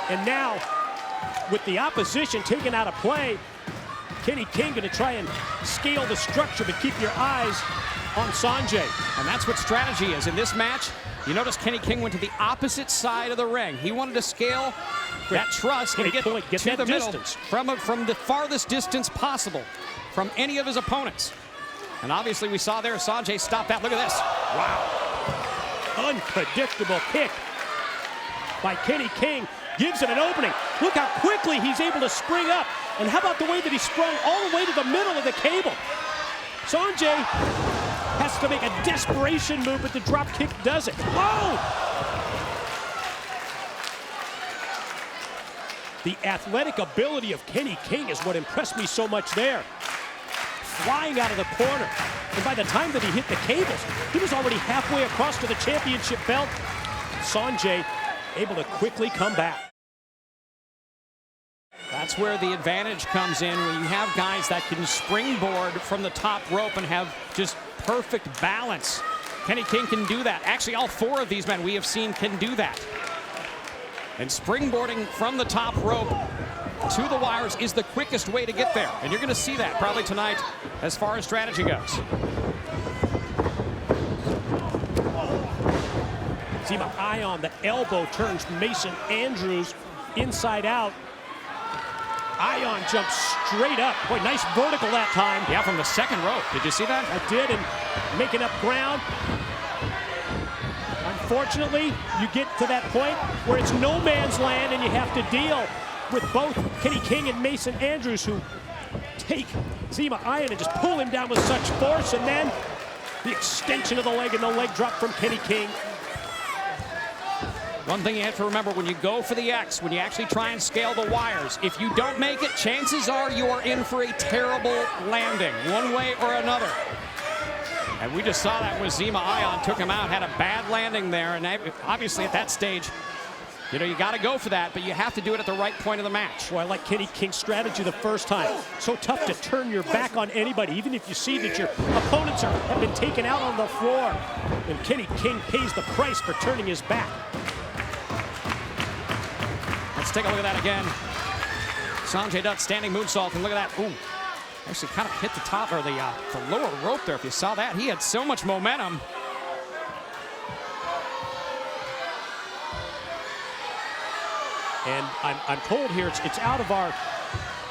and now with the opposition taken out of play, Kenny King going to try and scale the structure, but keep your eyes on Sanjay. And that's what strategy is. In this match, you notice Kenny King went to the opposite side of the ring. He wanted to scale that truss and get to the middle from the farthest distance possible from any of his opponents. And obviously we saw there Sanjay stop that. Look at this. Wow. Unpredictable kick by Kenny King. Gives him an opening. Look how quickly he's able to spring up. And how about the way that he sprung all the way to the middle of the cable? Sanjay has to make a desperation move, but the drop kick does it. Whoa! The athletic ability of Kenny King is what impressed me so much there. Flying out of the corner. And by the time that he hit the cables, he was already halfway across to the championship belt. Sanjay able to quickly come back. That's where the advantage comes in, when you have guys that can springboard from the top rope and have just perfect balance. Kenny King can do that. Actually, all four of these men we have seen can do that. And springboarding from the top rope to the wires is the quickest way to get there. And you're going to see that probably tonight as far as strategy goes. Zema Ion, the elbow turns Mason Andrews inside out. Ion jumps straight up. Boy, nice vertical that time. Yeah, from the second rope. Did you see that? I did, and making up ground. Unfortunately, you get to that point where it's no man's land and you have to deal with both Kenny King and Mason Andrews, who take Zema Ion and just pull him down with such force, and then the extension of the leg and the leg drop from Kenny King. One thing you have to remember when you go for the X, when you actually try and scale the wires, if you don't make it, chances are you are in for a terrible landing, one way or another. And we just saw that when Zema Ion took him out, had a bad landing there, and obviously at that stage, you know, you got to go for that, but you have to do it at the right point of the match. Well, I like Kenny King's strategy the first time. So tough to turn your back on anybody, even if you see that your opponents have been taken out on the floor. And Kenny King pays the price for turning his back. Let's take a look at that again. Sanjay Dutt standing moonsault, and look at that. Ooh, actually kind of hit the top, or the lower rope there. If you saw that, he had so much momentum. And I'm told here it's out of our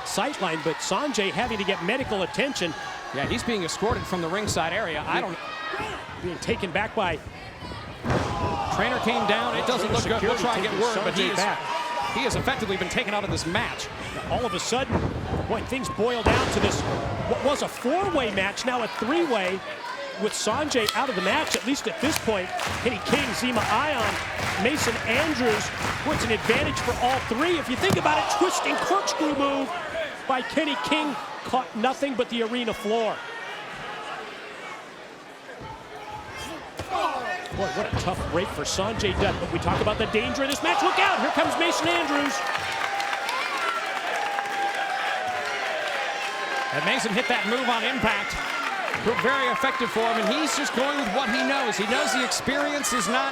sight line, but Sanjay having to get medical attention. Yeah, he's being escorted from the ringside area. Being taken back by. Trainer came down. It doesn't look good. We'll try and get word, but he has effectively been taken out of this match. All of a sudden, boy, things boil down to this, what was a 4-way match, now a 3-way, with Sanjay out of the match, at least at this point. Kenny King, Zema Ion, Mason Andrews, puts an advantage for all three. If you think about it, twisting corkscrew move by Kenny King, caught nothing but the arena floor. Boy, what a tough break for Sanjay Dutt, but we talk about the danger of this match. Look out, here comes Mason Andrews. And Mason hit that move on impact. Proved very effective for him, and he's just going with what he knows. He knows the experience is not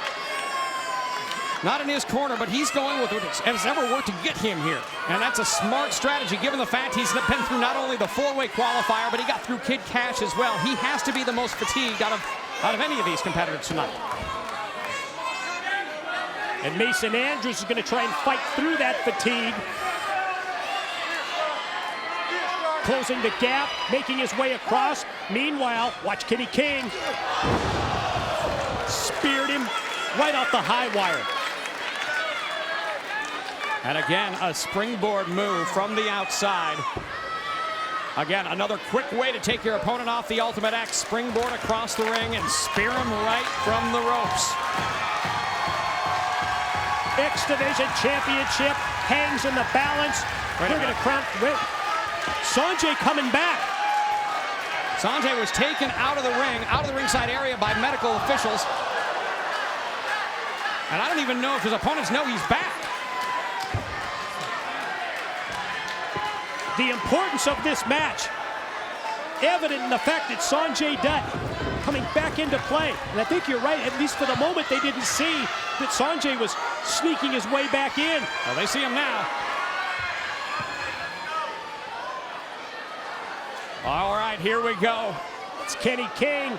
in his corner, but he's going with what has ever worked to get him here. And that's a smart strategy, given the fact he's been through not only the 4-way qualifier, but he got through Kid Cash as well. He has to be the most fatigued out of any of these competitors tonight. And Mason Andrews is going to try and fight through that fatigue. Closing the gap, making his way across. Meanwhile, watch Kenny King. Speared him right off the high wire. And again, a springboard move from the outside. Again, another quick way to take your opponent off the Ultimate X. Springboard across the ring and spear him right from the ropes. X Division Championship hangs in the balance. We're going to crown. Sanjay coming back. Sanjay was taken out of the ringside area by medical officials. And I don't even know if his opponents know he's back. The importance of this match, evident in the fact that Sanjay Dutt coming back into play. And I think you're right, at least for the moment they didn't see that Sanjay was sneaking his way back in. Well, they see him now. All right, here we go. It's Kenny King,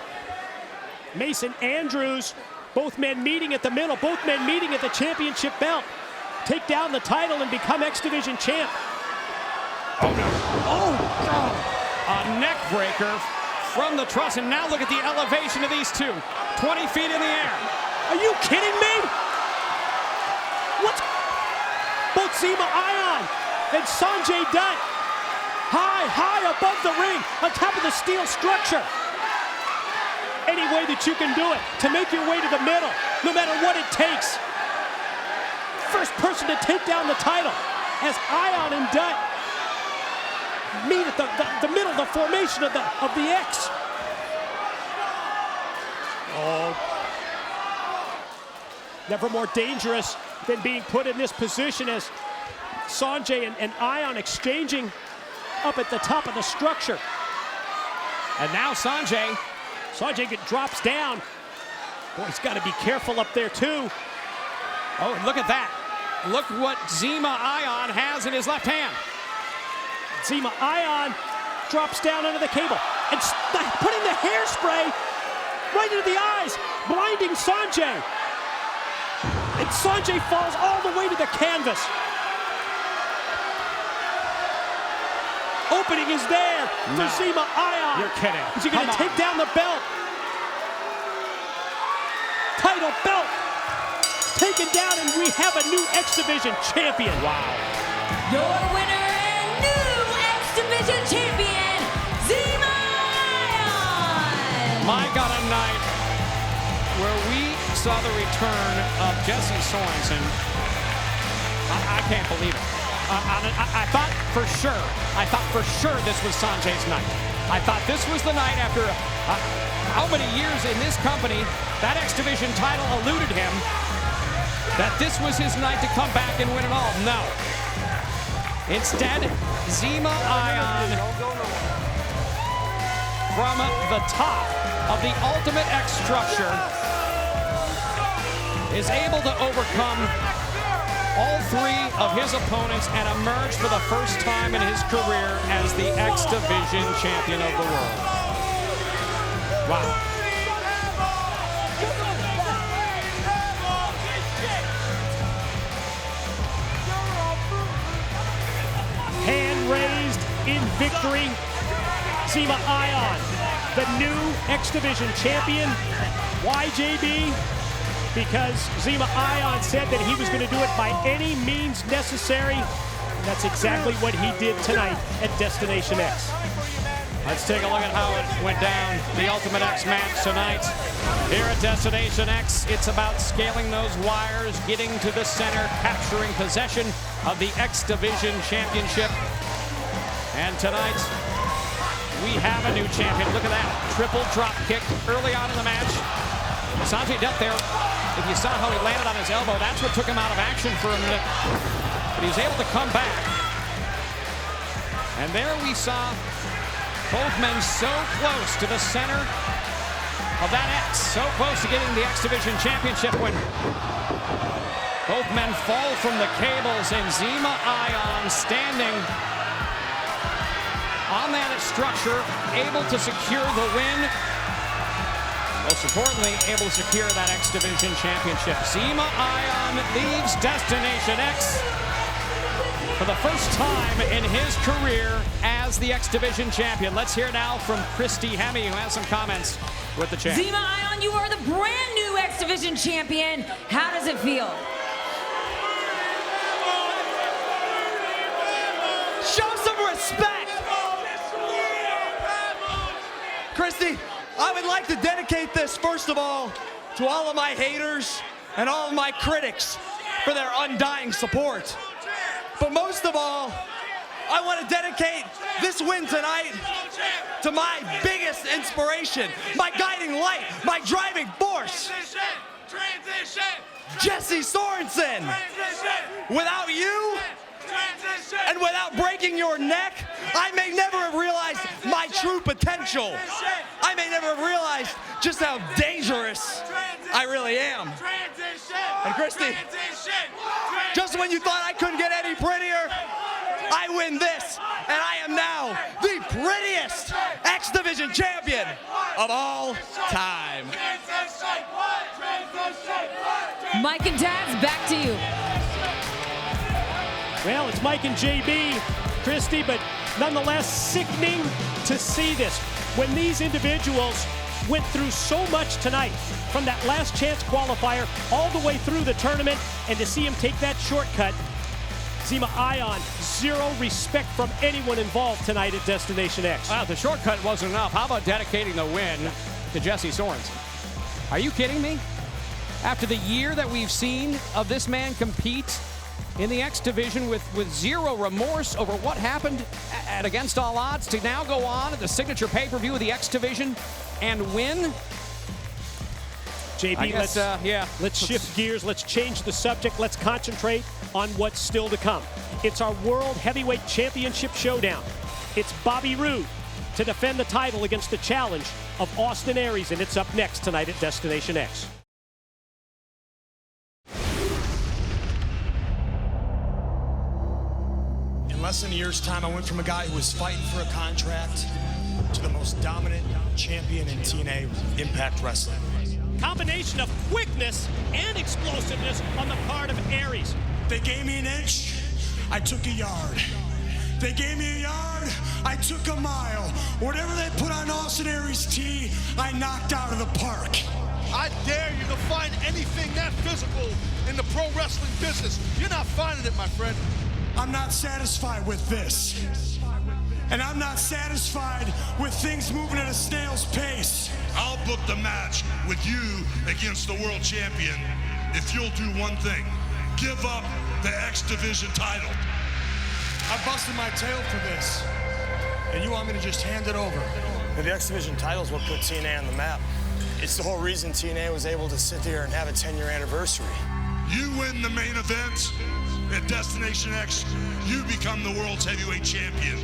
Mason Andrews, both men meeting at the middle, both men meeting at the championship belt. Take down the title and become X Division champ. Oh, no. Oh, a neck breaker from the truss, and now look at the elevation of these two. 20 feet in the air. Are you kidding me? What's both Zema Ion and Sanjay Dutt high above the ring, on top of the steel structure. Any way that you can do it, to make your way to the middle, no matter what it takes. First person to take down the title as Ion and Dutt meet at the middle of the formation of the X. Oh. Never more dangerous than being put in this position as Sanjay and Ion exchanging up at the top of the structure. And now Sanjay drops down. Boy, he's got to be careful up there too. Oh, look at that. Look what Zema Ion has in his left hand. Zema Ion drops down under the cable and putting the hairspray right into the eyes, blinding Sanjay. And Sanjay falls all the way to the canvas. Opening is there for Zema Ion. You're kidding. Is he going to take down the belt? Title belt taken down, and we have a new X Division champion. Wow. Your winner and new X Division champion, Zema Ion. My God, a night where we saw the return of Jesse Sorensen. I can't believe it. I thought for sure this was Sanjay's night. I thought this was the night after how many years in this company, that X Division title eluded him, that this was his night to come back and win it all. No. Instead, Zema Ion from the top of the Ultimate X structure is able to overcome all three of his opponents and emerge for the first time in his career as the X Division champion of the world. Wow. victory. Zema Ion, the new X Division champion. Why, JB? Because Zema Ion said that he was going to do it by any means necessary. And that's exactly what he did tonight at Destination X. Let's take a look at how it went down, the Ultimate X match tonight. Here at Destination X, it's about scaling those wires, getting to the center, capturing possession of the X Division Championship. And tonight, we have a new champion. Look at that, triple drop kick early on in the match. Sanjay Dutt there, if you saw how he landed on his elbow, that's what took him out of action for a minute. But he was able to come back. And there we saw both men so close to the center of that X, so close to getting the X Division Championship when both men fall from the cables and Zema Ion standing on that structure, able to secure the win. Most importantly, able to secure that X Division Championship. Zema Ion leaves Destination X for the first time in his career as the X Division champion. Let's hear now from Christy Hemme, who has some comments with the champ. Zema Ion, you are the brand new X Division champion. How does it feel? Show some respect! Christy, I would like to dedicate this, first of all, to all of my haters and all of my critics for their undying support. But most of all, I want to dedicate this win tonight to my biggest inspiration, my guiding light, my driving force, Jesse Sorensen. Without you, and without breaking your neck, I may never have realized my true potential. I may never have realized just how dangerous I really am. And Christy, just when you thought I couldn't get any prettier, I win this, and I am now the prettiest X Division champion of all time. Mike and Taz, back to you. Well, it's Mike and JB, Christy, but nonetheless sickening to see this. When these individuals went through so much tonight, from that last chance qualifier all the way through the tournament, and to see him take that shortcut, Zema Ion, zero respect from anyone involved tonight at Destination X. Wow, the shortcut wasn't enough. How about dedicating the win to Jesse Sorensen? Are you kidding me? After the year that we've seen of this man compete in the X Division with zero remorse over what happened at Against All Odds, to now go on at the signature pay-per-view of the X Division and win. JB, let's shift gears. Let's change the subject. Let's concentrate on what's still to come. It's our World Heavyweight Championship showdown. It's Bobby Roode to defend the title against the challenge of Austin Aries, and it's up next tonight at Destination X. In less than a year's time, I went from a guy who was fighting for a contract to the most dominant champion in TNA Impact Wrestling. Combination of quickness and explosiveness on the part of Aries. They gave me an inch, I took a yard. They gave me a yard, I took a mile. Whatever they put on Austin Aries' tee, I knocked out of the park. I dare you to find anything that physical in the pro wrestling business. You're not finding it, my friend. I'm not satisfied with this. And I'm not satisfied with things moving at a snail's pace. I'll book the match with you against the world champion if you'll do one thing. Give up the X Division title. I busted my tail for this. And you want me to just hand it over? The X Division title is what put TNA on the map. It's the whole reason TNA was able to sit there and have a 10-year anniversary. You win the main event at Destination X, you become the world's heavyweight champion.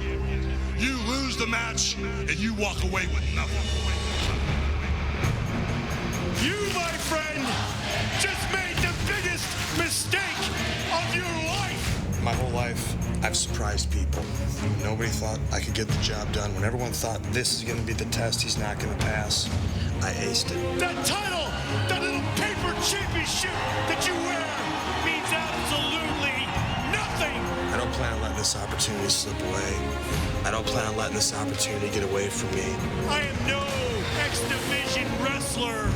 You lose the match, and you walk away with nothing. You, my friend, just made the biggest mistake of your life. My whole life, I've surprised people. When nobody thought I could get the job done, when everyone thought this is going to be the test he's not going to pass, I aced it. That title, that little paper championship that you wear, means absolutely nothing nothing. I don't plan on letting this opportunity slip away. I don't plan on letting this opportunity get away from me. I am no X Division wrestler.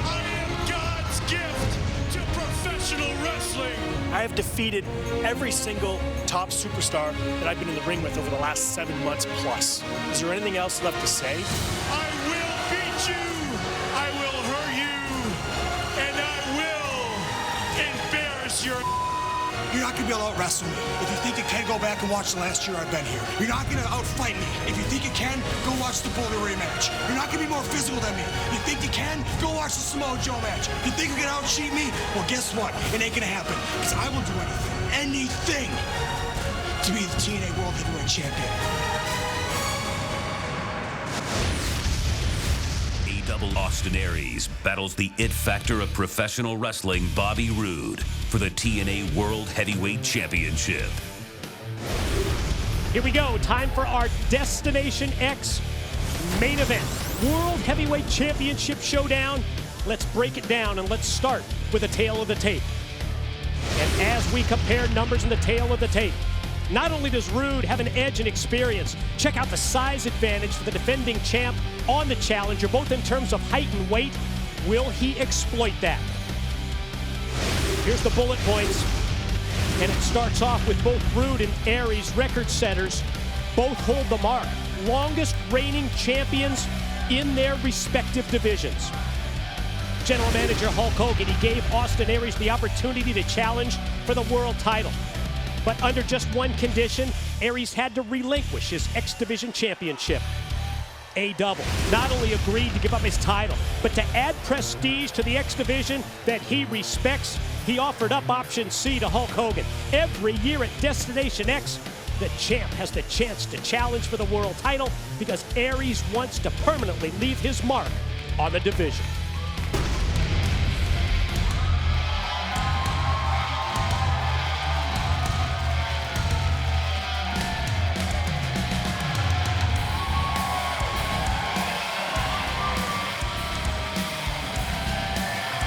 I am God's gift to professional wrestling. I have defeated every single top superstar that I've been in the ring with over the last 7 months plus. Is there anything else left to say? I will beat you. I will hurt you. And I will embarrass your... You're not going to be able to out-wrestle me. If you think you can, go back and watch the last year I've been here. You're not going to out-fight me. If you think you can, go watch the Boulder rematch. You're not going to be more physical than me. You think you can, go watch the Samoa Joe match. You think you're going to out-cheat me? Well, guess what? It ain't going to happen. Because I will do anything to be the TNA World Heavyweight Champion. Austin Aries battles the it factor of professional wrestling, Bobby Roode, for the TNA World Heavyweight Championship. Here we go. Time for our Destination X main event. World Heavyweight Championship Showdown. Let's break it down, and let's start with the tail of the tape. And as we compare numbers in the tail of the tape, not only does Roode have an edge in experience, check out the size advantage for the defending champ on the challenger, both in terms of height and weight. Will he exploit that? Here's the bullet points. And it starts off with both Roode and Aries, record setters. Both hold the mark. Longest reigning champions in their respective divisions. General Manager Hulk Hogan, he gave Austin Aries the opportunity to challenge for the world title. But under just one condition, Aries had to relinquish his X Division championship. A-Double not only agreed to give up his title, but to add prestige to the X Division that he respects, he offered up option C to Hulk Hogan. Every year at Destination X, the champ has the chance to challenge for the world title because Aries wants to permanently leave his mark on the division.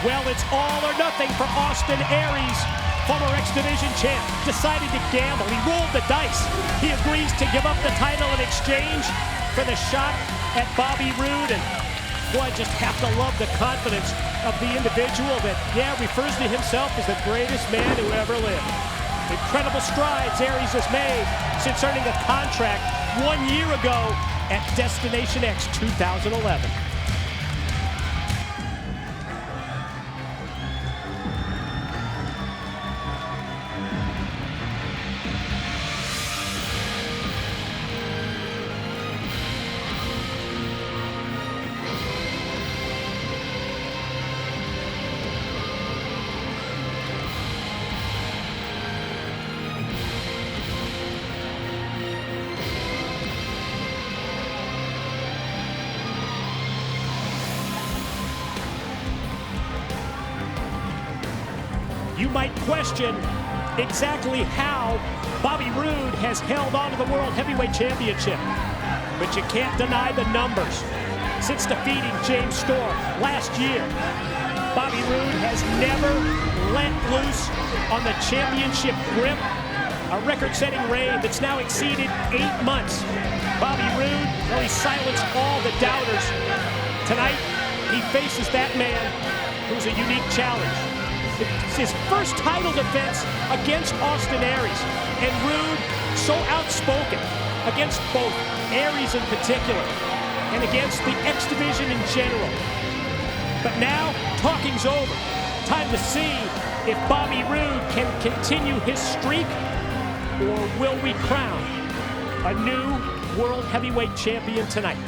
Well, it's all or nothing for Austin Aries, former X Division champ, decided to gamble. He rolled the dice. He agrees to give up the title in exchange for the shot at Bobby Roode. And boy, I just have to love the confidence of the individual that, refers to himself as the greatest man who ever lived. Incredible strides Aries has made since earning a contract 1 year ago at Destination X 2011. You might question exactly how Bobby Roode has held on to the World Heavyweight Championship, but you can't deny the numbers. Since defeating James Storm last year, Bobby Roode has never let loose on the championship grip, a record-setting reign that's now exceeded 8 months. Bobby Roode, well, he silenced all the doubters. Tonight, he faces that man who's a unique challenge. It's his first title defense against Austin Aries, and Roode so outspoken against both Aries in particular and against the X Division in general. But now, talking's over. Time to see if Bobby Roode can continue his streak, or will we crown a new World Heavyweight Champion tonight?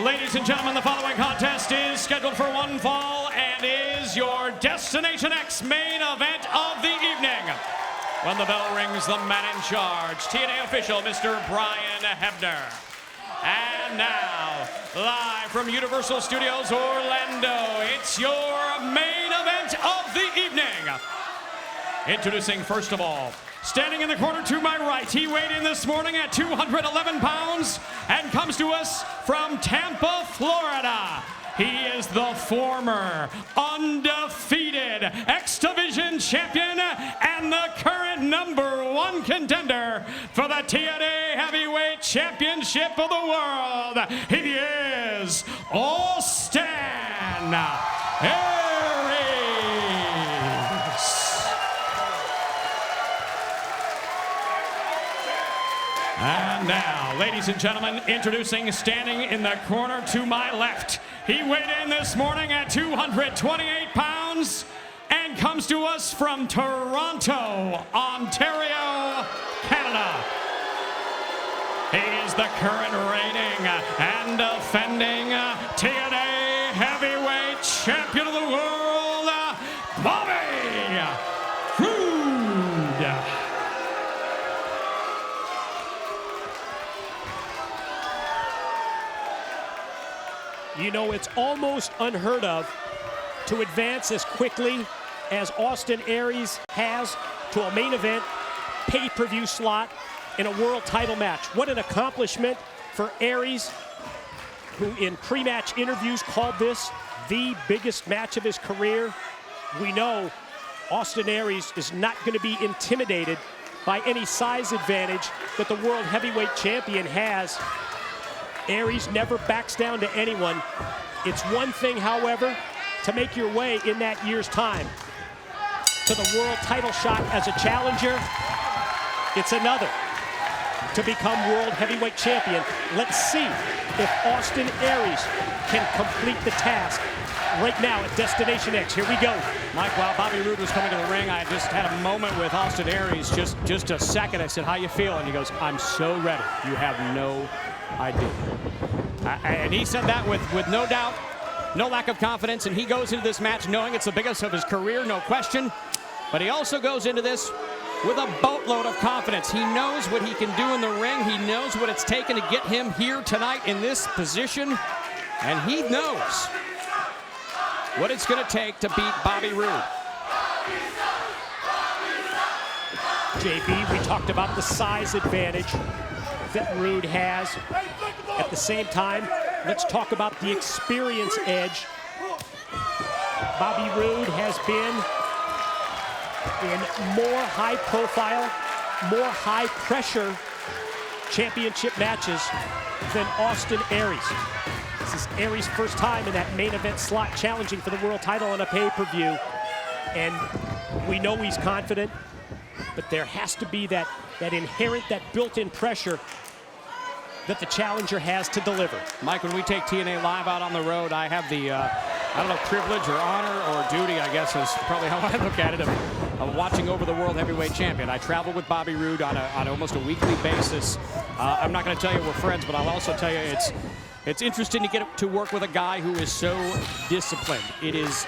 Ladies and gentlemen, the following contest is scheduled for one fall and is your Destination X main event of the evening. When the bell rings, the man in charge, TNA official, Mr. Brian Hebner. And now, Live from Universal Studios Orlando, it's your main event of the evening. Introducing first of all, standing in the corner to my right, he weighed in this morning at 211 pounds and comes to us from Tampa, Florida. He is the former undefeated X Division champion and the current #1 contender for the TNA Heavyweight Championship of the world. He is Austin Aries. And now, ladies and gentlemen, introducing, standing in the corner to my left. He weighed in this morning at 228 pounds and comes to us from Toronto, Ontario, Canada. He is the current reigning and defending TNA Heavyweight Champion of the world, Bobby Roode. You know, it's almost unheard of to advance as quickly as Austin Aries has to a main event pay-per-view slot in a world title match. What an accomplishment for Aries, who in pre-match interviews called this the biggest match of his career. We know Austin Aries is not going to be intimidated by any size advantage that the world heavyweight champion has. Aries never backs down to anyone. It's one thing, however, to make your way in that year's time to the world title shot as a challenger. It's another to become world heavyweight champion. Let's see if Austin Aries can complete the task right now at Destination X. Here we go. Mike, while Bobby Roode was coming to the ring, I just had a moment with Austin Aries, just a second. I said, how you feeling? He goes, I'm so ready. You have no idea. And he said that with no doubt, no lack of confidence, and he goes into this match knowing it's the biggest of his career, no question. But he also goes into this with a boatload of confidence. He knows what he can do in the ring. He knows what it's taken to get him here tonight in this position. And he knows what it's going to take to beat Bobby Roode. JB, we talked about the size advantage that Roode has. At the same time, let's talk about the experience edge. Bobby Roode has been in more high-profile, more high-pressure championship matches than Austin Aries. This is Aries' first time in that main event slot challenging for the world title on a pay-per-view. And we know he's confident, but there has to be that inherent, that built-in pressure that the challenger has to deliver. Mike, when we take TNA Live out on the road, I have the, I don't know, privilege or honor or duty, I guess is probably how I look at it, of watching over the world heavyweight champion. I travel with Bobby Roode on almost a weekly basis. I'm not going to tell you we're friends, but I'll also tell you it's interesting to get to work with a guy who is so disciplined. It is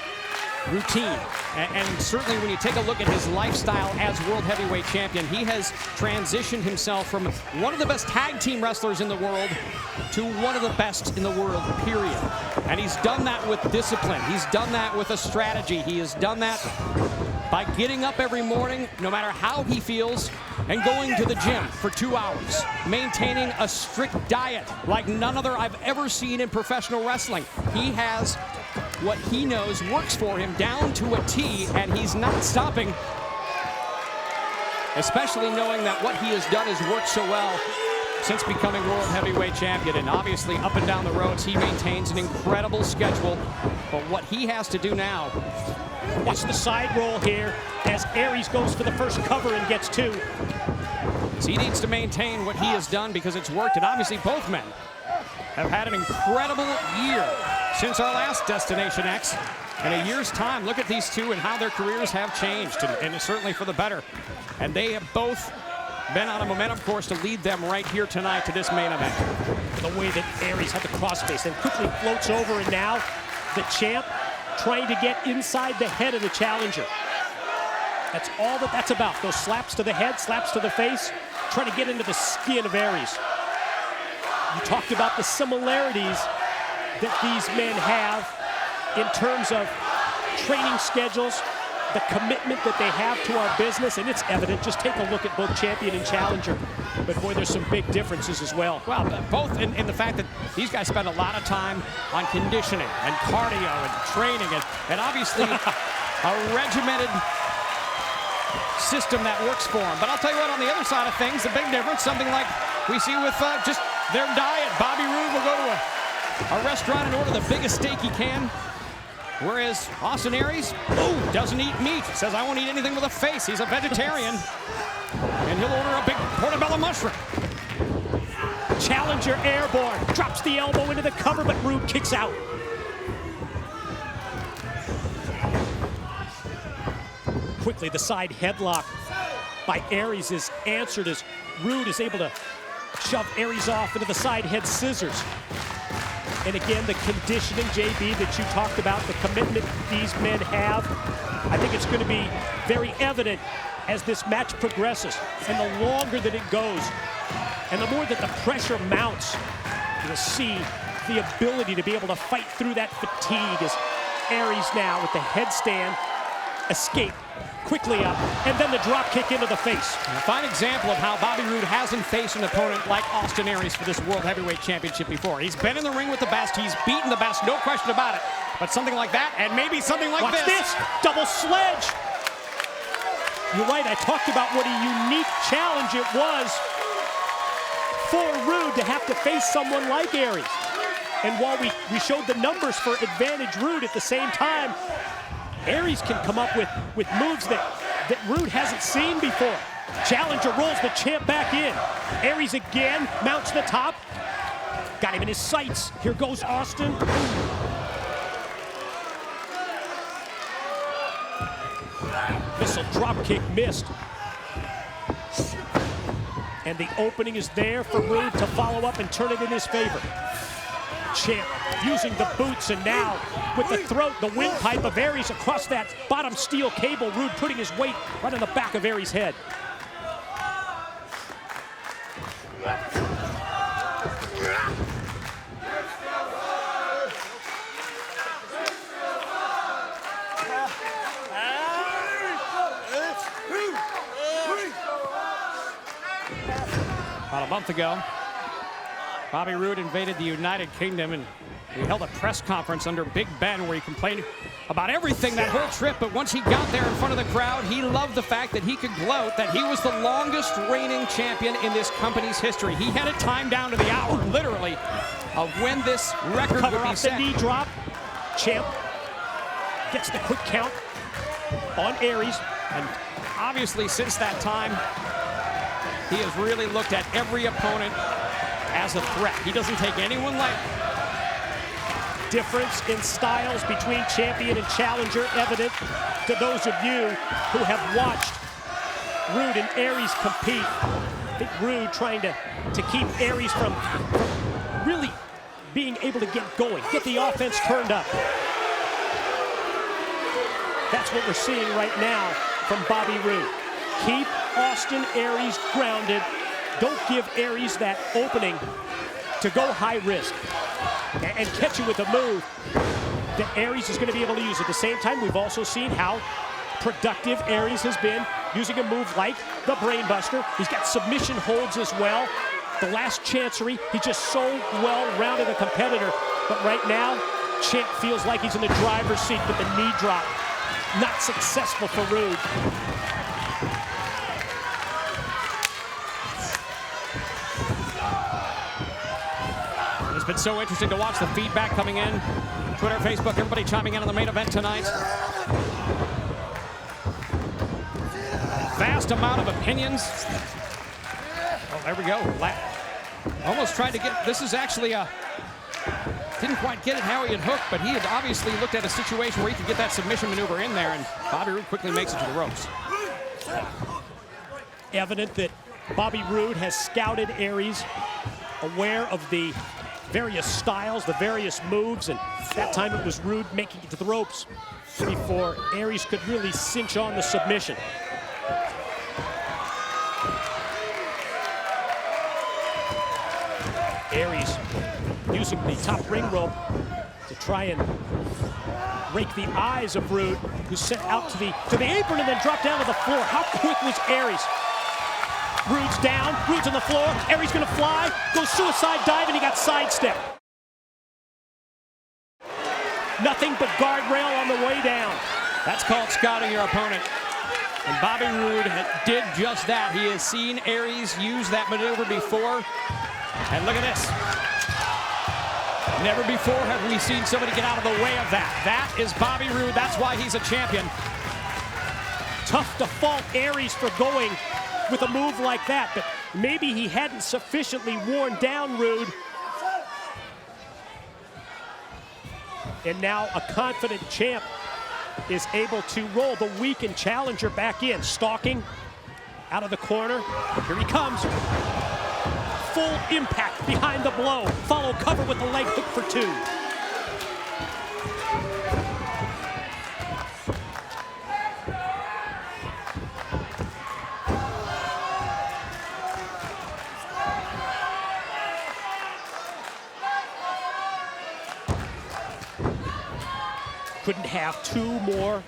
routine. And certainly when you take a look at his lifestyle as world heavyweight champion, he has transitioned himself from one of the best tag team wrestlers in the world to one of the best in the world, period. And he's done that with discipline. He's done that with a strategy. He has done that by getting up every morning, no matter how he feels, and going to the gym for 2 hours, maintaining a strict diet like none other I've ever seen in professional wrestling. He has what he knows works for him down to a T, and he's not stopping, especially knowing that what he has done has worked so well since becoming world heavyweight champion. And obviously up and down the roads, he maintains an incredible schedule. But what he has to do now, watch the side roll here as Aries goes for the first cover and gets two. So he needs to maintain what he has done because it's worked, and obviously both men have had an incredible year since our last Destination X. In a year's time, look at these two and how their careers have changed, and certainly for the better. And they have both been on a momentum course to lead them right here tonight to this main event. The way that Aries had the crossface and quickly floats over, and now the champ trying to get inside the head of the challenger. That's all that's about. Those slaps to the head, slaps to the face, trying to get into the skin of Aries. You talked about the similarities that these men have in terms of training schedules, the commitment that they have to our business, and it's evident. Just take a look at both champion and challenger. But boy, there's some big differences as well. Well, both in the fact that these guys spend a lot of time on conditioning and cardio and training and obviously a regimented system that works for them. But I'll tell you what, on the other side of things, the big difference, something like we see with just their diet. Bobby Roode will go to a restaurant and order the biggest steak he can. Whereas Austin Aries, doesn't eat meat. Says, I won't eat anything with a face. He's a vegetarian. And he'll order a big portobello mushroom. Challenger airborne. Drops the elbow into the cover, but Roode kicks out. Quickly, the side headlock by Aries is answered as Roode is able to shove Aries off into the side head scissors. And again, the conditioning, JB, that you talked about, the commitment these men have, I think it's going to be very evident as this match progresses. And the longer that it goes, and the more that the pressure mounts, you'll see the ability to be able to fight through that fatigue as Aries now with the headstand escape quickly up, and then the drop kick into the face. And a fine example of how Bobby Roode hasn't faced an opponent like Austin Aries for this World Heavyweight Championship before. He's been in the ring with the best, he's beaten the best, no question about it. But something like that, and maybe something like Watch this, double sledge. You're right, I talked about what a unique challenge it was for Roode to have to face someone like Aries. And while we showed the numbers for advantage Roode, at the same time, Aries can come up with moves that Roode hasn't seen before. Challenger rolls the champ back in. Aries again mounts the top. Got him in his sights. Here goes Austin. Missile drop kick missed. And the opening is there for Roode to follow up and turn it in his favor. Champ using the boots, and now with the throat, the windpipe of Aries across that bottom steel cable. Roode putting his weight right on the back of Aries' head. About a month ago, Bobby Roode invaded the United Kingdom, and he held a press conference under Big Ben where he complained about everything that whole trip. But once he got there in front of the crowd, he loved the fact that he could gloat that he was the longest reigning champion in this company's history. He had it timed down to the hour, literally, of when this record Cover would be off set. the knee drop. Champ gets the quick count on Aries. And obviously, since that time, he has really looked at every opponent as a threat. He doesn't take anyone lightly. Difference in styles between champion and challenger evident to those of you who have watched Roode and Aries compete. I think Roode trying to keep Aries from really being able to get going, get the offense turned up. That's what we're seeing right now from Bobby Roode. Keep Austin Aries grounded. Don't give Aries that opening to go high risk and catch you with a move that Aries is going to be able to use. At the same time, we've also seen how productive Aries has been using a move like the Brainbuster. He's got submission holds as well. The last chancery, he's just so well-rounded a competitor. But right now, Champ feels like he's in the driver's seat with the knee drop. Not successful for Roode. It's been so interesting to watch the feedback coming in. Twitter, Facebook, everybody chiming in on the main event tonight. Vast amount of opinions. Oh, there we go. Almost tried to get, this is actually a, didn't quite get it how he had hooked, but he had obviously looked at a situation where he could get that submission maneuver in there, and Bobby Roode quickly makes it to the ropes. Evident that Bobby Roode has scouted Aries, aware of the various styles, the various moves, and that time it was Roode making it to the ropes before Aries could really cinch on the submission. Aries using the top ring rope to try and rake the eyes of Rude, who's sent out to the apron and then dropped down to the floor. How quick was Aries? Rude's down, Rude's on the floor, Aries gonna fly, goes suicide dive, and he got sidestepped. Nothing but guardrail on the way down. That's called scouting your opponent. And Bobby Roode did just that. He has seen Aries use that maneuver before. And look at this. Never before have we seen somebody get out of the way of that. That is Bobby Roode. That's why he's a champion. Tough to fault Aries for going with a move like that, but maybe he hadn't sufficiently worn down Roode. And now a confident champ is able to roll the weakened challenger back in. Stalking out of the corner. Here he comes. Full impact behind the blow. Follow cover with the leg hook for 2. Couldn't have 2 more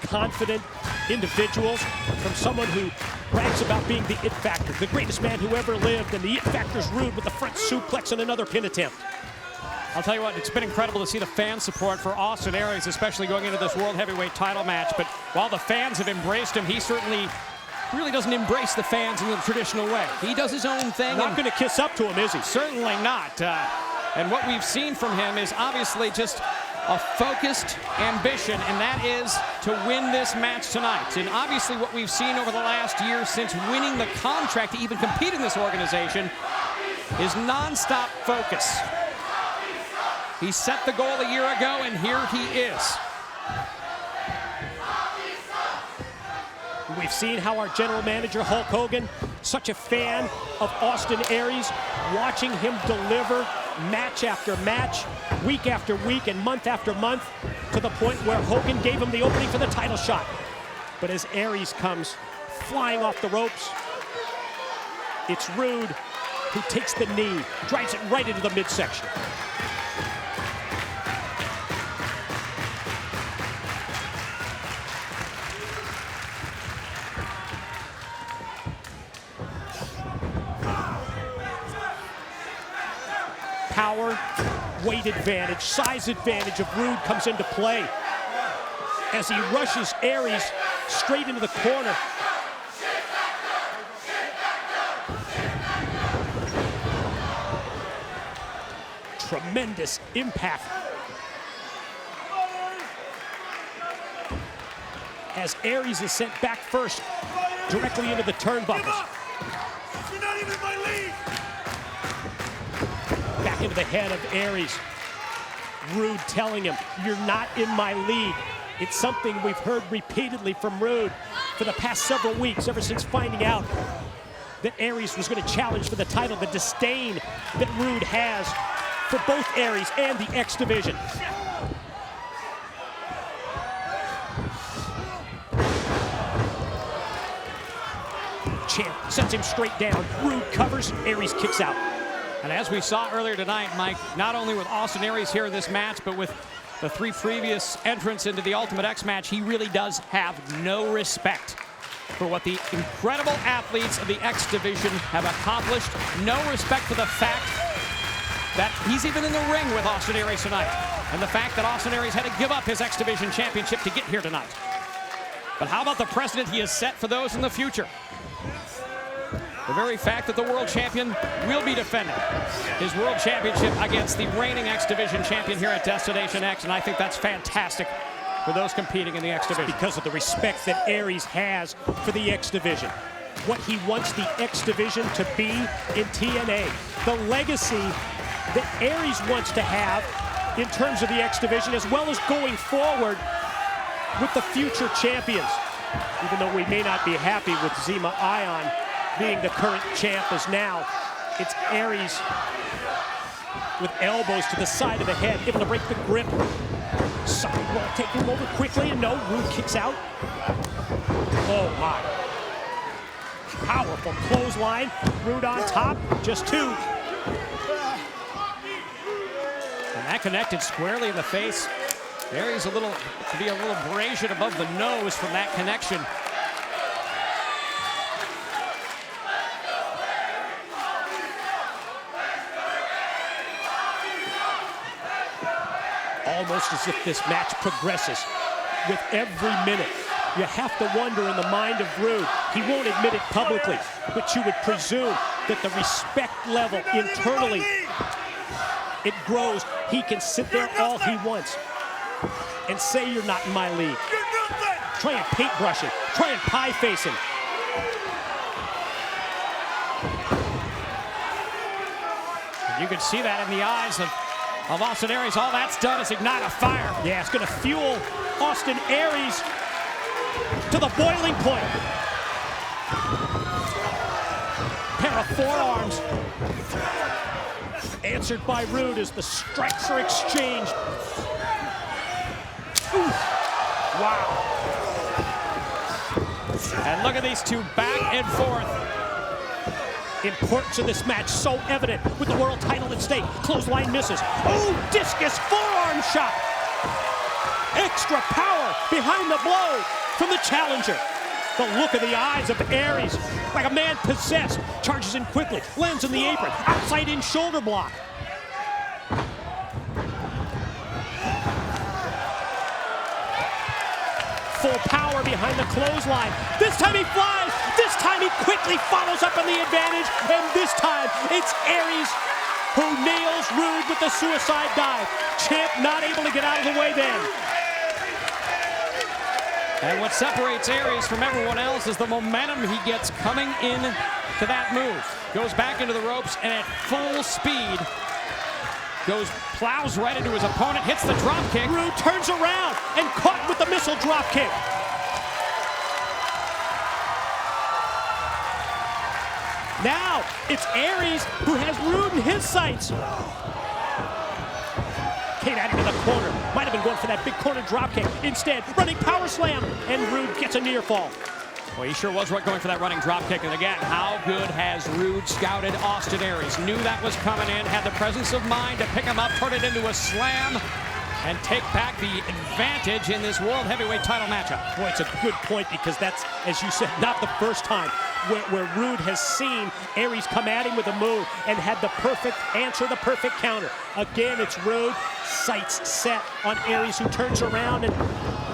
confident individuals from someone who brags about being the it factor, the greatest man who ever lived, and the it factor's Roode with the front suplex and another pin attempt. I'll tell you what, it's been incredible to see the fan support for Austin Aries, especially going into this World Heavyweight title match. But while the fans have embraced him, he certainly really doesn't embrace the fans in the traditional way. He does his own thing. Not going to kiss up to him, is he? Certainly not. And what we've seen from him is obviously just a focused ambition, and that is to win this match tonight. And obviously what we've seen over the last year since winning the contract to even compete in this organization is non-stop focus. He set the goal a year ago, and here he is. We've seen how our general manager, Hulk Hogan, such a fan of Austin Aries, watching him deliver match after match, week after week, and month after month, to the point where Hogan gave him the opening for the title shot. But as Aries comes flying off the ropes, it's Roode who takes the knee, drives it right into the midsection. Power, weight advantage, size advantage of Roode comes into play as he rushes Aries straight into the corner. Tremendous impact as Aries is sent back first, directly into the turnbuckles. You're not even in my league. Back into the head of Aries. Roode telling him, you're not in my league. It's something we've heard repeatedly from Roode for the past several weeks, ever since finding out that Aries was going to challenge for the title. The disdain that Roode has for both Aries and the X Division. Champ sends him straight down. Roode covers, Aries kicks out. And as we saw earlier tonight, Mike, not only with Austin Aries here in this match, but with the 3 previous entrants into the Ultimate X match, he really does have no respect for what the incredible athletes of the X Division have accomplished. No respect for the fact that he's even in the ring with Austin Aries tonight. And the fact that Austin Aries had to give up his X Division championship to get here tonight. But how about the precedent he has set for those in the future? The very fact that the world champion will be defending his world championship against the reigning X Division champion here at Destination X, and I think that's fantastic for those competing in the X Division. Because of the respect that Aries has for the X Division. What he wants the X Division to be in TNA. The legacy that Aries wants to have in terms of the X Division, as well as going forward with the future champions. Even though we may not be happy with Zema Ion being the current champ as now, it's Aries with elbows to the side of the head, able to break the grip. Side roll, taking him over quickly, and no, Roode kicks out. Oh my. Powerful clothesline, Roode on top, just 2. That connected squarely in the face. Aries could be a little abrasion above the nose from that connection. Almost as if this match progresses with every minute. You have to wonder in the mind of Rude. He won't admit it publicly, but you would presume that the respect level internally, it grows. He can sit there all he wants and say you're not in my league. Try and paintbrush him. Try and pie face him. You can see that in the eyes of Austin Aries. All that's done is ignite a fire. Yeah, it's going to fuel Austin Aries to the boiling point. Pair of forearms answered by Rude as the strikes are exchanged. Ooh. Wow. And look at these two back and forth. Importance of this match so evident with the world title at stake. Clothesline misses. Oh, discus forearm shot. Extra power behind the blow from the challenger. The look of the eyes of Aries, like a man possessed, charges in quickly, lands in the apron, outside in shoulder block. Full power behind the clothesline. This time he flies. This time he quickly follows up on the advantage. And this time it's Aries who nails Rude with the suicide dive. Champ not able to get out of the way then. And what separates Aries from everyone else is the momentum he gets coming in to that move. Goes back into the ropes and at full speed plows right into his opponent, hits the drop kick. Rude turns around and caught with the missile drop kick. Now it's Aries who has Rude in his sights. Kane at it in the corner. Might have been going for that big corner drop kick. Instead, running power slam, and Rude gets a near fall. Well, he sure was going for that running drop kick. And again, how good has Rude scouted Austin Aries? Knew that was coming in, had the presence of mind to pick him up, turn it into a slam, and take back the advantage in this World Heavyweight title matchup. Boy, it's a good point because that's, as you said, not the first time where Rude has seen Aries come at him with a move and had the perfect answer, the perfect counter. Again, it's Rude, sights set on Aries, who turns around and,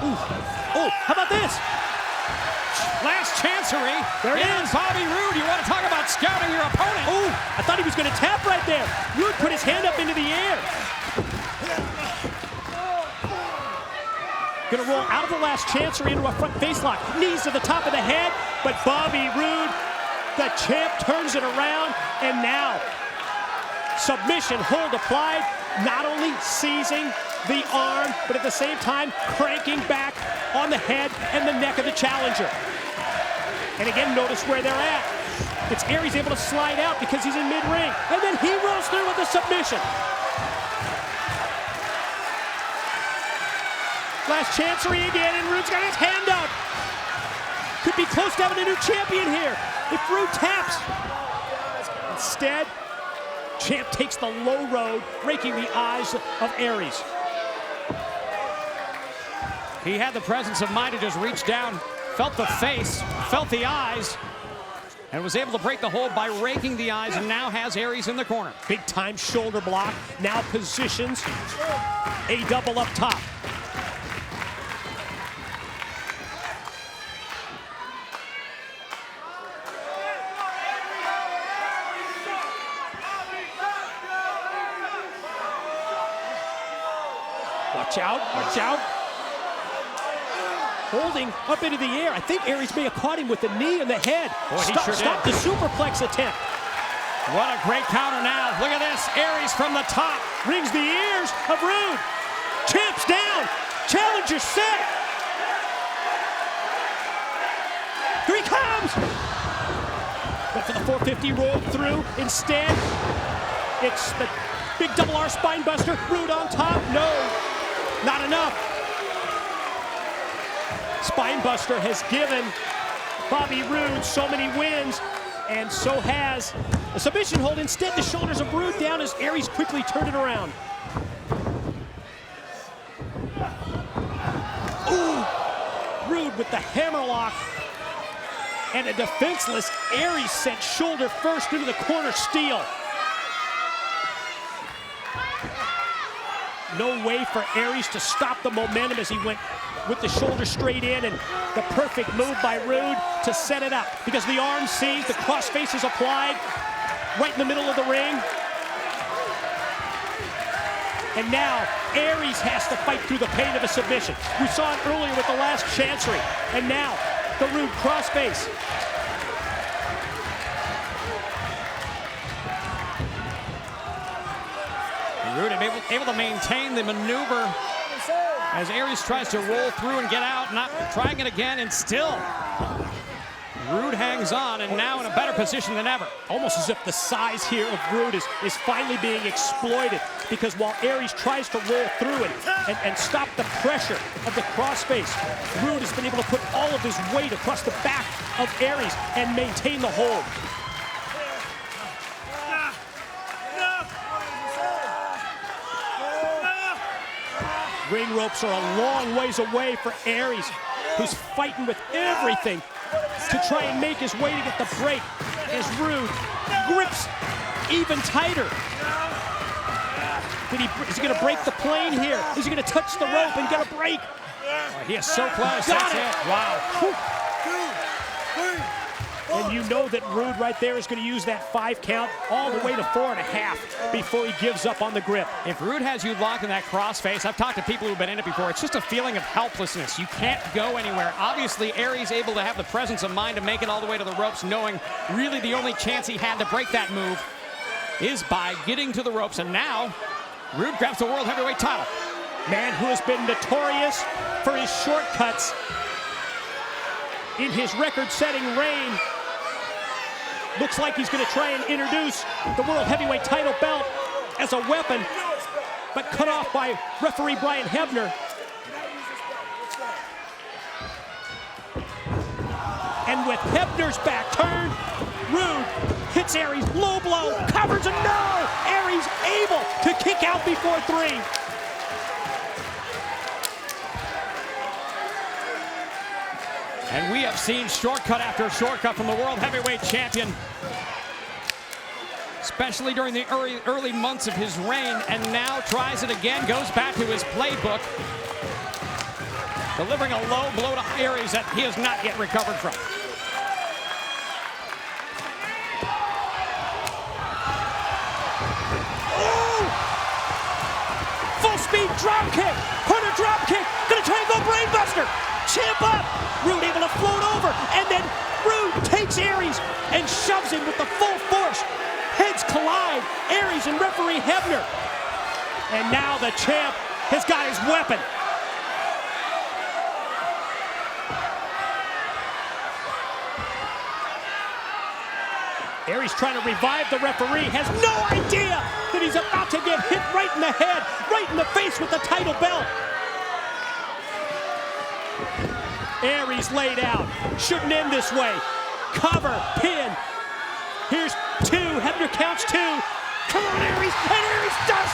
oh, how about this? Last chancery. There it is. Bobby Roode. You want to talk about scouting your opponent? Oh, I thought he was going to tap right there. Rude put his hand up into the air. Going to roll out of the last chancery into a front face lock. Knees to the top of the head, but Bobby Roode, the champ, turns it around, and now submission hold applied, not only seizing the arm, but at the same time cranking back on the head and the neck of the challenger. And again, notice where they're at. It's Aries able to slide out because he's in mid-ring, and then he rolls through with a submission. Last chancery again, and Rude's got his hand up. Could be close to having a new champion here if Rude taps. Instead, Champ takes the low road, raking the eyes of Aries. He had the presence of mind to just reach down, felt the face, felt the eyes, and was able to break the hold by raking the eyes, and now has Aries in the corner. Big time shoulder block, now positions a double up top. Watch out, watch out. Holding up into the air. I think Aries may have caught him with the knee in the head. Boy, he sure Stop did. the superplex attempt. What a great counter now. Look at this. Aries from the top. Rings the ears of Rude. Champ's down. Challenger set. Here he comes. Went for the 450, rolled through. Instead, it's the big double R spine buster. Rude on top. No, not enough. Spinebuster has given Bobby Roode so many wins, and so has the submission hold. Instead, the shoulders of Rude down as Aries quickly turned it around. with the hammerlock. And a defenseless Aries sent shoulder first into the corner steel. No way for Aries to stop the momentum as he went with the shoulder straight in, and the perfect move by Rude to set it up because the arm sees, the crossface is applied right in the middle of the ring. And now Aries has to fight through the pain of a submission. We saw it earlier with the last Chancery, and now the Rude crossface. Rude able to maintain the maneuver as Aries tries to roll through and get out, not trying it again, and still Rude hangs on, and now in a better position than ever. Almost as if the size here of Rude is finally being exploited, because while Aries tries to roll through it and stop the pressure of the crossface, Rude has been able to put all of his weight across the back of Aries and maintain the hold. Ring ropes are a long ways away for Aries, who's fighting with everything to try and make his way to get the break as Rude grips even tighter. Is he going to break the plane here? Is he going to touch the rope and get a break? Oh, he is so close. Got That's it. Wow. And you know that Rude right there is going to use that 5 count all the way to 4.5 before he gives up on the grip. If Rude has you locked in that crossface, I've talked to people who've been in it before, it's just a feeling of helplessness. You can't go anywhere. Obviously, Aries able to have the presence of mind to make it all the way to the ropes, knowing really the only chance he had to break that move is by getting to the ropes. And now, Rude grabs the World Heavyweight title. Man who has been notorious for his shortcuts in his record-setting reign. Looks like he's going to try and introduce the World Heavyweight title belt as a weapon, but cut off by referee Brian Hebner. And with Hebner's back turned, Rude hits Aries, low blow, covers him, no! Aries able to kick out before 3. And we have seen shortcut after shortcut from the World Heavyweight Champion, especially during the early months of his reign, and now tries it again, goes back to his playbook, delivering a low blow to Aries that he has not yet recovered from. Oh! Full speed drop kick, corner drop kick, gonna try and go brainbuster. Champ up! Rude able to float over, and then Rude takes Aries and shoves him with the full force. Heads collide, Aries and referee Hebner. And now the champ has got his weapon. Aries trying to revive the referee, has no idea that he's about to get hit right in the head, right in the face with the title belt. Aries laid out. Shouldn't end this way. Cover, pin. Here's 2. Hebner counts 2. Come on, Aries. And Aries does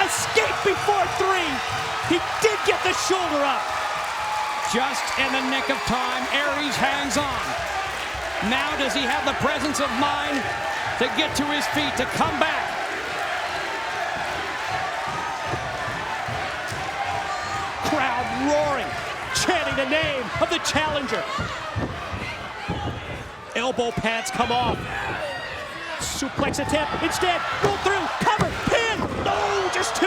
escape before 3. He did get the shoulder up. Just in the nick of time, Aries hangs on. Now does he have the presence of mind to get to his feet, to come back? Crowd roaring, chanting the name of the challenger. Elbow pads come off. Suplex attempt. Instead, roll through, cover, pin. No, just 2.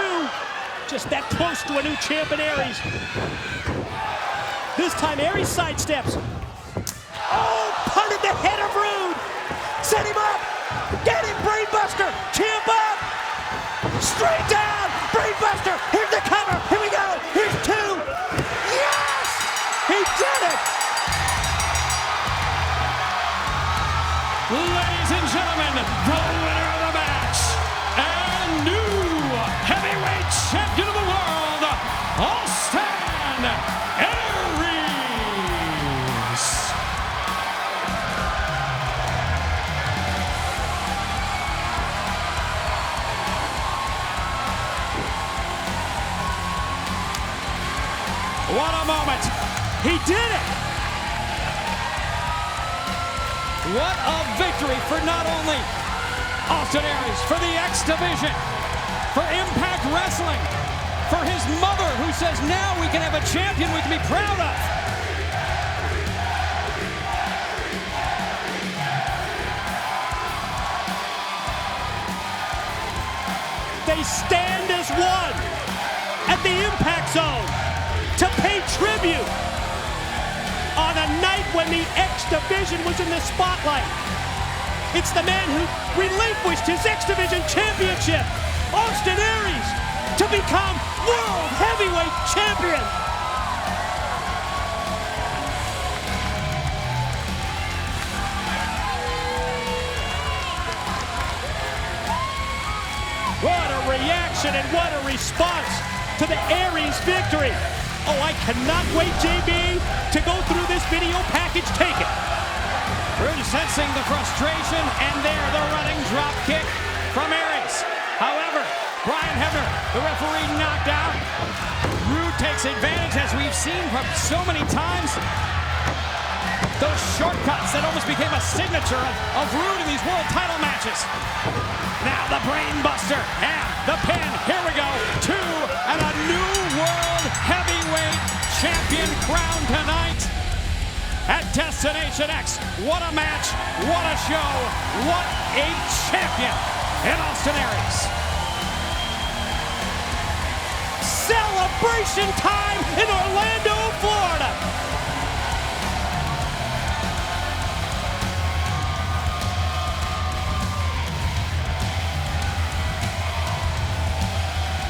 Just that close to a new champ in Aries. This time, Aries sidesteps. Oh, punted the head of Rude. Set him up. Get him, brainbuster. Champ up. Straight down. Brainbuster. Here's the cover. Here we go. Here's 2. Yes! He did it. Ladies and gentlemen, the winner of the match and new heavyweight champion of the world, Austin Aries. What a moment. He did it! What a victory for not only Austin Aries, for the X Division, for Impact Wrestling, for his mother who says now we can have a champion we can be proud of. They stand as one at the Impact Zone to pay tribute on a night when the X Division was in the spotlight. It's the man who relinquished his X Division championship, Austin Aries, to become World Heavyweight Champion. What a reaction and what a response to the Aries victory. Oh, I cannot wait, JB, to go through this video package. Take it. Rude sensing the frustration, and there the running drop kick from Aries. However, Brian Hebner, the referee, knocked out. Rude takes advantage, as we've seen from so many times. Those shortcuts that almost became a signature of Rude in these world title matches. Now the brain buster and the pin. Here we go. 2 and a new world heavyweight champion crowned tonight at Destination X. What a match. What a show. What a champion in Austin Aries. Celebration time in Orlando, Florida.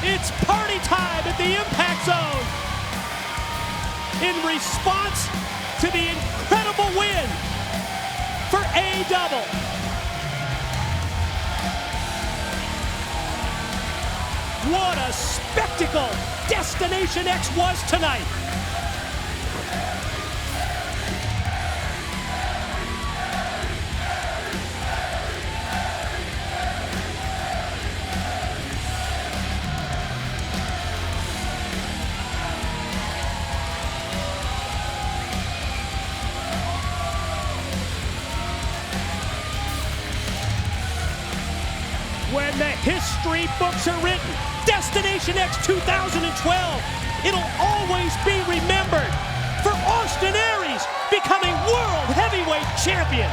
It's party time at the Impact Zone in response to the incredible win for A-Double. What a spectacle Destination X was tonight. When the history books are written, Destination X 2012, it'll always be remembered for Austin Aries becoming World Heavyweight Champion.